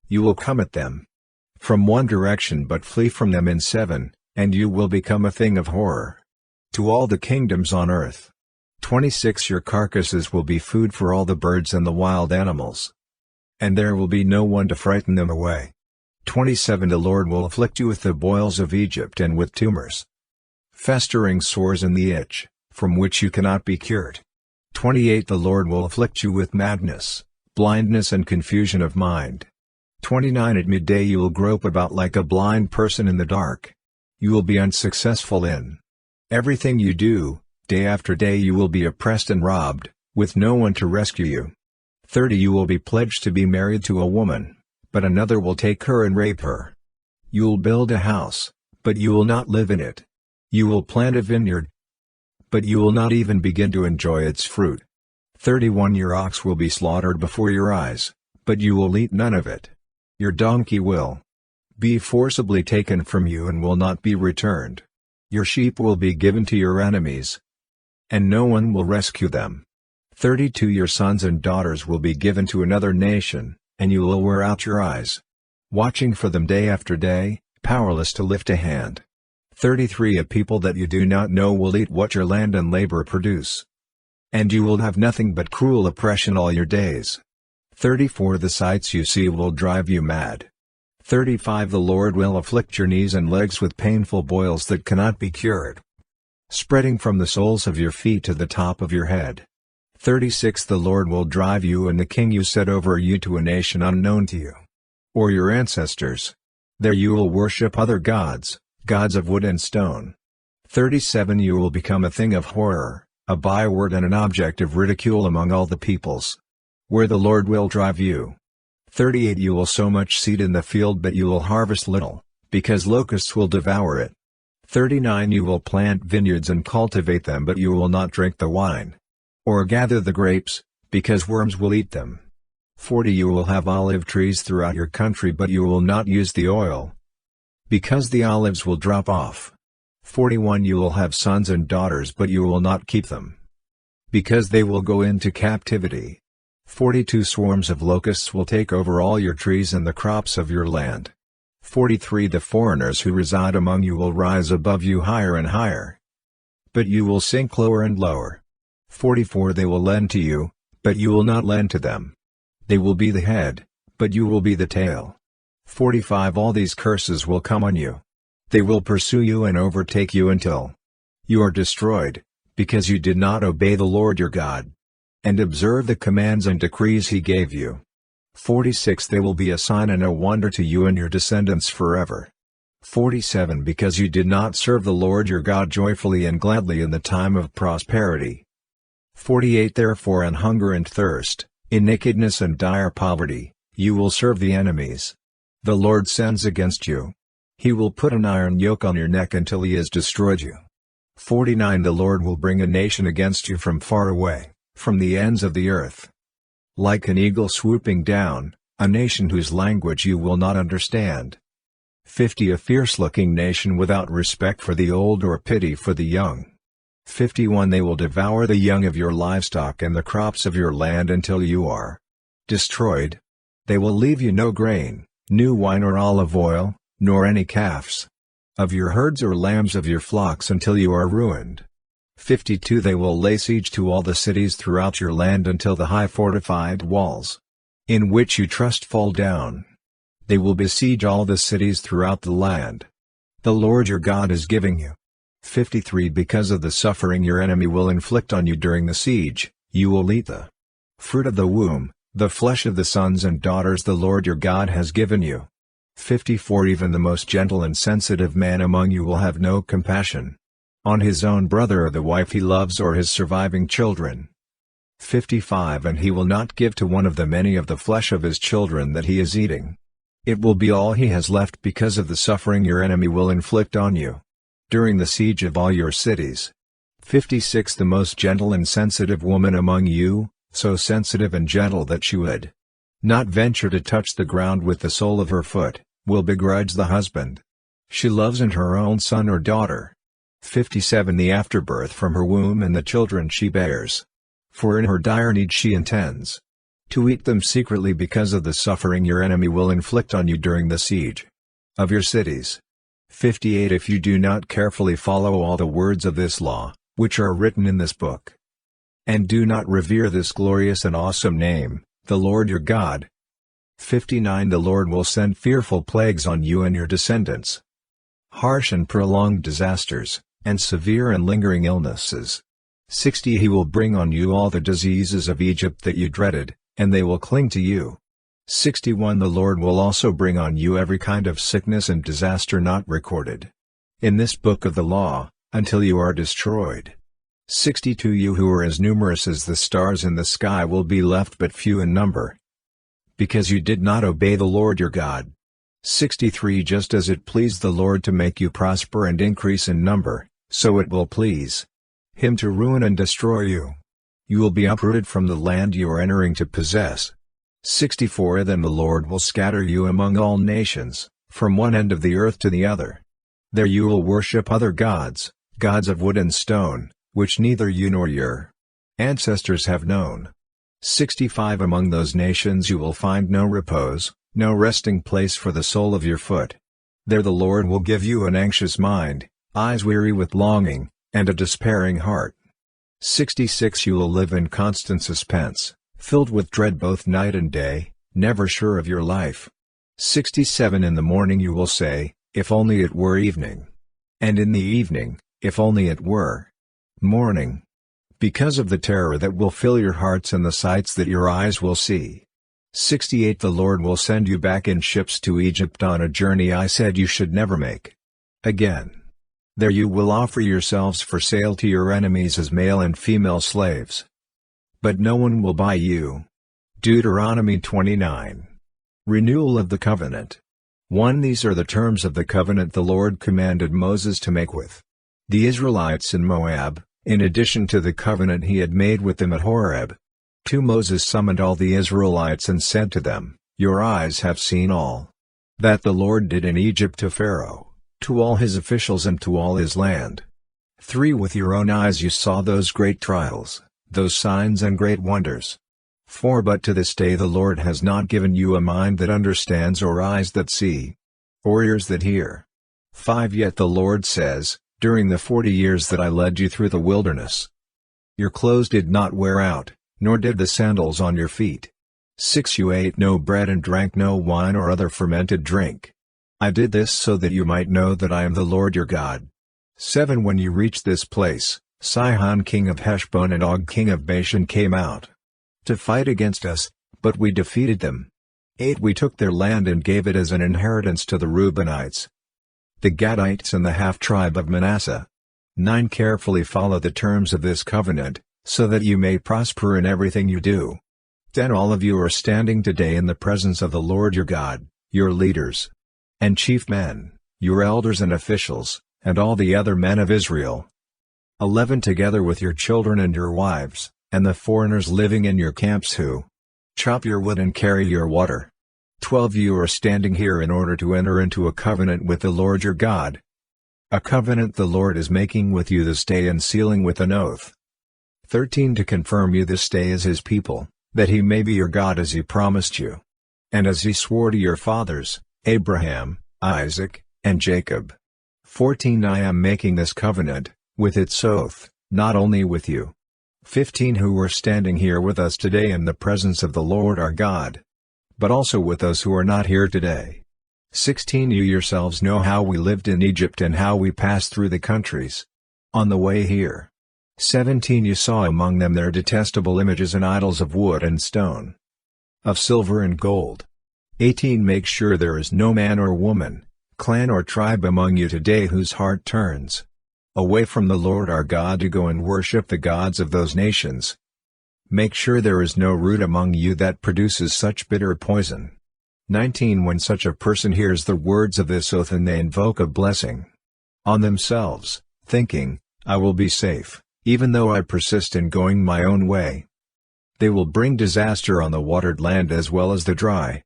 You will come at them from one direction but flee from them in 7, and you will become a thing of horror to all the kingdoms on earth. 26 Your carcasses will be food for all the birds and the wild animals, and there will be no one to frighten them away. 27 The Lord will afflict you with the boils of Egypt and with tumors, festering sores in the itch, from which you cannot be cured. 28 The Lord will afflict you with madness, blindness and confusion of mind. 29 At midday you will grope about like a blind person in the dark. You will be unsuccessful in everything you do. Day after day you will be oppressed and robbed, with no one to rescue you. 30 You will be pledged to be married to a woman, but another will take her and rape her. You will build a house, but you will not live in it. You will plant a vineyard, but you will not even begin to enjoy its fruit. 31 Your ox will be slaughtered before your eyes, but you will eat none of it. Your donkey will be forcibly taken from you and will not be returned. Your sheep will be given to your enemies, and no one will rescue them. 32 Your sons and daughters will be given to another nation, and you will wear out your eyes, watching for them day after day, powerless to lift a hand. 33 A people that you do not know will eat what your land and labor produce, and you will have nothing but cruel oppression all your days. 34 The sights you see will drive you mad. 35 The Lord will afflict your knees and legs with painful boils that cannot be cured, spreading from the soles of your feet to the top of your head. 36 The Lord will drive you and the king you set over you to a nation unknown to you, or your ancestors. There you will worship other gods, gods of wood and stone. 37 You will become a thing of horror, a byword and an object of ridicule among all the peoples, where the Lord will drive you. 38 You will sow much seed in the field but you will harvest little, because locusts will devour it. 39 You will plant vineyards and cultivate them but you will not drink the wine, or gather the grapes, because worms will eat them. 40 You will have olive trees throughout your country but you will not use the oil, because the olives will drop off. 41 You will have sons and daughters but you will not keep them, because they will go into captivity. 42 Swarms of locusts will take over all your trees and the crops of your land. 43 The foreigners who reside among you will rise above you higher and higher, but you will sink lower and lower. 44 They will lend to you, but you will not lend to them. They will be the head, but you will be the tail. 45 All these curses will come on you. They will pursue you and overtake you until you are destroyed, because you did not obey the Lord your God, and observe the commands and decrees he gave you. 46 They will be a sign and a wonder to you and your descendants forever. 47 Because you did not serve the Lord your God joyfully and gladly in the time of prosperity. 48 Therefore in hunger and thirst, in nakedness and dire poverty, you will serve the enemies the Lord sends against you. He will put an iron yoke on your neck until he has destroyed you. 49 The Lord will bring a nation against you from far away, from the ends of the earth, like an eagle swooping down, a nation whose language you will not understand. 50 A fierce-looking nation without respect for the old or pity for the young. 51 They will devour the young of your livestock and the crops of your land until you are destroyed. They will leave you no grain, new wine or olive oil, nor any calves of your herds or lambs of your flocks until you are ruined. 52 They will lay siege to all the cities throughout your land until the high fortified walls, in which you trust fall down. They will besiege all the cities throughout the land. the Lord your God is giving you. 53 Because of the suffering your enemy will inflict on you during the siege, you will eat the fruit of the womb, the flesh of the sons and daughters the Lord your God has given you. 54 Even the most gentle and sensitive man among you will have no compassion on his own brother or the wife he loves or his surviving children. 55 And he will not give to one of them any of the flesh of his children that he is eating. It will be all he has left because of the suffering your enemy will inflict on you during the siege of all your cities. 56 The most gentle and sensitive woman among you, so sensitive and gentle that she would not venture to touch the ground with the sole of her foot, will begrudge the husband she loves and her own son or daughter. 57 The afterbirth from her womb and the children she bears. For in her dire need she intends to eat them secretly because of the suffering your enemy will inflict on you during the siege of your cities. 58 If you do not carefully follow all the words of this law, which are written in this book, and do not revere this glorious and awesome name, the Lord your God. 59 The Lord will send fearful plagues on you and your descendants, harsh and prolonged disasters, and severe and lingering illnesses. 60 He will bring on you all the diseases of Egypt that you dreaded, and they will cling to you. 61 The Lord will also bring on you every kind of sickness and disaster not recorded in this book of the law, until you are destroyed. 62 You who are as numerous as the stars in the sky will be left but few in number, because you did not obey the Lord your God. 63 Just as it pleased the Lord to make you prosper and increase in number, so it will please Him to ruin and destroy you. You will be uprooted from the land you are entering to possess. 64 Then the Lord will scatter you among all nations, from one end of the earth to the other. There you will worship other gods, gods of wood and stone, which neither you nor your ancestors have known. 65 Among those nations you will find no repose, no resting place for the sole of your foot. There the Lord will give you an anxious mind, eyes weary with longing, and a despairing heart. 66 You will live in constant suspense, filled with dread both night and day, never sure of your life. 67 In the morning you will say, if only it were evening. And in the evening, if only it were morning. Because of the terror that will fill your hearts and the sights that your eyes will see. 68 The Lord will send you back in ships to Egypt on a journey I said you should never make again. There you will offer yourselves for sale to your enemies as male and female slaves. But no one will buy you. Deuteronomy 29. Renewal of the Covenant. 1 These are the terms of the covenant the Lord commanded Moses to make with the Israelites in Moab, in addition to the covenant he had made with them at Horeb. 2 Moses summoned all the Israelites and said to them, Your eyes have seen all that the Lord did in Egypt to Pharaoh, to all his officials and to all his land. 3 With your own eyes you saw those great trials, those signs and great wonders. 4 But to this day the Lord has not given you a mind that understands or eyes that see, or ears that hear. 5 Yet the Lord says, during the 40 years that I led you through the wilderness, your clothes did not wear out, nor did the sandals on your feet. 6 You ate no bread and drank no wine or other fermented drink. I did this so that you might know that I am the Lord your God. 7 When you reached this place, Sihon king of Heshbon and Og king of Bashan came out to fight against us, but we defeated them. 8 We took their land and gave it as an inheritance to the Reubenites, the Gadites and the half-tribe of Manasseh. 9 Carefully follow the terms of this covenant, so that you may prosper in everything you do. 10 All of you are standing today in the presence of the Lord your God, your leaders and chief men, your elders and officials, and all the other men of Israel. 11 Together with your children and your wives, and the foreigners living in your camps who chop your wood and carry your water. 12 You are standing here in order to enter into a covenant with the Lord your God. A covenant the Lord is making with you this day and sealing with an oath. 13 To confirm you this day as his people, that he may be your God as he promised you, and as he swore to your fathers, Abraham, Isaac, and Jacob. 14 I am making this covenant, with its oath, not only with you, 15 who are standing here with us today in the presence of the Lord our God, but also with those who are not here today. 16 You yourselves know how we lived in Egypt and how we passed through the countries on the way here. 17 You saw among them their detestable images and idols of wood and stone, of silver and gold. 18 Make sure there is no man or woman, clan or tribe among you today whose heart turns away from the Lord our God to go and worship the gods of those nations. Make sure there is no root among you that produces such bitter poison. 19 When such a person hears the words of this oath and they invoke a blessing on themselves, thinking, I will be safe, even though I persist in going my own way, they will bring disaster on the watered land as well as the dry.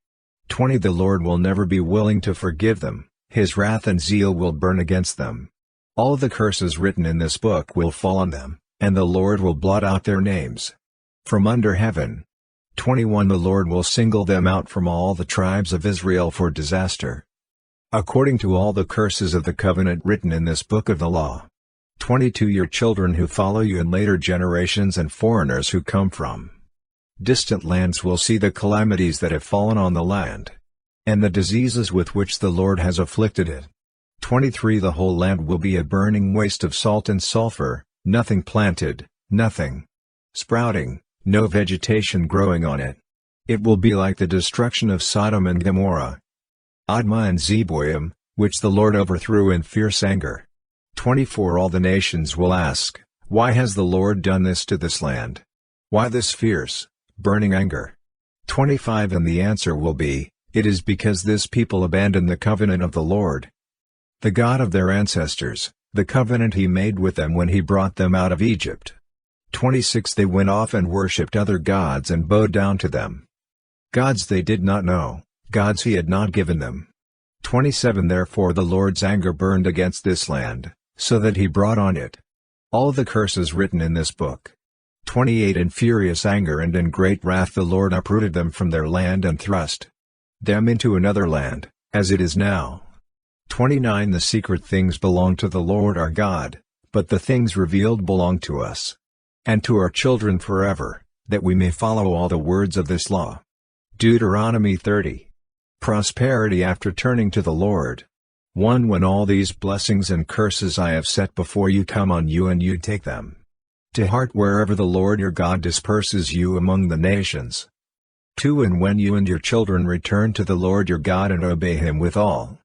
20 The Lord will never be willing to forgive them, His wrath and zeal will burn against them. All the curses written in this book will fall on them, and the Lord will blot out their names from under heaven. 21 The Lord will single them out from all the tribes of Israel for disaster, according to all the curses of the covenant written in this book of the law. 22 Your children who follow you in later generations and foreigners who come from distant lands will see the calamities that have fallen on the land, and the diseases with which the Lord has afflicted it. 23 The whole land will be a burning waste of salt and sulfur, nothing planted, nothing sprouting, no vegetation growing on it. It will be like the destruction of Sodom and Gomorrah, Admah and Zeboim, which the Lord overthrew in fierce anger. 24 All the nations will ask, why has the Lord done this to this land? Why this fierce, burning anger? 25 And the answer will be, it is because this people abandoned the covenant of the Lord, the God of their ancestors, the covenant He made with them when He brought them out of Egypt. 26 They went off and worshipped other gods and bowed down to them, gods they did not know, gods He had not given them. 27 Therefore the Lord's anger burned against this land, so that He brought on it all the curses written in this book. 28 In furious anger and in great wrath the Lord uprooted them from their land and thrust them into another land, as it is now. 29 The secret things belong to the Lord our God, but the things revealed belong to us and to our children forever, that we may follow all the words of this law. Deuteronomy 30. Prosperity after turning to the Lord. 1 When all these blessings and curses I have set before you come on you and you take them to heart wherever the Lord your God disperses you among the nations. 2 And when you and your children return to the Lord your God and obey Him with all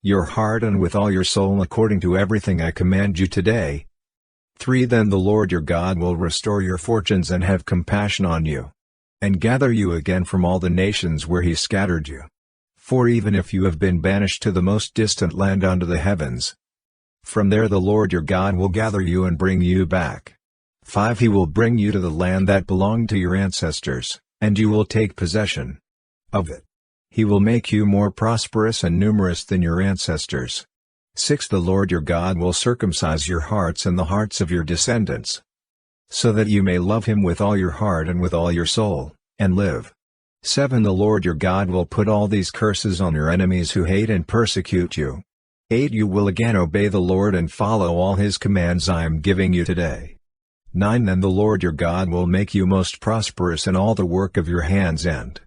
your heart and with all your soul according to everything I command you today. 3 Then the Lord your God will restore your fortunes and have compassion on you, and gather you again from all the nations where He scattered you. 4 Even if you have been banished to the most distant land under the heavens, from there the Lord your God will gather you and bring you back. 5 He will bring you to the land that belonged to your ancestors, and you will take possession of it. He will make you more prosperous and numerous than your ancestors. 6 The Lord your God will circumcise your hearts and the hearts of your descendants, so that you may love Him with all your heart and with all your soul, and live. 7 The Lord your God will put all these curses on your enemies who hate and persecute you. 8 You will again obey the Lord and follow all His commands I am giving you today. 9 Then the Lord your God will make you most prosperous in all the work of your hands and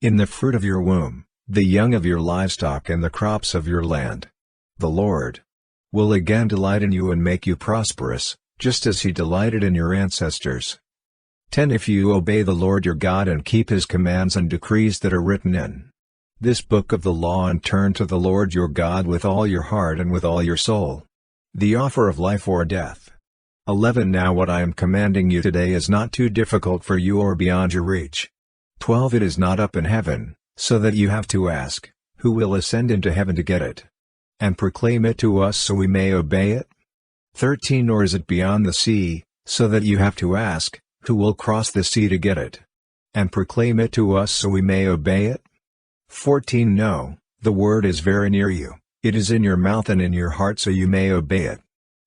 in the fruit of your womb, the young of your livestock and the crops of your land. The Lord will again delight in you and make you prosperous, just as He delighted in your ancestors. 10 If you obey the Lord your God and keep His commands and decrees that are written in this book of the law and turn to the Lord your God with all your heart and with all your soul, the offer of life or death. 11 Now what I am commanding you today is not too difficult for you or beyond your reach. 12 It is not up in heaven, so that you have to ask, who will ascend into heaven to get it and proclaim it to us so we may obey it? 13 Nor is it beyond the sea, so that you have to ask, who will cross the sea to get it and proclaim it to us so we may obey it? 14 No, the word is very near you, it is in your mouth and in your heart so you may obey it.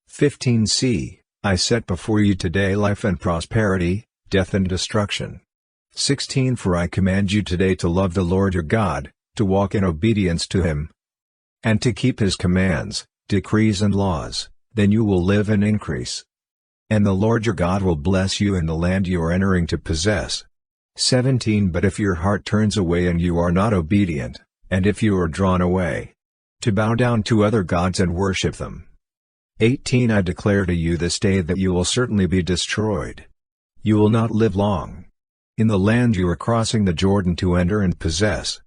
15 See, I set before you today life and prosperity, death and destruction. 16 For I command you today to love the Lord your God, to walk in obedience to Him, and to keep His commands, decrees and laws, then you will live and increase. And the Lord your God will bless you in the land you are entering to possess. 17 But if your heart turns away and you are not obedient, and if you are drawn away, to bow down to other gods and worship them. 18 I declare to you this day that you will certainly be destroyed. You will not live long in the land you are crossing the Jordan to enter and possess.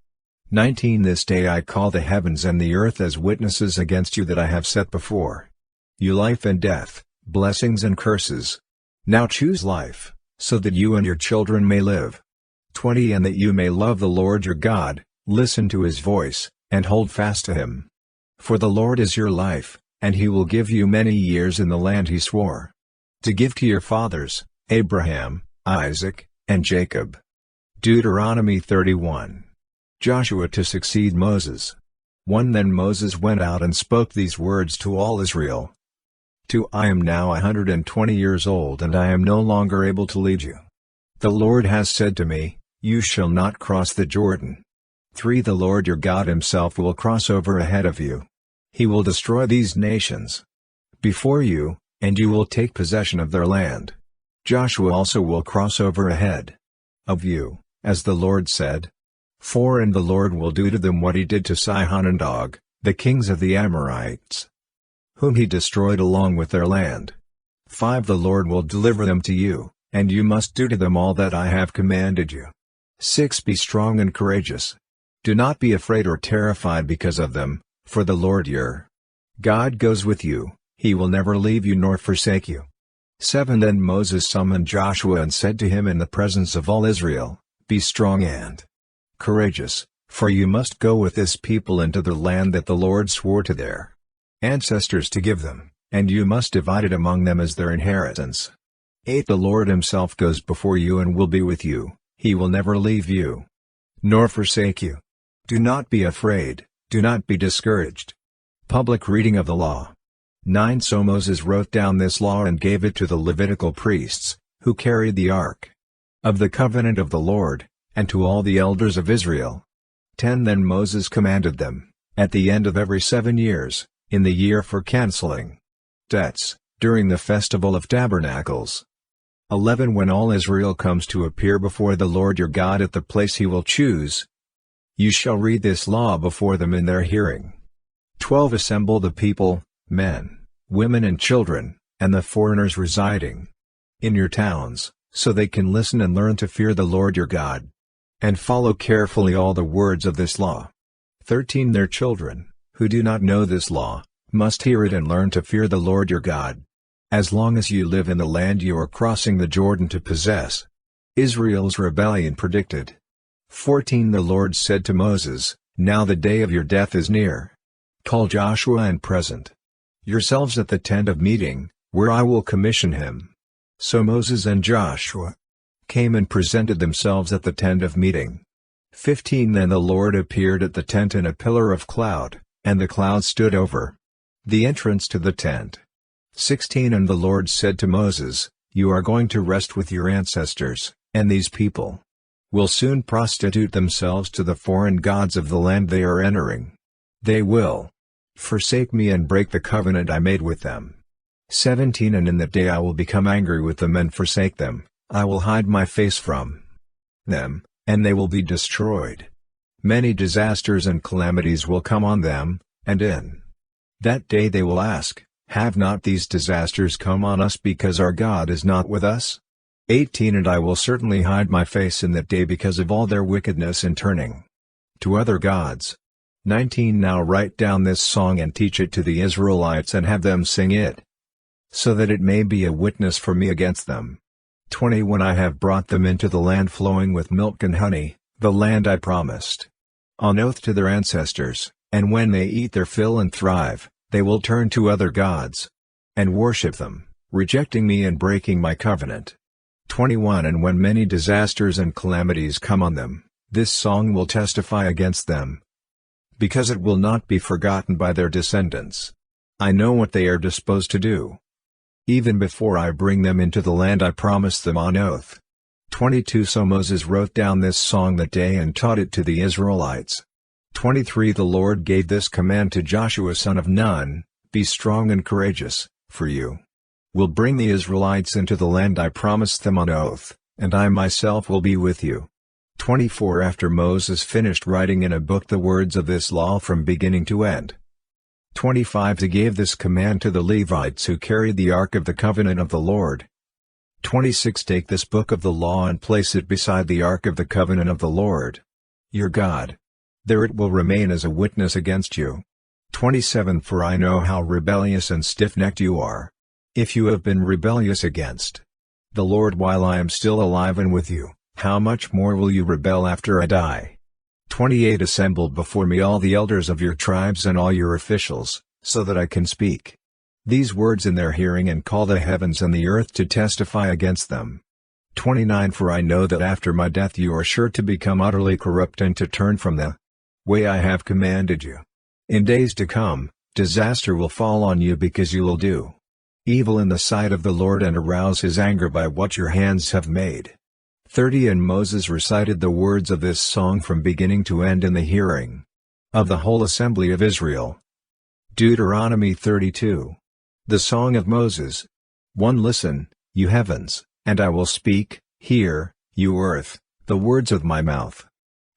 19 This day I call the heavens and the earth as witnesses against you that I have set before you life and death, blessings and curses. Now choose life, so that you and your children may live. 20 And that you may love the Lord your God, listen to his voice, and hold fast to him. For the Lord is your life, and he will give you many years in the land he swore to give to your fathers, Abraham, Isaac, and Jacob. Deuteronomy 31. Joshua to succeed Moses. 1 Then Moses went out and spoke these words to all Israel. 2 I am now 120 years old and I am no longer able to lead you. The Lord has said to me, you shall not cross the Jordan. 3 The Lord your God himself will cross over ahead of you. He will destroy these nations before you, and you will take possession of their land. Joshua also will cross over ahead of you, as the Lord said. 4 And the Lord will do to them what he did to Sihon and Og, the kings of the Amorites, whom he destroyed along with their land. 5 The Lord will deliver them to you, and you must do to them all that I have commanded you. 6 Be strong and courageous. Do not be afraid or terrified because of them, for the Lord your God goes with you, he will never leave you nor forsake you. 7 Then Moses summoned Joshua and said to him in the presence of all Israel, Be strong and courageous, for you must go with this people into the land that the Lord swore to their ancestors to give them, and you must divide it among them as their inheritance. 8 The Lord himself goes before you and will be with you, he will never leave you nor forsake you. Do not be afraid, do not be discouraged. Public reading of the law. 9 So Moses wrote down this law and gave it to the Levitical priests, who carried the ark of the covenant of the Lord, and to all the elders of Israel. 10 Then Moses commanded them, at the end of every 7 years, in the year for canceling debts, during the festival of tabernacles. 11 When all Israel comes to appear before the Lord your God at the place he will choose, you shall read this law before them in their hearing. 12 Assemble the people, men, women and children, and the foreigners residing in your towns, so they can listen and learn to fear the Lord your God, and follow carefully all the words of this law. 13 Their children, who do not know this law, must hear it and learn to fear the Lord your God, as long as you live in the land you are crossing the Jordan to possess. Israel's rebellion predicted. 14 The Lord said to Moses, Now the day of your death is near. Call Joshua and present yourselves at the tent of meeting, where I will commission him. So Moses and Joshua came and presented themselves at the tent of meeting. 15 Then the Lord appeared at the tent in a pillar of cloud, and the cloud stood over the entrance to the tent. 16 And the Lord said to Moses, You are going to rest with your ancestors, and these people will soon prostitute themselves to the foreign gods of the land they are entering. They will forsake me and break the covenant I made with them. 17 And in that day I will become angry with them and forsake them, I will hide my face from them, and they will be destroyed. Many disasters and calamities will come on them, and in that day they will ask, Have not these disasters come on us because our God is not with us? 18 And I will certainly hide my face in that day because of all their wickedness in turning to other gods. 19 Now write down this song and teach it to the Israelites and have them sing it, so that it may be a witness for me against them. 20 When I have brought them into the land flowing with milk and honey, the land I promised on oath to their ancestors, and when they eat their fill and thrive, they will turn to other gods and worship them, rejecting me and breaking my covenant. 21 And when many disasters and calamities come on them, this song will testify against them, because it will not be forgotten by their descendants. I know what they are disposed to do, even before I bring them into the land I promised them on oath. 22 So Moses wrote down this song that day and taught it to the Israelites. 23 The Lord gave this command to Joshua son of Nun, Be strong and courageous, for you will bring the Israelites into the land I promised them on oath, and I myself will be with you. 24 After Moses finished writing in a book the words of this law from beginning to end. 25 He gave this command to the Levites who carried the ark of the covenant of the Lord. 26 Take this book of the law and place it beside the ark of the covenant of the Lord your God. There it will remain as a witness against you. 27 For I know how rebellious and stiff-necked you are. If you have been rebellious against the Lord while I am still alive and with you, how much more will you rebel after I die? 28 Assemble before me all the elders of your tribes and all your officials, so that I can speak these words in their hearing and call the heavens and the earth to testify against them. 29 For I know that after my death you are sure to become utterly corrupt and to turn from the way I have commanded you. In days to come, disaster will fall on you because you will do evil in the sight of the Lord and arouse his anger by what your hands have made. 30 And Moses recited the words of this song from beginning to end in the hearing of the whole assembly of Israel. Deuteronomy 32. The Song of Moses. 1 Listen, you heavens, and I will speak, hear, you earth, the words of my mouth.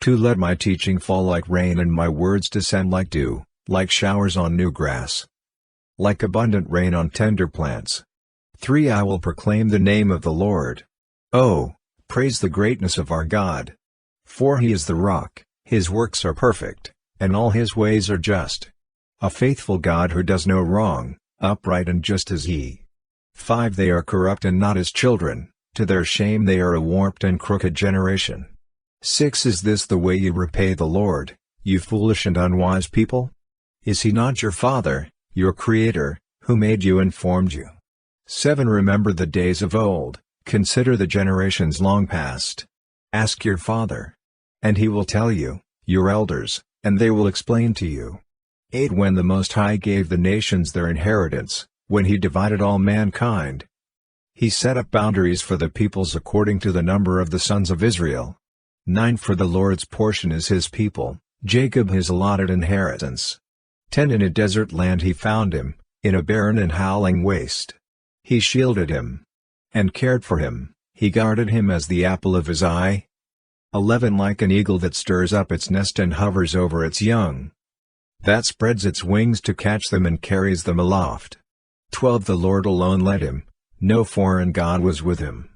2 Let my teaching fall like rain and my words descend like dew, like showers on new grass, like abundant rain on tender plants. 3 I will proclaim the name of the Lord. Oh, praise the greatness of our God. 4 He is the rock, his works are perfect, and all his ways are just. A faithful God who does no wrong, upright and just as he. 5 They are corrupt and not as children, to their shame they are a warped and crooked generation. 6 Is this the way you repay the Lord, you foolish and unwise people? Is he not your Father, your Creator, who made you and formed you? 7 Remember the days of old, consider the generations long past. Ask your father, and he will tell you, your elders, and they will explain to you. 8 When the Most High gave the nations their inheritance, when he divided all mankind, he set up boundaries for the peoples according to the number of the sons of Israel. 9 For the Lord's portion is his people, Jacob his allotted inheritance. 10 In a desert land he found him, in a barren and howling waste. He shielded him and cared for him, he guarded him as the apple of his eye. 11 Like an eagle that stirs up its nest and hovers over its young, that spreads its wings to catch them and carries them aloft. 12 The Lord alone led him, no foreign god was with him.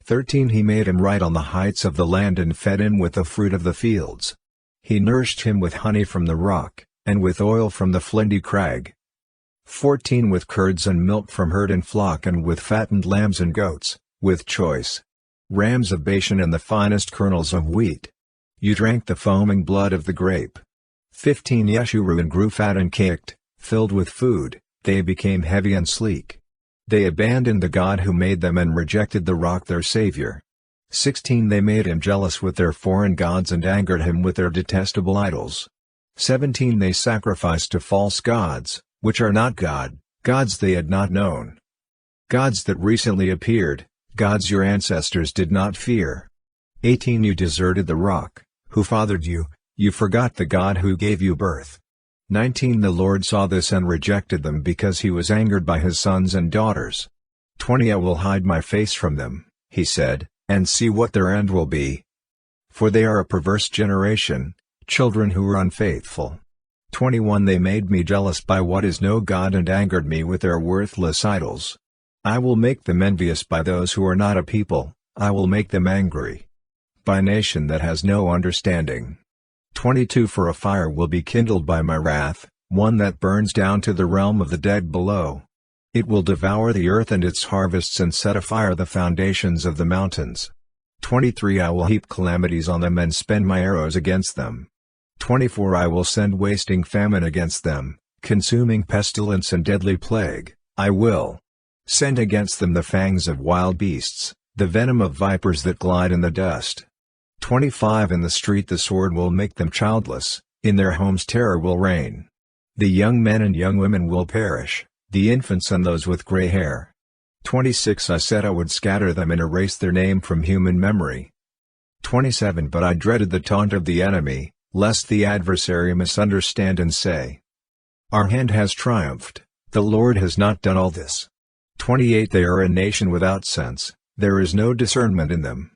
13 He made him ride on the heights of the land and fed him with the fruit of the fields. He nourished him with honey from the rock, and with oil from the flinty crag. 14 With curds and milk from herd and flock and with fattened lambs and goats, with choice rams of Bashan and the finest kernels of wheat. You drank the foaming blood of the grape. 15 Yeshurun grew fat and caked, filled with food, they became heavy and sleek. They abandoned the God who made them and rejected the rock their Savior. 16 They made him jealous with their foreign gods and angered him with their detestable idols. 17 They sacrificed to false gods, which are not God, gods they had not known. Gods that recently appeared, gods your ancestors did not fear. 18 You deserted the rock, who fathered you, you forgot the God who gave you birth. 19 The Lord saw this and rejected them because he was angered by his sons and daughters. 20 I will hide my face from them, he said, and see what their end will be. For they are a perverse generation, children who are unfaithful. 21 They made me jealous by what is no God and angered me with their worthless idols. I will make them envious by those who are not a people, I will make them angry by a nation that has no understanding. 22 For a fire will be kindled by my wrath, one that burns down to the realm of the dead below. It will devour the earth and its harvests and set afire the foundations of the mountains. 23 I will heap calamities on them and spend my arrows against them. 24 I will send wasting famine against them, consuming pestilence and deadly plague, I will send against them the fangs of wild beasts, the venom of vipers that glide in the dust. 25 In the street the sword will make them childless, in their homes terror will reign. The young men and young women will perish, the infants and those with gray hair. 26 I said I would scatter them and erase their name from human memory. 27 But I dreaded the taunt of the enemy, lest the adversary misunderstand and say, our hand has triumphed, the Lord has not done all this. 28 They are a nation without sense, there is no discernment in them.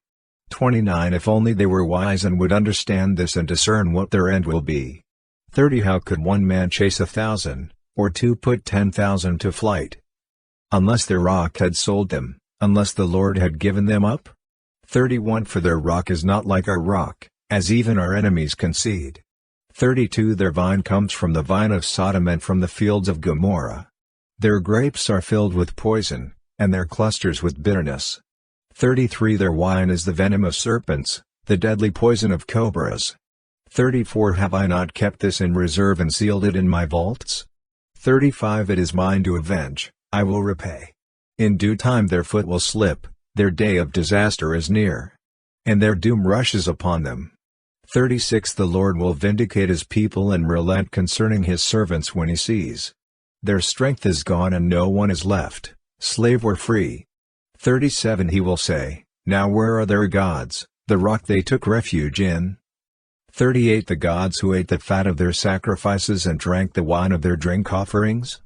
29 If only they were wise and would understand this and discern what their end will be. 30 How could one man chase 1,000, or two put 10,000 to flight? Unless their rock had sold them, unless the Lord had given them up? 31 For their rock is not like our rock, as even our enemies concede. 32 Their vine comes from the vine of Sodom and from the fields of Gomorrah. Their grapes are filled with poison, and their clusters with bitterness. 33 Their wine is the venom of serpents, the deadly poison of cobras. 34 Have I not kept this in reserve and sealed it in my vaults? 35 It is mine to avenge, I will repay. In due time their foot will slip, their day of disaster is near. And their doom rushes upon them. 36 The Lord will vindicate his people and relent concerning his servants when he sees. Their strength is gone and no one is left, slave or free. 37 He will say, Now where are their gods, the rock they took refuge in? 38 The gods who ate the fat of their sacrifices and drank the wine of their drink offerings?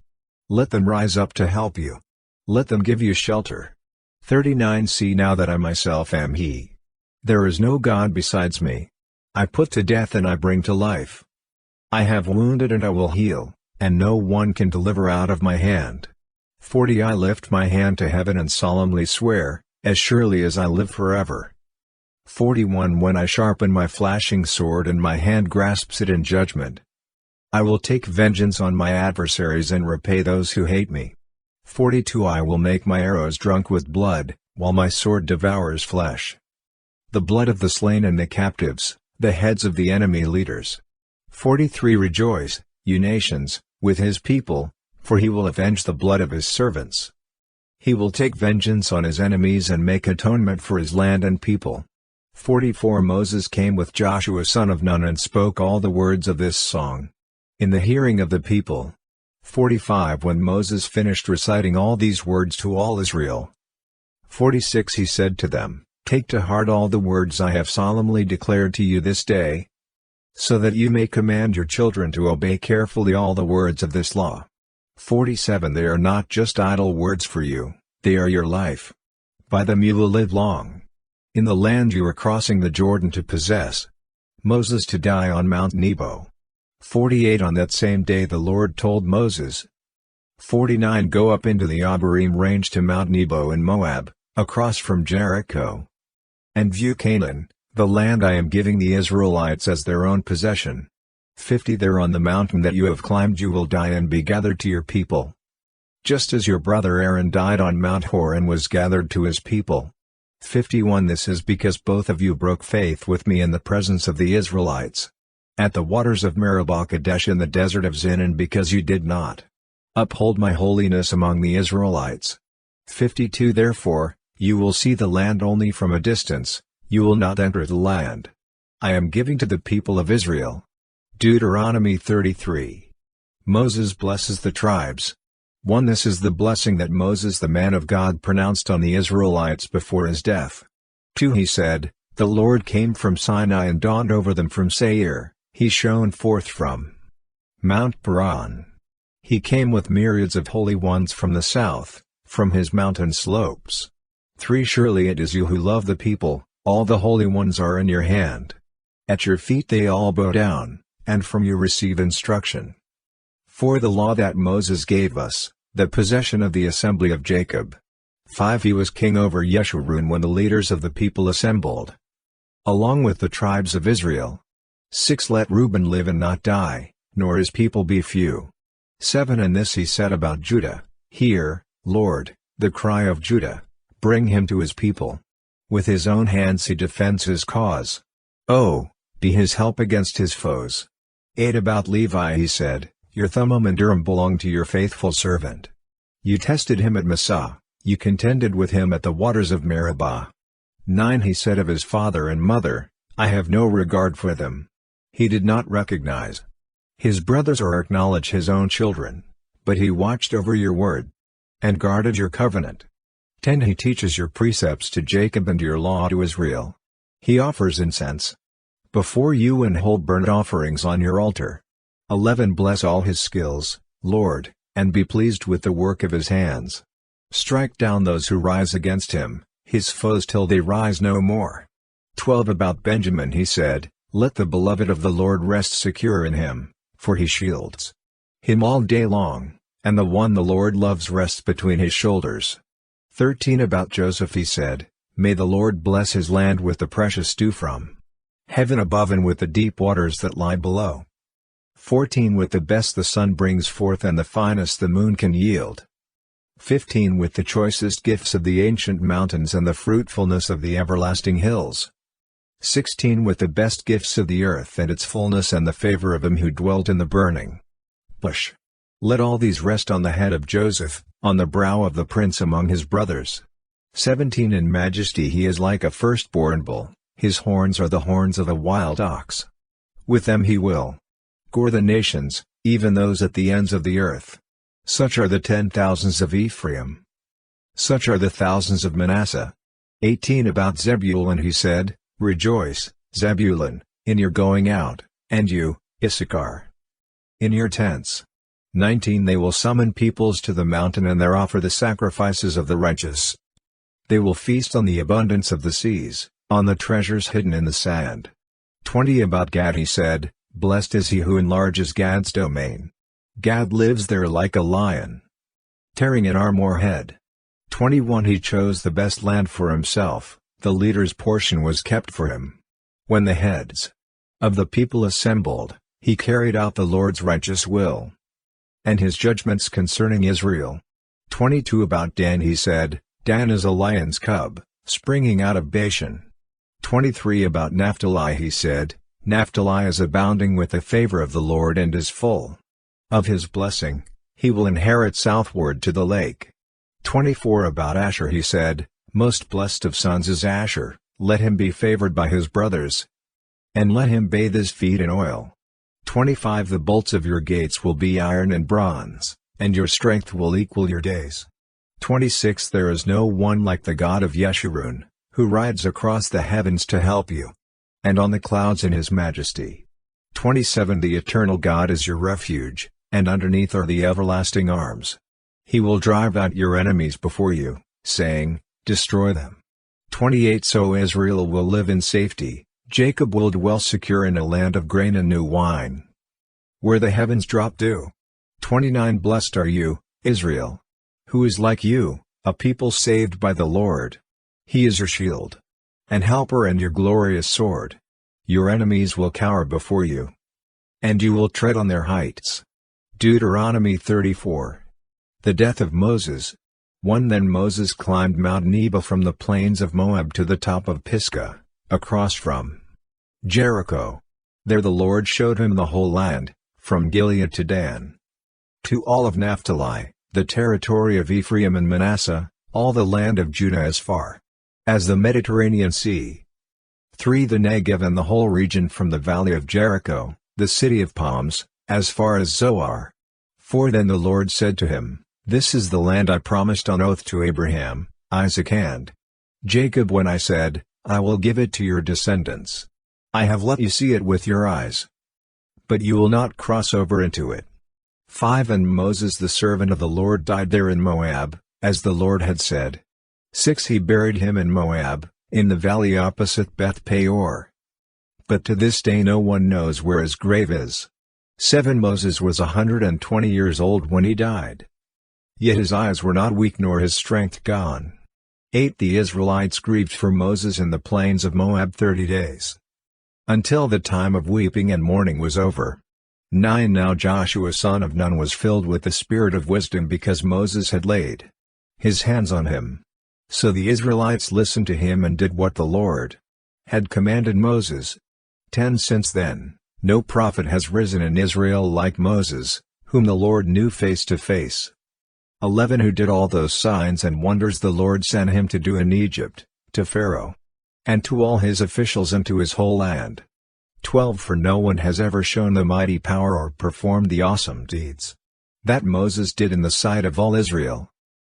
Let them rise up to help you. Let them give you shelter. 39 See now that I myself am he. There is no God besides me. I put to death and I bring to life. I have wounded and I will heal, and no one can deliver out of my hand. 40 I lift my hand to heaven and solemnly swear, as surely as I live forever. 41 When I sharpen my flashing sword and my hand grasps it in judgment, I will take vengeance on my adversaries and repay those who hate me. 42 I will make my arrows drunk with blood, while my sword devours flesh. The blood of the slain and the captives, the heads of the enemy leaders. 43 Rejoice, you nations, with his people, for he will avenge the blood of his servants. He will take vengeance on his enemies and make atonement for his land and people. 44 Moses came with Joshua son of Nun and spoke all the words of this song in the hearing of the people. 45 When Moses finished reciting all these words to all Israel. 46 He said to them, Take to heart all the words I have solemnly declared to you this day, so that you may command your children to obey carefully all the words of this law. 47 They are not just idle words for you, they are your life. By them you will live long. In the land you are crossing the Jordan to possess. Moses to die on Mount Nebo. 48 On that same day the Lord told Moses. 49 Go up into the Abarim range to Mount Nebo in Moab, across from Jericho, and view Canaan, the land I am giving the Israelites as their own possession. 50 There on the mountain that you have climbed you will die and be gathered to your people. Just as your brother Aaron died on Mount Hor and was gathered to his people. 51 This is because both of you broke faith with me in the presence of the Israelites, at the waters of Meribah Kadesh in the desert of Zin, and because you did not uphold my holiness among the Israelites. 52 Therefore, you will see the land only from a distance, you will not enter the land I am giving to the people of Israel. Deuteronomy 33. Moses blesses the tribes. 1 This is the blessing that Moses the man of God pronounced on the Israelites before his death. 2 He said, The Lord came from Sinai and dawned over them from Seir, he shone forth from Mount Paran. He came with myriads of holy ones from the south, from his mountain slopes. 3 Surely it is you who love the people, all the holy ones are in your hand. At your feet they all bow down, and from you receive instruction. 4 The law that Moses gave us, the possession of the assembly of Jacob. 5 He was king over Yeshurun when the leaders of the people assembled, along with the tribes of Israel. 6 Let Reuben live and not die, nor his people be few. 7 And this he said about Judah, Hear, Lord, the cry of Judah, bring him to his people. With his own hands he defends his cause. Oh, be his help against his foes. 8 About Levi he said, Your Thummim and Urim belong to your faithful servant. You tested him at Massah, you contended with him at the waters of Meribah. 9 He said of his father and mother, I have no regard for them. He did not recognize his brothers or acknowledge his own children, but he watched over your word and guarded your covenant. 10 He teaches your precepts to Jacob and your law to Israel. He offers incense before you and whole burnt offerings on your altar. 11 Bless all his skills, Lord, and be pleased with the work of his hands. Strike down those who rise against him, his foes till they rise no more. 12 About Benjamin he said, Let the beloved of the Lord rest secure in him, for he shields him all day long, and the one the Lord loves rests between his shoulders. 13 About Joseph he said, May the Lord bless his land with the precious dew from heaven above and with the deep waters that lie below. 14 With the best the sun brings forth and the finest the moon can yield. 15 With the choicest gifts of the ancient mountains and the fruitfulness of the everlasting hills. 16 With the best gifts of the earth and its fullness and the favor of him who dwelt in the burning bush. Let all these rest on the head of Joseph, on the brow of the prince among his brothers. 17 In majesty he is like a firstborn bull, his horns are the horns of a wild ox. With them he will gore the nations, even those at the ends of the earth. Such are the 10,000s of Ephraim. Such are the thousands of Manasseh. 18 About Zebulun he said, Rejoice, Zebulun, in your going out, and you, Issachar, in your tents. 19 They will summon peoples to the mountain and there offer the sacrifices of the righteous. They will feast on the abundance of the seas, on the treasures hidden in the sand. 20 About Gad he said, Blessed is he who enlarges Gad's domain. Gad lives there like a lion, tearing at Armor-head. 21 He chose the best land for himself, the leader's portion was kept for him. When the heads of the people assembled, he carried out the Lord's righteous will and his judgments concerning Israel. 22 About Dan he said, Dan is a lion's cub, springing out of Bashan. 23 About Naphtali he said, Naphtali is abounding with the favor of the Lord and is full of his blessing, he will inherit southward to the lake. 24 About Asher he said, Most blessed of sons is Asher, let him be favored by his brothers, and let him bathe his feet in oil. 25 The bolts of your gates will be iron and bronze, and your strength will equal your days. 26 There is no one like the God of Yeshurun, who rides across the heavens to help you, and on the clouds in his majesty. 27 The eternal God is your refuge, and underneath are the everlasting arms. He will drive out your enemies before you, saying, Destroy them. 28 So Israel will live in safety, Jacob will dwell secure in a land of grain and new wine, where the heavens drop dew. 29 Blessed are you, Israel, who is like you, a people saved by the Lord. He is your shield and helper and your glorious sword. Your enemies will cower before you, and you will tread on their heights. Deuteronomy 34. The death of Moses. 1 Then Moses climbed Mount Nebo from the plains of Moab to the top of Pisgah, across from Jericho. There the Lord showed him the whole land, from Gilead to Dan, to all of Naphtali, the territory of Ephraim and Manasseh, all the land of Judah as far as the Mediterranean Sea. 3 The Negev and the whole region from the valley of Jericho, the city of palms, as far as Zoar. 4 Then the Lord said to him, This is the land I promised on oath to Abraham, Isaac and Jacob when I said, I will give it to your descendants. I have let you see it with your eyes, but you will not cross over into it. 5 And Moses the servant of the Lord died there in Moab, as the Lord had said. 6 He buried him in Moab, in the valley opposite Beth Peor. But to this day no one knows where his grave is. 7 Moses was 120 years old when he died, yet his eyes were not weak nor his strength gone. 8 The Israelites grieved for Moses in the plains of Moab 30 days, until the time of weeping and mourning was over. 9 Now Joshua son of Nun was filled with the spirit of wisdom because Moses had laid his hands on him. So the Israelites listened to him and did what the Lord had commanded Moses. 10 Since then, no prophet has risen in Israel like Moses, whom the Lord knew face to face. 11 Who did all those signs and wonders the Lord sent him to do in Egypt, to Pharaoh, and to all his officials and to his whole land. 12 For no one has ever shown the mighty power or performed the awesome deeds that Moses did in the sight of all Israel,